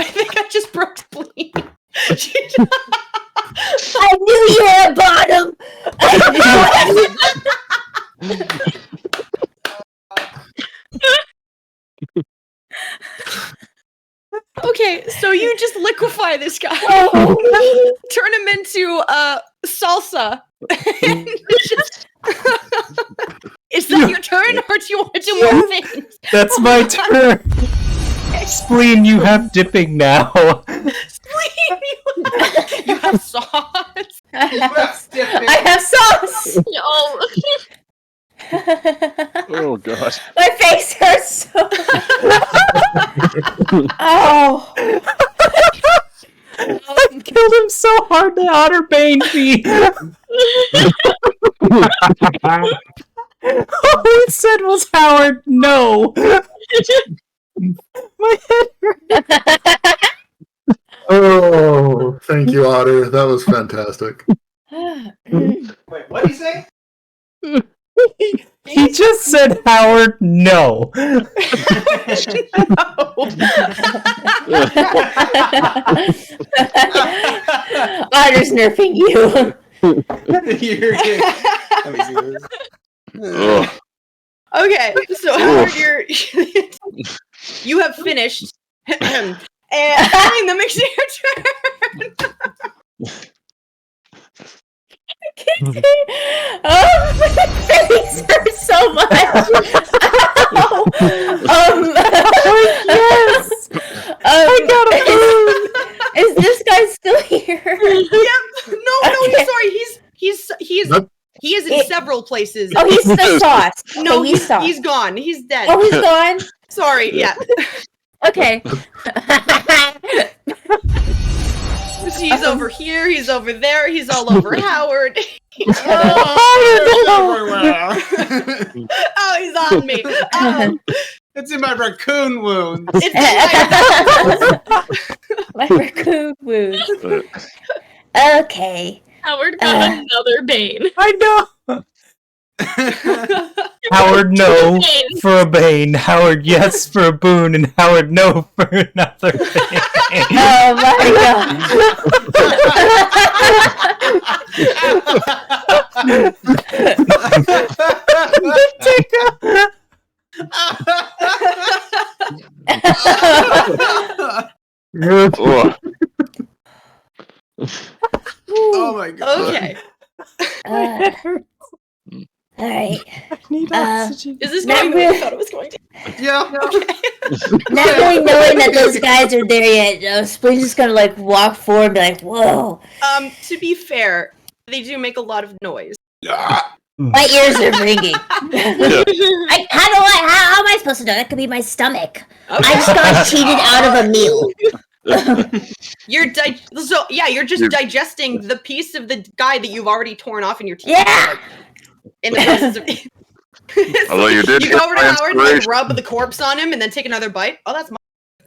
think I just broke spleen. I knew you were a bottom. Okay, so you just liquefy this guy, turn him into salsa. And just... Is that your turn, or do you want to do more things? That's my turn. Spleen, you have dipping now. Spleen, you have sauce. I have sauce. No. Oh god. My face hurts so. Oh. I killed him so hard the otter baned me. All it said was Howard, no. My head hurt. Oh, thank you, Otter. That was fantastic. Wait, what did he say? He just said Howard, no. Otter's nerfing you. You're kidding. Let me see this. Ugh. Okay, so Howard, you have finished, and that makes it your turn. Oh, my face hurts so much. Yes. I got a is this guy still here? Yep. No, Okay. sorry. He is in several places. Oh, he's the sauce. No, Okay, he's sauce. he's gone. He's dead. Oh, he's gone. Sorry. Yeah. Okay. He's over here. He's over there. He's all over Howard. Oh, he's on me. It's in my raccoon wound. It's My raccoon wound. Okay. Howard got another bane. I know. Howard, no for a bane. Howard, yes for a boon. And Howard, no for another bane. Oh my Ugh. Oh my god. Okay. All right. I need oxygen. Is this Not going the way I really. thought it was going to? Yeah. Not really knowing that those guys are there yet, Spleen's just gonna like walk forward and be like, "Whoa!" To be fair, they do make a lot of noise. My ears are ringing. How am I supposed to know? That could be my stomach. I just got cheated out of a meal. You're just digesting the piece of the guy that you've already torn off in your teeth. Yeah. In the process of Although you did You go over to my Howard and like, inspiration. rub the corpse on him and then take another bite. Oh, that's my.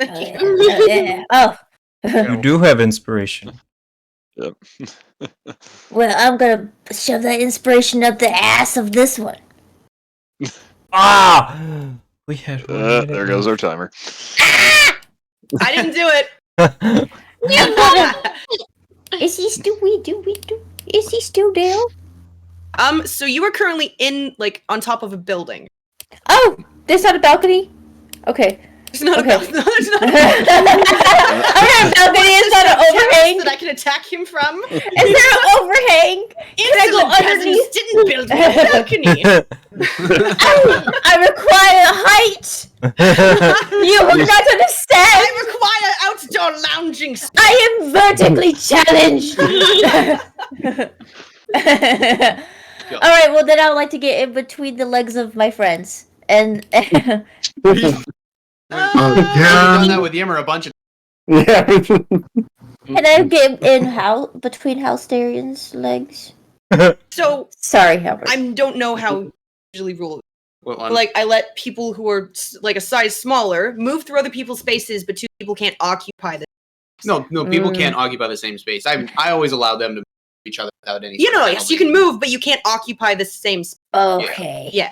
Yeah. Oh. You do have inspiration. Yep. Well, I'm gonna shove that inspiration up the ass of this one. Ah! We had 1 minute There goes our left. timer. I didn't do it. Is he still? Is he still there? So you are currently in like on top of a building. Oh, there's not a balcony? Okay. There's not Okay. a no, there's not I'm not a balcony, it's not an overhang. that I can attack him from. Is there an overhang? Can I go underneath? Didn't build me a balcony. I require height! You will not understand! I require outdoor lounging space. I am vertically challenged! Alright, well then I would like to get in between the legs of my friends. And I've done that with Yimmer a bunch of Yeah. can I get in between Halsterian's legs? So Sorry, Howard. I don't know how usually rule. What one? Like I let people who are like a size smaller move through other people's spaces, but two people can't occupy the. No, people can't occupy the same space. I always allow them to move each other without any. You know, yes, you can move, but you can't occupy the same space. Okay. Yeah.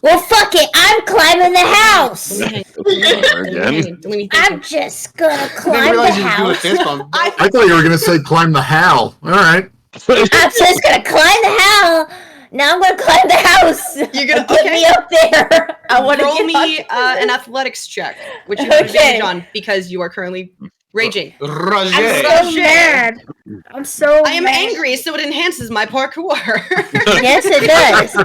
Well, fuck it. I'm climbing the house. Again? I'm just gonna I didn't climb the realize you could do a house. fist bump. I thought you were going to say climb the hal. All right. I'm just gonna climb the house. Now I'm gonna climb the house. You're gonna get me up there. I want to roll get me up an athletics check, which you have advantage on because you are currently raging. Roger. I'm so Roger. mad. I'm so. I am mad. angry, so it enhances my parkour. Yes, it does.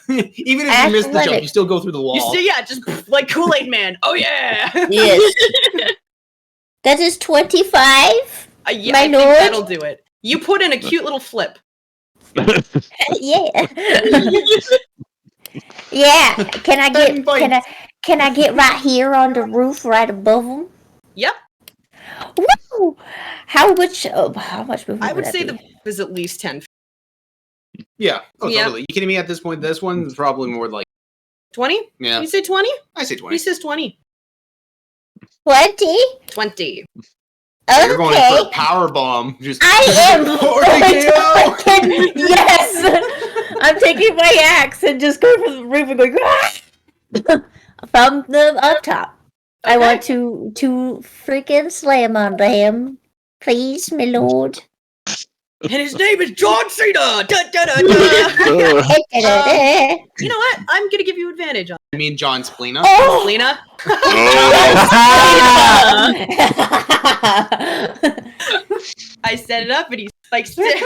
Even if you miss the jump, Athletic. you still go through the You wall. see, yeah, just like Kool-Aid Man. Oh yeah. Yes. That is 25. Yeah, My I think lord. that'll do it. You put in a cute little flip. Yeah. Yeah. Can I get right here on the roof, right above them? Yep. Woo! How much movement I would that say be? the is at least 10. Yeah. Oh, Yeah. totally. You kidding me? At this point, this one is probably more like 20? yeah. You say 20? I say He 20. says 20. 20? 20. You're going for Okay. a power bomb. Just I am RKO! fucking yes. I'm taking my axe and just going for the roof and going From the up top. I want to Freaking slam onto him. Please, my lord. And his name is John Cena! Da, da, da, da. You know what? I'm gonna give you advantage on I mean, John Splina. Oh! Lena. I set it up and he spikes it.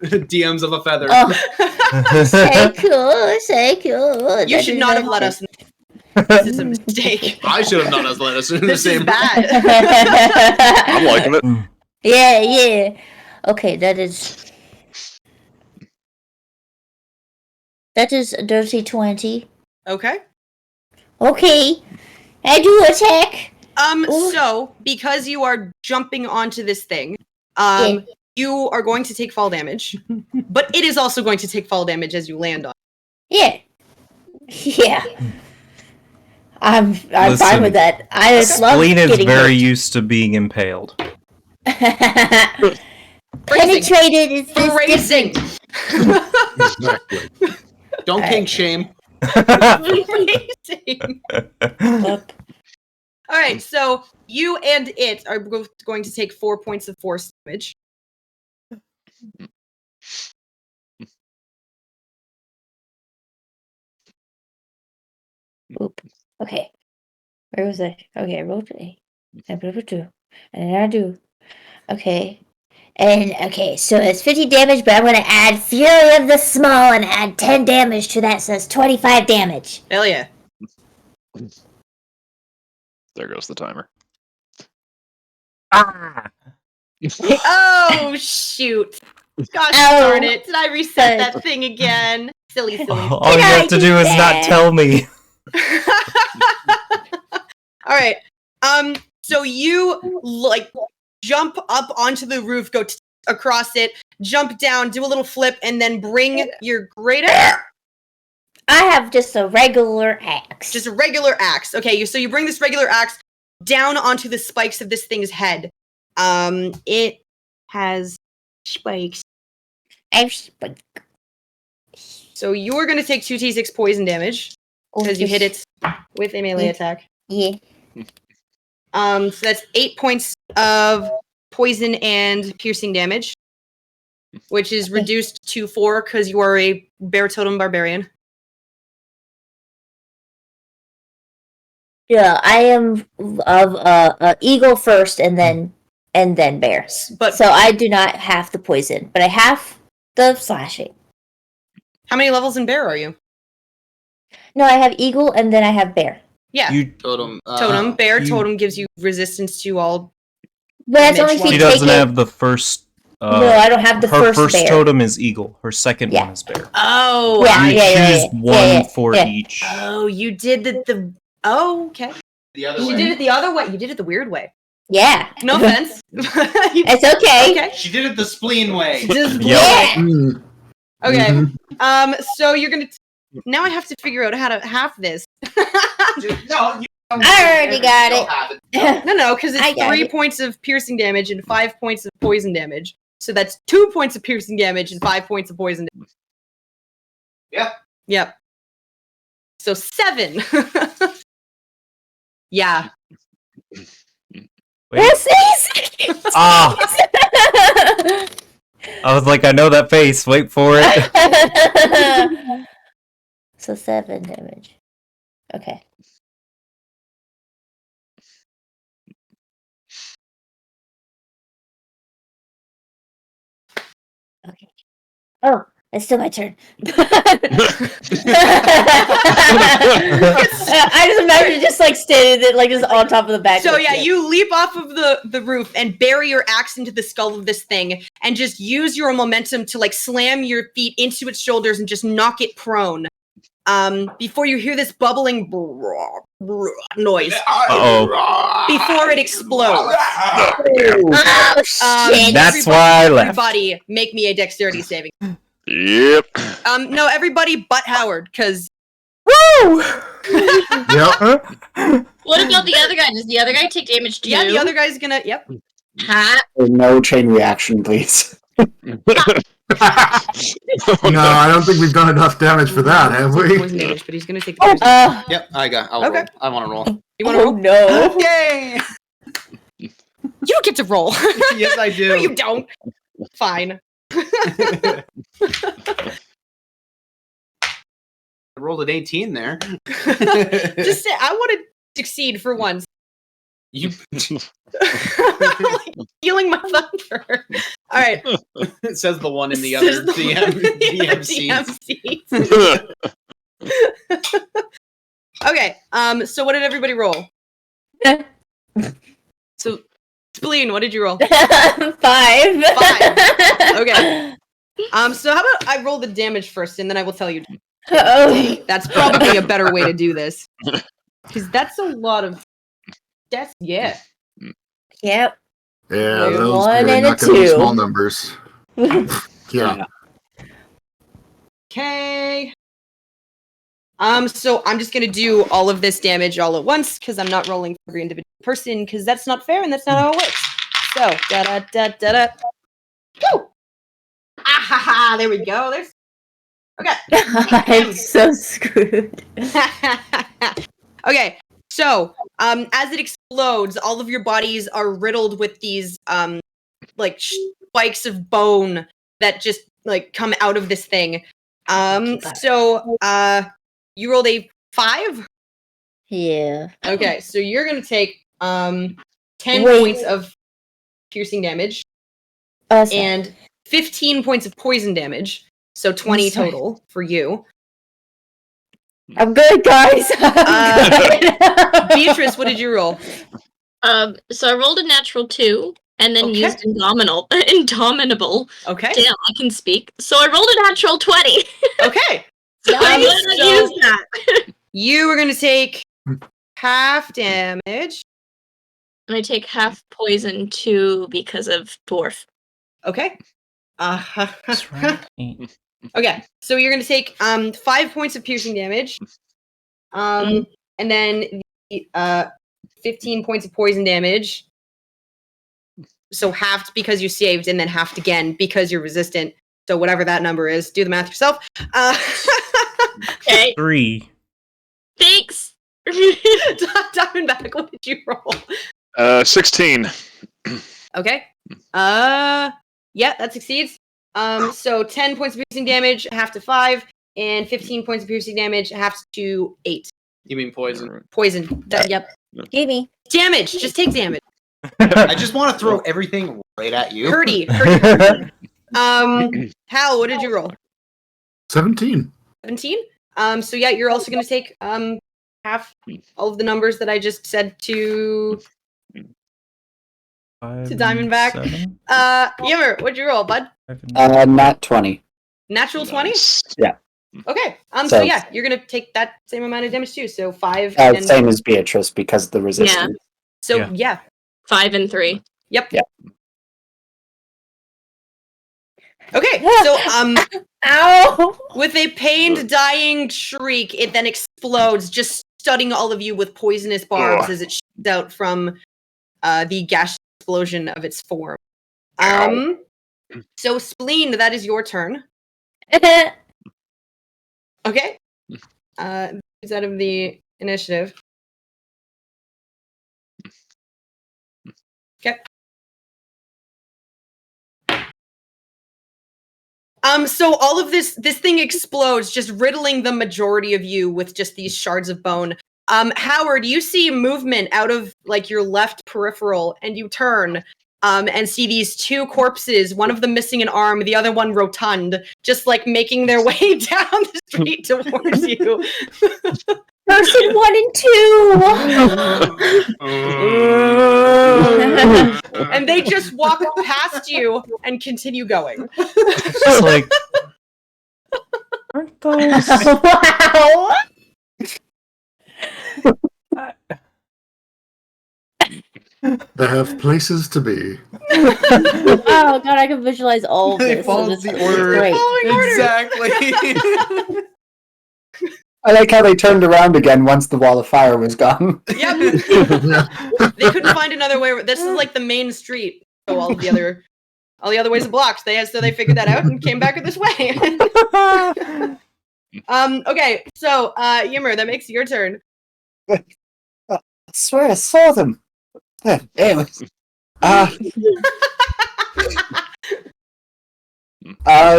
DMs of a feather. Oh. Say cool. You should not have let us know. This is a mistake. I should have known us let us in the This is same. bad. I'm liking it. Yeah. Okay, that is a dirty 20. Okay. Okay. I do attack. Ooh. So because you are jumping onto this thing, Yeah. you are going to take fall damage, but it is also going to take fall damage as you land on. Yeah. Yeah. I'm Listen, fine with that. I just love Spleen is getting very used to being impaled. hurt. Penetrated is this Phrasing. Exactly. Don't kink shame. Phrasing. different. All right, so you and it are both going to take 4 points of force damage. Oop. Okay. Where was I? Okay, I rolled A. I put up 2. And then I do. Okay. And okay, so it's 50 damage, but I'm gonna add Fury of the Small and add 10 damage to that, so that's 25 damage. Hell yeah. There goes the timer. Oh, shoot. Gosh Ow. darn it. Did I reset that thing again? Silly. All you have to do is not tell me. All right. So you like jump up onto the roof, go across it, jump down, do a little flip, and then bring your great axe. I have just a regular axe. Just a regular axe. Okay, so you bring this regular axe down onto the spikes of this thing's head. It has spikes. I have spike. So you're going to take 2d6 poison damage because you hit it with a melee attack. Yeah. So that's 8 points of poison and piercing damage, which is reduced to 4 because you are a bear totem barbarian. Yeah, I am of eagle first, and then bear. But so I do not have the poison, but I have the slashing. How many levels in bear are you? No, I have eagle, and then I have bear. Yeah. Totem. Totem. Bear totem gives you resistance to all. But that's only if She you doesn't take have the first. No, I don't have the her first bear. totem is eagle. Her second one is bear. Oh, You choose one for each. Oh, you did the. Oh, okay. The other She way. did it the other way. You did it the weird way. Yeah. No offense. It's okay. Okay. She did it the spleen way. Yeah. Okay. So you're gonna. Now I have to figure out how to half this. No, I already got it. No, because I it's got 3 it. points of piercing damage and 5 points of poison damage. So that's 2 points of piercing damage and 5 points of poison damage. Yeah. Yep. So 7. Yeah. Yes, Ah! I was like, I know that face. Wait for it. So 7 damage. Okay. Okay. Oh, it's still my turn. I just imagine just like standing there, like just on top of the back. So like, yeah, you leap off of the roof and bury your axe into the skull of this thing and just use your momentum to like slam your feet into its shoulders and just knock it prone. Before you hear this bubbling noise. Uh-oh. Before it explodes. Oh shit! That's why I left. Everybody, make me a dexterity saving. Yep. No, everybody but Howard, because. Woo! Yep. What about the other guy? Does the other guy take damage too? Yeah, the other guy's gonna. Yep. Ha! No chain reaction, please. No, I don't think we've done enough damage for that, have we? Poison damage, but he's gonna take the poison. Yep, I got. I'll Okay. roll. I want to roll. You want to roll? No. Yay! You don't get to roll. Yes, I do. No, you don't. Fine. I rolled an 18 there. Just say, I want to succeed for once. You. I'm like stealing my thunder. All right. It says the one in the other Says the DM DM seats. Okay. So what did everybody roll? So, Spleen, what did you roll? 5. 5. Okay. So how about I roll the damage first, and then I will tell you. Oh. That's probably a better way to do this, because that's a lot of. That's yeah. Yep. Yeah, There's those one are and a not going to be 2. small numbers. Yeah. Okay. So I'm just gonna do all of this damage all at once because I'm not rolling for every individual person because that's not fair and that's not how it works. So da da da da da. Go. Ah ha ha! There we go. There's. Okay. I'm so screwed. Okay. So as it explodes, all of your bodies are riddled with these like spikes of bone that just like come out of this thing. So you rolled a 5? Yeah. Okay, so you're gonna take 10 Wait. points of piercing damage Sorry. and 15 points of poison damage. So 20 sorry. total for you. I'm good, guys. I'm good. Beatrice, what did you roll? So I rolled a natural 2 and then Okay. used Indomitable. Okay. Damn, I can speak. So I rolled a natural 20. Okay. So I'm Nice. gonna So- use that. You are gonna take half damage. And I take half poison too because of dwarf. Okay. That's right. Okay, so you're gonna take 5 points of piercing damage, and then the 15 points of poison damage. So halved because you saved, and then halved again because you're resistant. So whatever that number is, do the math yourself. Okay. 3. Thanks. Diamondback, what did you roll? 16. Okay. Yeah, that succeeds. So 10 points of piercing damage, half to 5, and 15 points of piercing damage, half to 8. You mean poison? Poison. Yep. Gimme. Damage. Just take damage. I just want to throw everything right at you. Hurdy. Hal, what did you roll? 17. 17. So yeah, you're also going to take half all of the numbers that I just said to 5 Diamondback. 7? Yimmer, what'd you roll, bud? Not 20. Natural 20. Yeah. Okay. So So- yeah, you're going to take that same amount of damage too. So 5. and then, Same as Beatrice because of the resistance. so Yeah. yeah. 5 and 3. Yep. Yeah. Okay. So Ow! with a pained, dying shriek, it then explodes, just studding all of you with poisonous barbs as it shoots out from the gas explosion of its form. So Spleen, that is your turn. Okay. Who's out of the initiative? Okay. So all of this thing explodes, just riddling the majority of you with just these shards of bone. Howard, you see movement out of like your left peripheral, and you turn and see these 2 corpses, one of them missing an arm, the other one rotund, just like making their way down the street towards you. Person 1 and 2. And they just walk past you and continue going. It's just like, aren't those? Wow! They have places to be. Oh god, I can visualize all of They this. followed This the is order. Great. Exactly. I like how they turned around again once the wall of fire was gone. Yep. They couldn't find another way. This is like the main street. So all the other ways are blocked. They figured that out and came back this way. Okay, so Yimmer, that makes your turn. I swear I saw them. Anyways.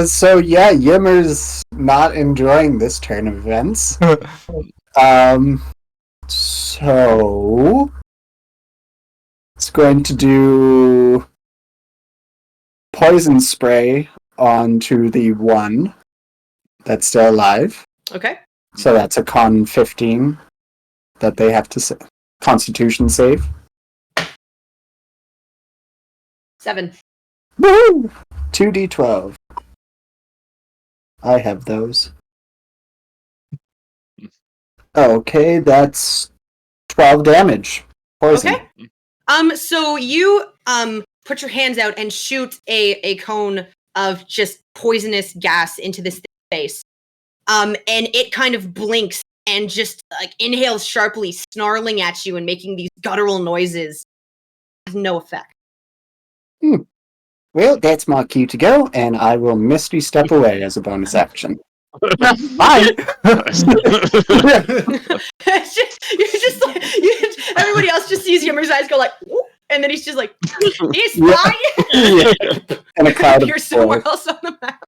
So yeah, Yimmer's not enjoying this turn of events. So it's going to do poison spray onto the one that's still alive. Okay. So that's a con 15 that they have to Constitution save. 7. Woo! 2d12. I have those. Okay, that's 12 damage. Poison. Okay. So you put your hands out and shoot a cone of just poisonous gas into this face. And it kind of blinks and just like inhales sharply, snarling at you and making these guttural noises. Has no effect. Well, that's my cue to go, and I will Misty Step away as a bonus action. Bye! It's just, you're just like everybody else just sees Yimmer's eyes go like, "Whoop," and then he's just like, "He's fine." And a cloud of You're somewhere foil. else on the map.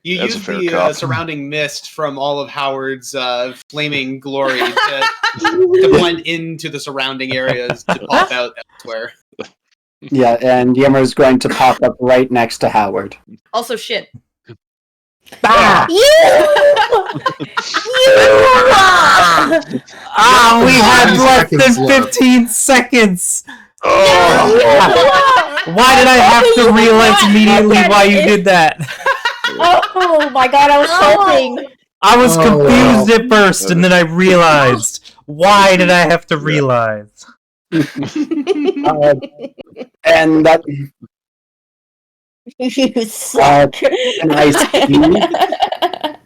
You That's a use fair the cop. surrounding mist from all of Howard's flaming glory to blend into the surrounding areas to pop out elsewhere. Yeah, and Yimmer's going to pop up right next to Howard. Also, shit. Ah! We had 20 less than seconds left. 15 seconds! Oh, Why did I have to realize immediately why you did that? Oh my god, I was hoping. I was Oh, confused wow. at first, and then I realized. Why did I have to realize? And that You suck. Can I see?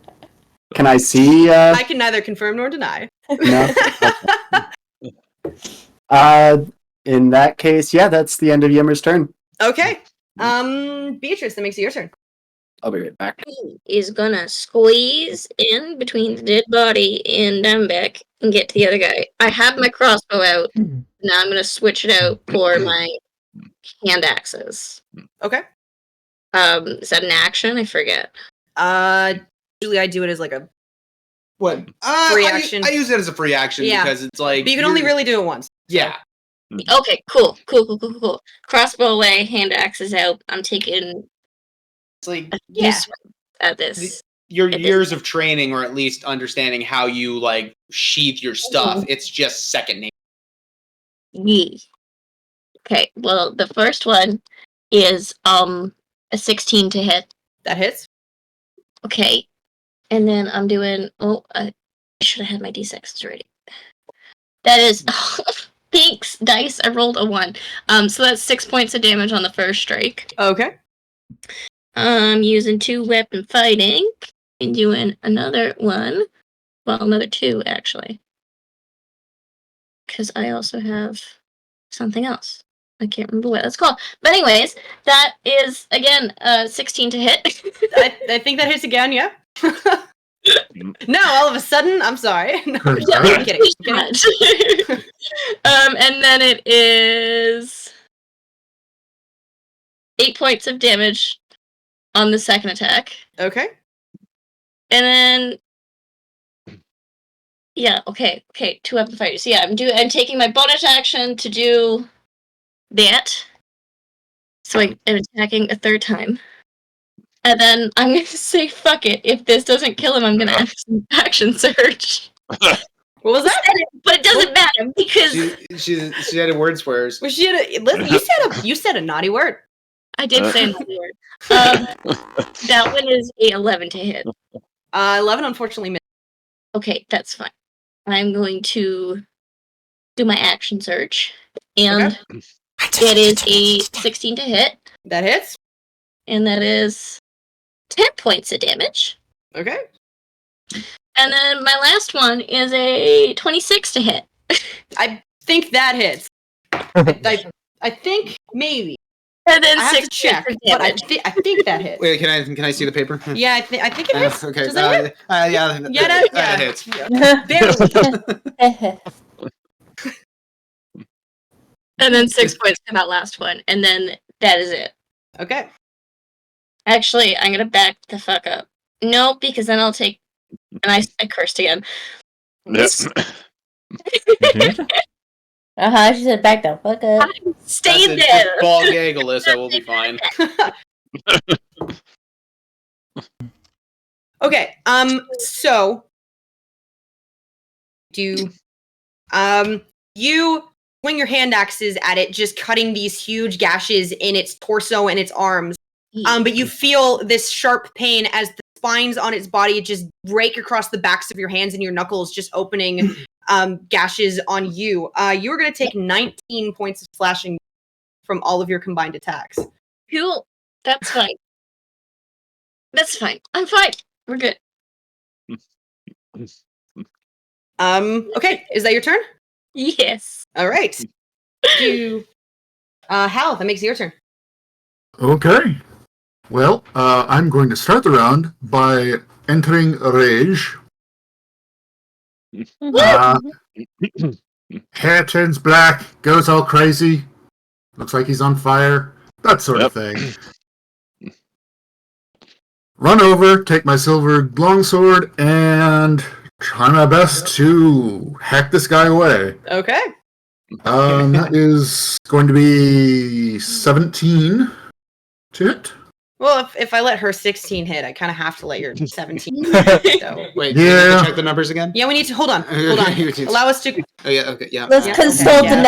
Can I see? I can neither confirm nor deny. No. In that case, yeah, that's the end of Yimmer's turn. Okay. Beatrice, that makes it your turn. I'll be right back. He is gonna squeeze in between the dead body and Diamondback and get to the other guy. I have my crossbow out. Now I'm gonna switch it out for my hand axes. Okay. Is that an action? I forget. Usually I do it as like a What? Free I action. I use it as a free action Yeah. because it's like. but you can only really do it once. Yeah. Okay, cool. Crossbow away, hand axes out. I'm taking It's like Yeah. this at this. your It is- years of training, or at least understanding how you like sheath your stuff. It's just second nature. Yeah. Okay, well, the first one is a 16 to hit. That hits. Okay, and then I'm doing. Oh, I should have had my d6s ready. That is. Thanks, dice. I rolled a 1. So that's 6 points of damage on the first strike. Okay. I'm using 2 weapon fighting and doing another one. Well, another 2 actually, because I also have something else. I can't remember what that's called. But anyways, that is again 16 to hit. I think that hits again, yeah. No, all of a sudden, I'm sorry. No, I'm kidding. I'm kidding. And then it is 8 points of damage on the second attack. Okay. And then yeah, okay. 2 weapon fighters. So yeah, I'm taking my bonus action to do that. So I'm attacking a third time. And then I'm gonna say fuck it. If this doesn't kill him, I'm gonna action surge. What was that? But it doesn't matter because She had a word swears. Well, you said a naughty word. I did say another word. That one is a 11 to hit. 11 unfortunately missed. Okay, that's fine. I'm going to do my action surge, and it is a 16 to hit, That hits. and that is 10 points of damage. Okay. And then my last one is a 26 to hit. I think that hits. I think maybe. And then I have 6 to check, points of but I damage. think that hits. Wait, can I see the paper? Yeah, I think it hits. Okay. Does it hit? Yeah. Yeah, That hits. Barely. And then 6 points for that last one, and then that is it. Okay. Actually, I'm gonna back the fuck up. No, because then I'll take. And I cursed again. Yep. She said back the fuck up. Stay That's there. a ball gag, Alyssa. We'll be fine. Okay. So you swing your hand axes at it, just cutting these huge gashes in its torso and its arms. But you feel this sharp pain as the spines on its body just break across the backs of your hands and your knuckles, just opening gashes on you. You are going to take 19 points of slashing from all of your combined attacks. Cool. That's fine. That's fine. I'm fine. We're good. Okay. Is that your turn? Yes. All right. Hal, that makes it your turn. Okay. Well, I'm going to start the round by entering a rage. Hair turns black, goes all crazy, looks like he's on fire, that sort of thing. Run over, take my silver longsword, and try my best to hack this guy away. Okay. That is going to be 17 to hit. Well, if I let her 16 hit, I kind of have to let your 17 Wait, Yeah. can we check the numbers again? Yeah, we need to hold on. Allow us to. Oh, yeah. Okay. Yeah. Let's Yeah, consult okay. the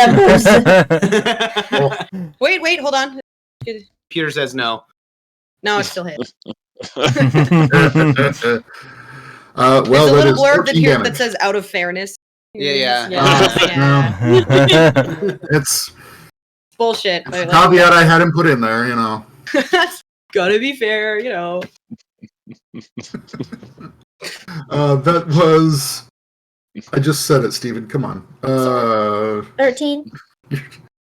numbers. Wait, hold on. Peter says no. No, it still hits. Well, There's a that little is blurb 14 that damage. says "out of fairness." Yeah. It's Bullshit. a caveat I had him put in there, you know. Gotta be fair, you know. That was. I just said it, Steven. Come on. 13.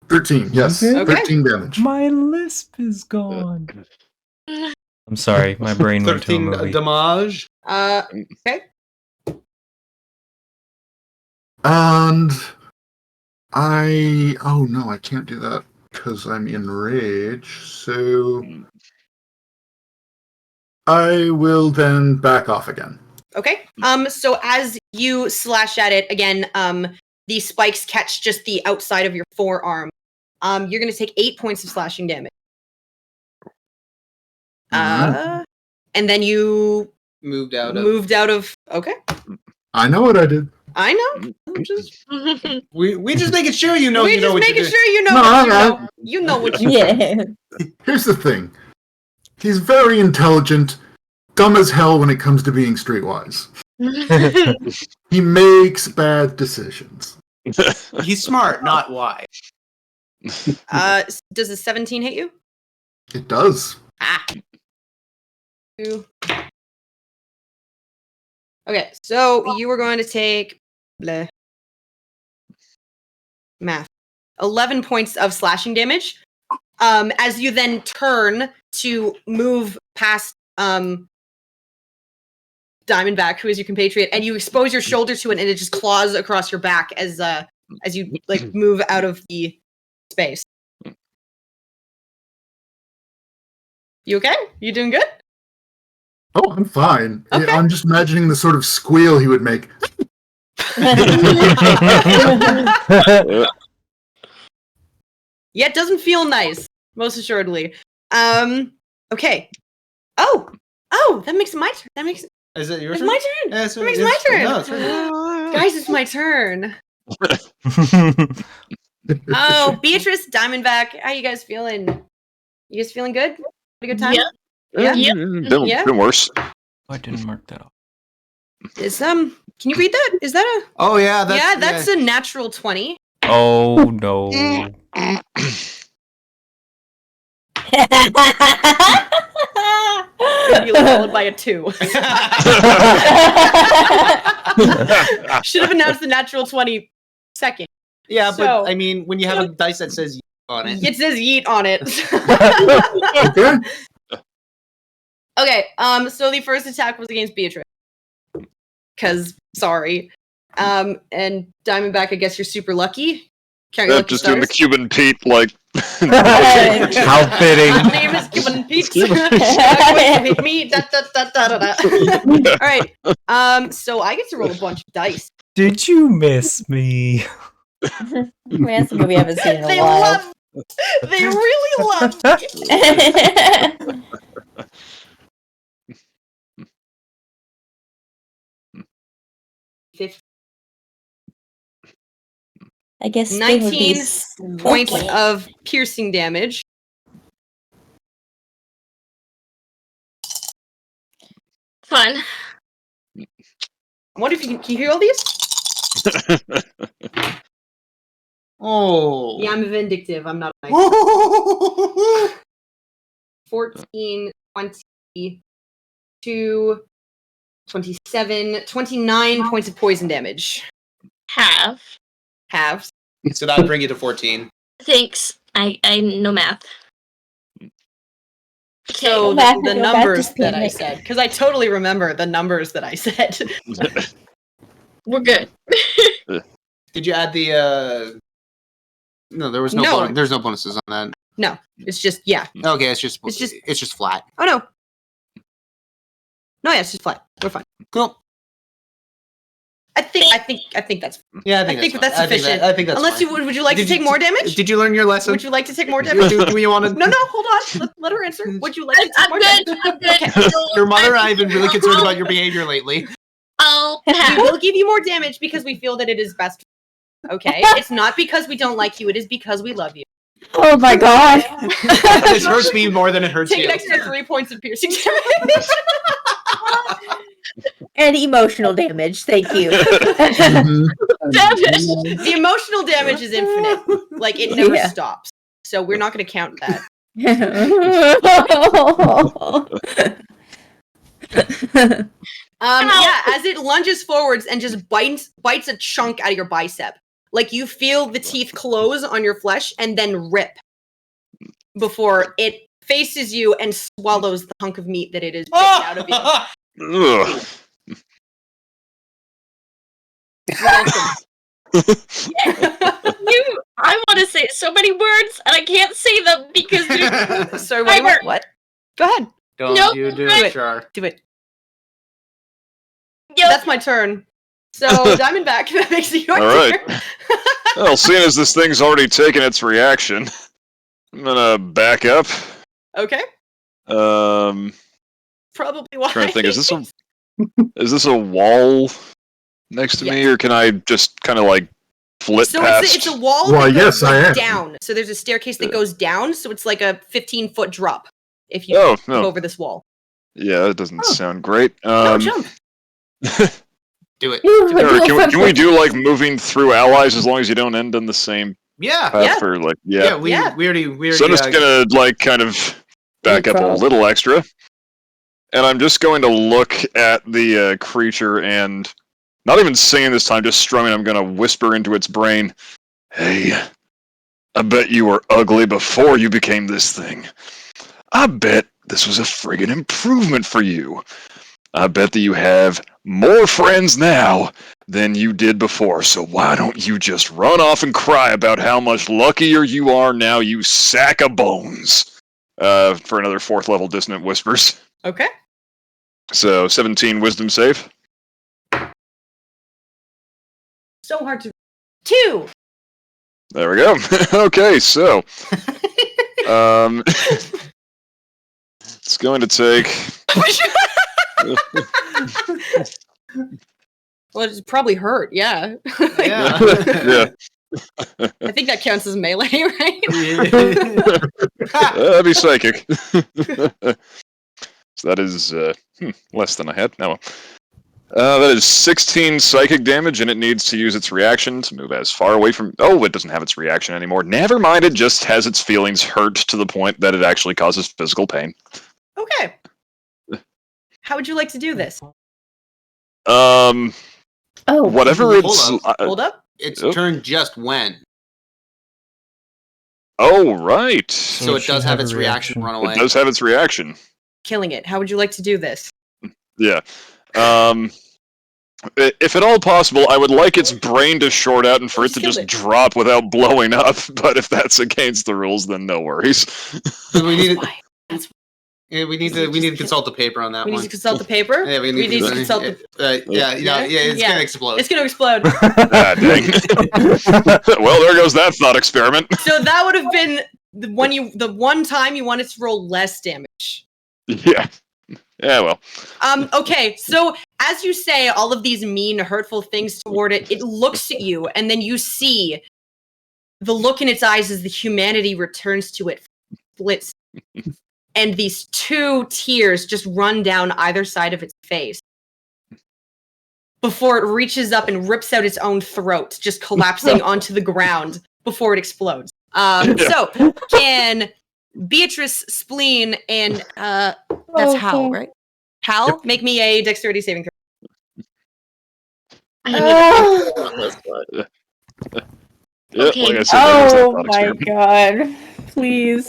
13. Yes. Okay. 13 damage. My lisp is gone. I'm sorry, my brain went to a 13 movie. damage. Okay. And oh no, I can't do that because I'm in rage. So I will then back off again. Okay. So as you slash at it again, the spikes catch just the outside of your forearm. You're gonna take 8 points of slashing damage. And then you Moved out of. Okay. I know what I did. I know. I'm just. We just making sure you know we you know just what making you're doing. sure you know No, what you no. know. You know what you. Yeah. Here's the thing. He's very intelligent, dumb as hell when it comes to being streetwise. He makes bad decisions. He's smart, not wise. Does a 17 hit you? It does. Ah. 2. Okay, so you were going to take math. 11 points of slashing damage. As you then turn to move past Diamondback, who is your compatriot, and you expose your shoulder to it, and it just claws across your back as you like move out of the space. You okay? You doing good? Oh, I'm fine. Okay. I'm just imagining the sort of squeal he would make. Yeah, it doesn't feel nice, most assuredly. Okay. Oh, that makes it my turn. That makes it. Is it your It's turn? my turn. Yeah, That makes it my turn. No, it's right. Guys, it's my turn. Oh, Beatrice, Diamondback, how you guys feeling? You guys feeling good? Had a good time? Yeah. Yeah. Been worse. I didn't mark that off. Is can you read that? Is that a? Oh yeah, That's a natural 20. Oh no. Maybe followed by a 2. Should have announced the natural 20 second. Yeah, but So- I mean, when you have a dice that says on it. It says yeet on it. Okay. Okay, so the first attack was against Beatrice. Cause sorry. And Diamondback, I guess you're super lucky. Count your lucky Just doing the stars. Cuban Pete, like. How fitting. My name is Cuban Pete. Going to hit me. Da, da, da, da, da, da. All right. So I get to roll a bunch of dice. Did you miss me? Man, that's a movie I haven't seen in a They while. love. They really love. I guess they would be 19 points smoking. of piercing damage. Fun. I wonder if can you hear all these? Oh. Yeah, I'm vindictive. I'm not nice. 14, 22, 27, 29 points of poison damage. Halves. So that'd bring you to 14. Thanks. I know math. So Math, the go back to numbers that I Spanish. said, because I totally remember the numbers that I said. We're good. Did you add the No, there was no, No. there's no bonuses on that. No, it's just yeah. Okay, it's just It's just- it's just flat. Oh no. No, yeah, it's just flat. We're fine. Cool. I think that's. Yeah, I think that's I think sufficient. I think that's Unless fine. would you like Did to take more damage? Did you learn your lesson? Would you like to take more damage? Do you want to? No, hold on. Let her answer. Would you like to take I'm more good. damage? I'm good. Okay. Your mother and I have been really concerned about your behavior lately. I'll We pass. will give you more damage because we feel that it is best. Okay, it's not because we don't like you. It is because we love you. Oh my god. This hurts me more than it hurts Take you. an extra 3 points of piercing damage. And emotional damage, thank you. Mhm. The emotional damage is infinite. Like it never Yeah. stops. So we're not going to count that. Yeah, as it lunges forwards and just bites a chunk out of your bicep. Like you feel the teeth close on your flesh and then rip before it faces you and swallows the hunk of meat that it is bit out of you. Ugh. I want to say so many words and I can't say them because Sorry, what? Go ahead. Don't Nope. you do Do it, it. Char. Do it. Yep. That's my turn. So Diamondback, that makes it your All right. turn. Well, seeing as this thing's already taken its reaction, I'm gonna back up. Okay. Probably Probably why. trying to think. Is this a wall next to me, or can I just kind of like flit So past? it's a wall Why, that goes yes, I am. down. So there's a staircase that goes down, so it's like a 15-foot drop if you Oh, go no. over this wall. Yeah, that doesn't sound great. No, jump. Do it. Or can we do like moving through allies as long as you don't end on the same Yeah. path? Or like, yeah. We already. So I'm just gonna like kind of back up a Leapfrog. little extra, and I'm just going to look at the creature and not even singing this time, just strumming. I'm gonna whisper into its brain, "Hey, I bet you were ugly before you became this thing. I bet this was a friggin' improvement for you. I bet that you have more friends now than you did before, so why don't you just run off and cry about how much luckier you are now, you sack of bones." For another 4th level dissonant whispers. Okay. So 17 wisdom save. So hard to. 2. There we go. Okay, so it's going to take. Well, it's probably hurt. Yeah. Yeah. Yeah. I think that counts as melee, right? That'd be psychic. So that is less than I had. No. That is 16 psychic damage, and it needs to use its reaction to move as far away from. Oh, it doesn't have its reaction anymore. Never mind, it just has its feelings hurt to the point that it actually causes physical pain. Okay. How would you like to do this? Oh, Whatever Hold it's. up. Hold up. Its Oh. turn just went, Oh, right. so it it should does have have a its reaction run away. It does have its reaction. Killing it. How would you like to do this? Yeah. If at all possible, I would like its brain to short out and for it to Just just kill drop without blowing up. But if that's against the rules, then no worries. So we need. Why? That's We need to consult the paper on that we one. need to consult the paper. Yeah, we need to consult the. it's Yeah. gonna explode. It's going to explode. Ah, dang. Well, there goes that thought experiment. So that would have been the one time you wanted to roll less damage. Yeah. Yeah, well. Okay, so as you say all of these mean, hurtful things toward it, it looks at you, and then you see the look in its eyes as the humanity returns to it, splits, and these 2 tears just run down either side of its face before it reaches up and rips out its own throat, just collapsing onto the ground before it explodes. So can Beatrice, Spleen, and that's Hal, right? Hal, make me a dexterity saving throw. I need to focus on this one. Yeah, Okay. like I said, there goes that Oh thought my experiment. god. Please.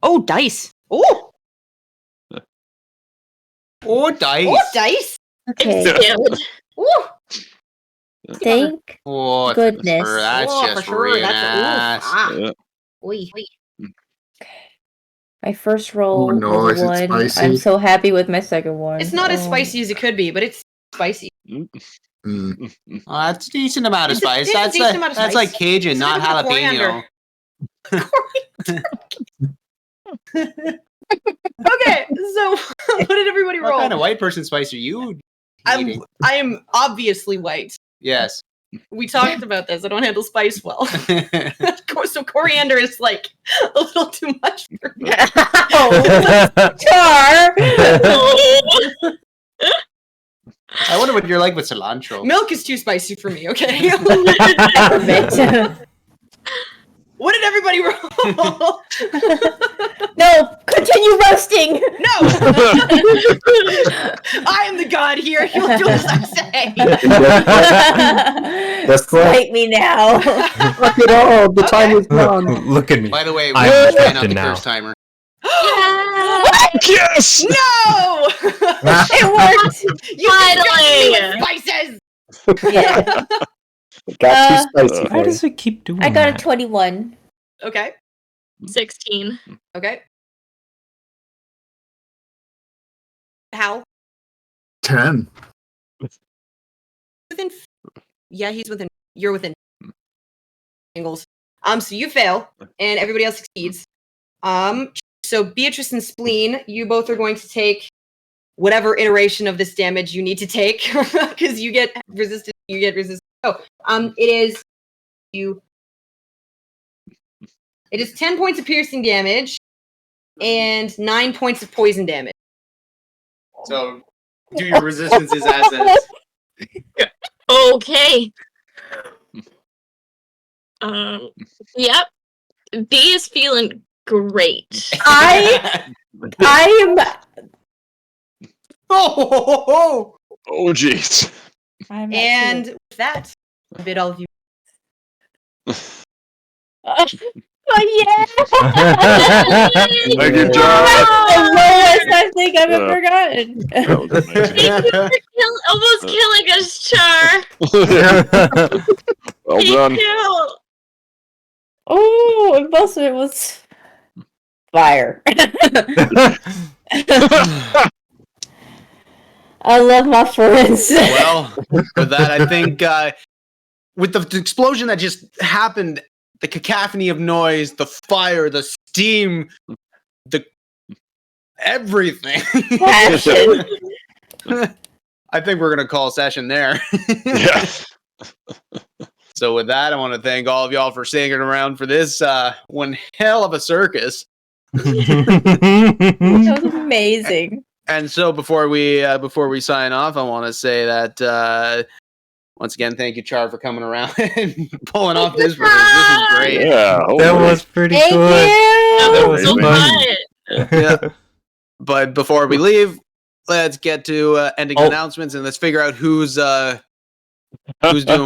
Oh, dice. Oh, Oh, dice. oh, dice. Okay. Damage. Oh, Thank Oh, goodness. That's Oh, just for sure. real That's ass. Yeah. Oy. my first roll Oh, no, was is a it 1. spicy? I'm so happy with my second one. It's not as Oh. spicy as it could be, but it's spicy. Mm. Oh, that's a decent amount of It's a- spice. it's a That's decent like, amount of that's spice. like Cajun, It's not a bit of jalapeno. Okay, so what did everybody What roll? kind of white person spice are you eating? I am obviously white. Yes. We talked about this. I don't handle spice well. So coriander is like a little too much for me. Char! I wonder what you're like with cilantro. Milk is too spicy for me, okay? Perfect. What did everybody roll? No, continue roasting. No! I am the god here. You'll do as I say. That's right. Fight me now. Fuck it all. The time is gone. Look at me. By the way, I'm we're trying out captain the now. curse timer. Yes! No! It worked. You Finally! spices! Yeah. It got too spicy Why for you. does it keep doing I got a that? 21. Okay. 16. Okay. Hal? 10. Within. Yeah, he's within. You're within angles. So you fail, and everybody else succeeds. So Beatrice and Spleen, you both are going to take whatever iteration of this damage you need to take, because you get resisted. You get resisted. Oh, it is you. It is 10 points of piercing damage and 9 points of poison damage. So, do your resistances as is. Okay. Yep. B is feeling great. I am. Oh! Oh, jeez. I'm And with that, I bid all of you. Oh yeah! Thank you, The John. lowest I think I've ever gotten. That was amazing. Thank you for almost killing us, Char. Well Thank done. you. Oh, and most of it was fire. I love my friends. Well, with that, I think with the explosion that just happened, the cacophony of noise, the fire, the steam, the everything. Passion. I think we're gonna call session there. Yeah. So with that, I want to thank all of y'all for sticking around for this one hell of a circus. That was amazing. And so before we sign off, I want to say that once again, thank you, Char, for coming around and pulling off this for us. This is great. Yeah. That was pretty Thank good. you. That was was so fun. fun. Yeah. But before we leave, let's get to ending Oh. announcements and let's figure out who's doing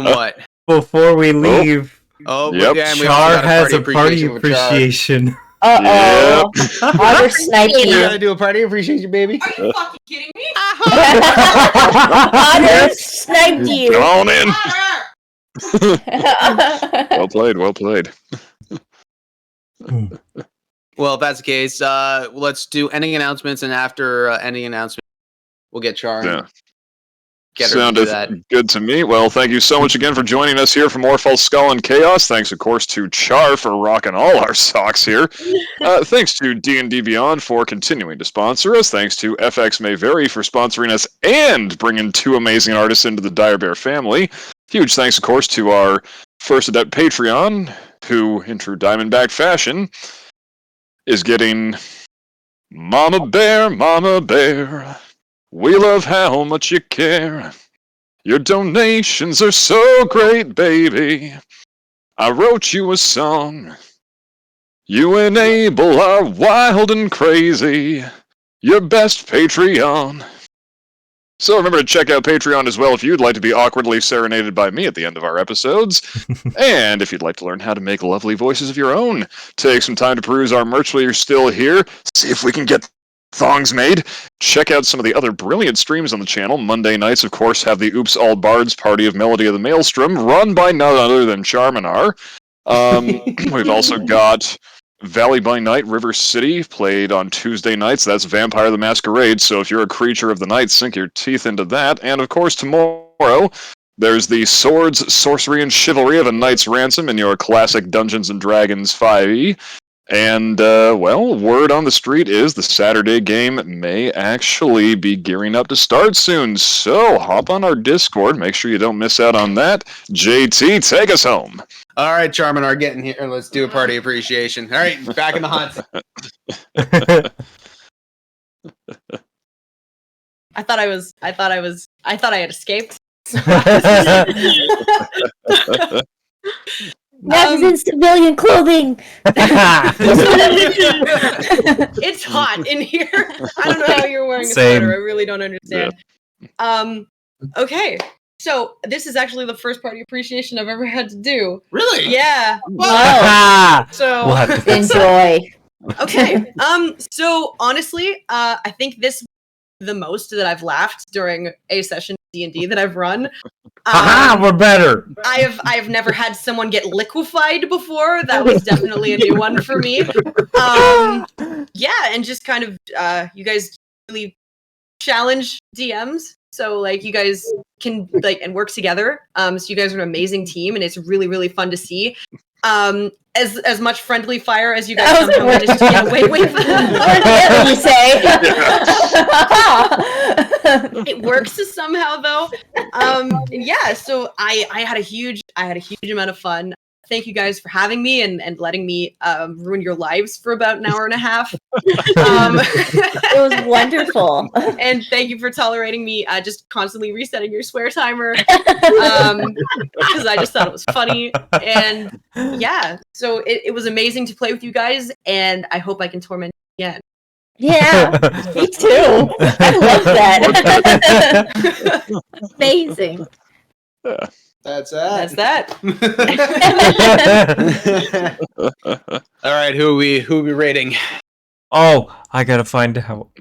what. Before we leave, Oh, Yep. yeah, and we Char also got has a party for Char. appreciation. Uh-oh. Otter sniped You you. gotta do a party appreciation, baby. Are you fucking kidding me? Otter sniped you. Come on in. Well, Well played. Well played. Well, if that's the case, let's do ending announcements, and after ending announcement, we'll get Char. and Yeah. Get her to do Sounded that. good to me. Well, thank you so much again for joining us here for more Falskallan Chaos. Thanks, of course, to Char for rocking all our socks here. Thanks to D&D Beyond for continuing to sponsor us. Thanks to FX May Vary for sponsoring us and bringing two amazing artists into the Dire Bear family. Huge thanks, of course, to our first adept Patreon, who, in true Diamondback fashion, is getting Mama Bear, we love how much you care. Your donations are so great, baby. I wrote you a song. You enable our wild and crazy. Your best Patreon. So remember to check out Patreon as well if you'd like to be awkwardly serenaded by me at the end of our episodes. And if you'd like to learn how to make lovely voices of your own, take some time to peruse our merch while you're still here. See if we can get thongs made. Check out some of the other brilliant streams on the channel. Monday nights, of course, have the Oops All Bards Party of Melody of the Maelstrom, run by none other than Charminar. We've also got Valley by Night, River City, played on Tuesday nights. That's Vampire the Masquerade, so if you're a creature of the night, sink your teeth into that. And, of course, tomorrow, there's the Swords, Sorcery, and Chivalry of a Knight's Ransom in your classic Dungeons & Dragons 5e. And, well, word on the street is the Saturday game may actually be gearing up to start soon. So hop on our Discord. Make sure you don't miss out on that. JT, take us home. All right, Charminar, get in here. Let's do a party appreciation. All right, back in the hot seat. I thought I had escaped. Math is in civilian clothing. It's hot in here. I don't know how you're wearing a Same. sweater. I really don't understand. Okay. So this is actually the first party appreciation I've ever had to do. Really? Yeah. Whoa. So We'll have to fix that. Enjoy. okay. So honestly, I think this the most that I've laughed during a session of D&D that I've run. Haha, we're better. I have never had someone get liquefied before. That was definitely a new one for me. Yeah, and just kind of you guys really challenge DMs. So like you guys can like and work together. So you guys are an amazing team, and it's really really fun to see. As much friendly fire as you guys somehow managed to get away with. You say. It works somehow though. Yeah, so I had a huge amount of fun. Thank you guys for having me and letting me ruin your lives for about an hour and a half. It was wonderful. And thank you for tolerating me just constantly resetting your swear timer. Because I just thought it was funny. And yeah, so it was amazing to play with you guys, and I hope I can torment you again. Yeah, me too. I love that. Amazing. That's That's that. that. All right, who are we rating? Oh, I gotta find out. All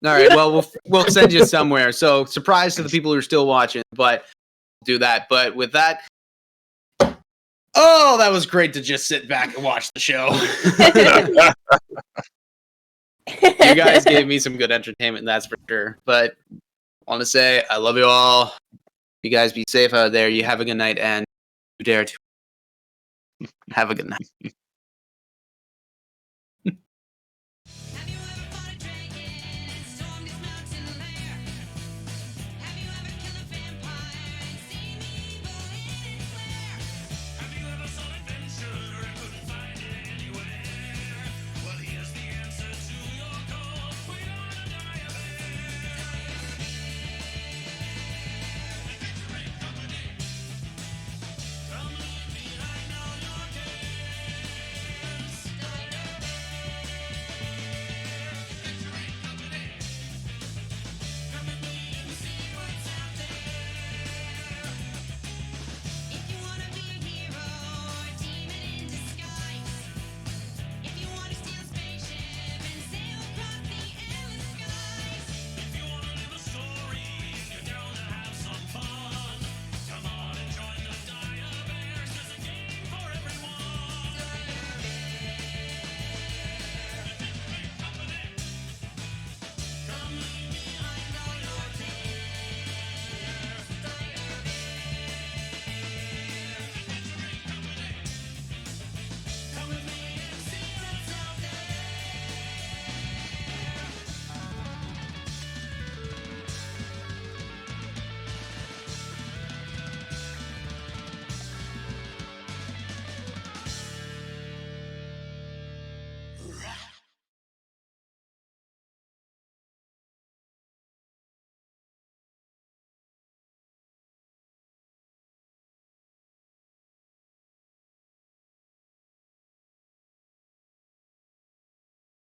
right, well, we'll send you somewhere. So, surprise to the people who are still watching, but do that. But with that, oh, that was great to just sit back and watch the show. You guys gave me some good entertainment, that's for sure. But I want to say I love you all. You guys be safe out there. You have a good night, and you dare to have a good night.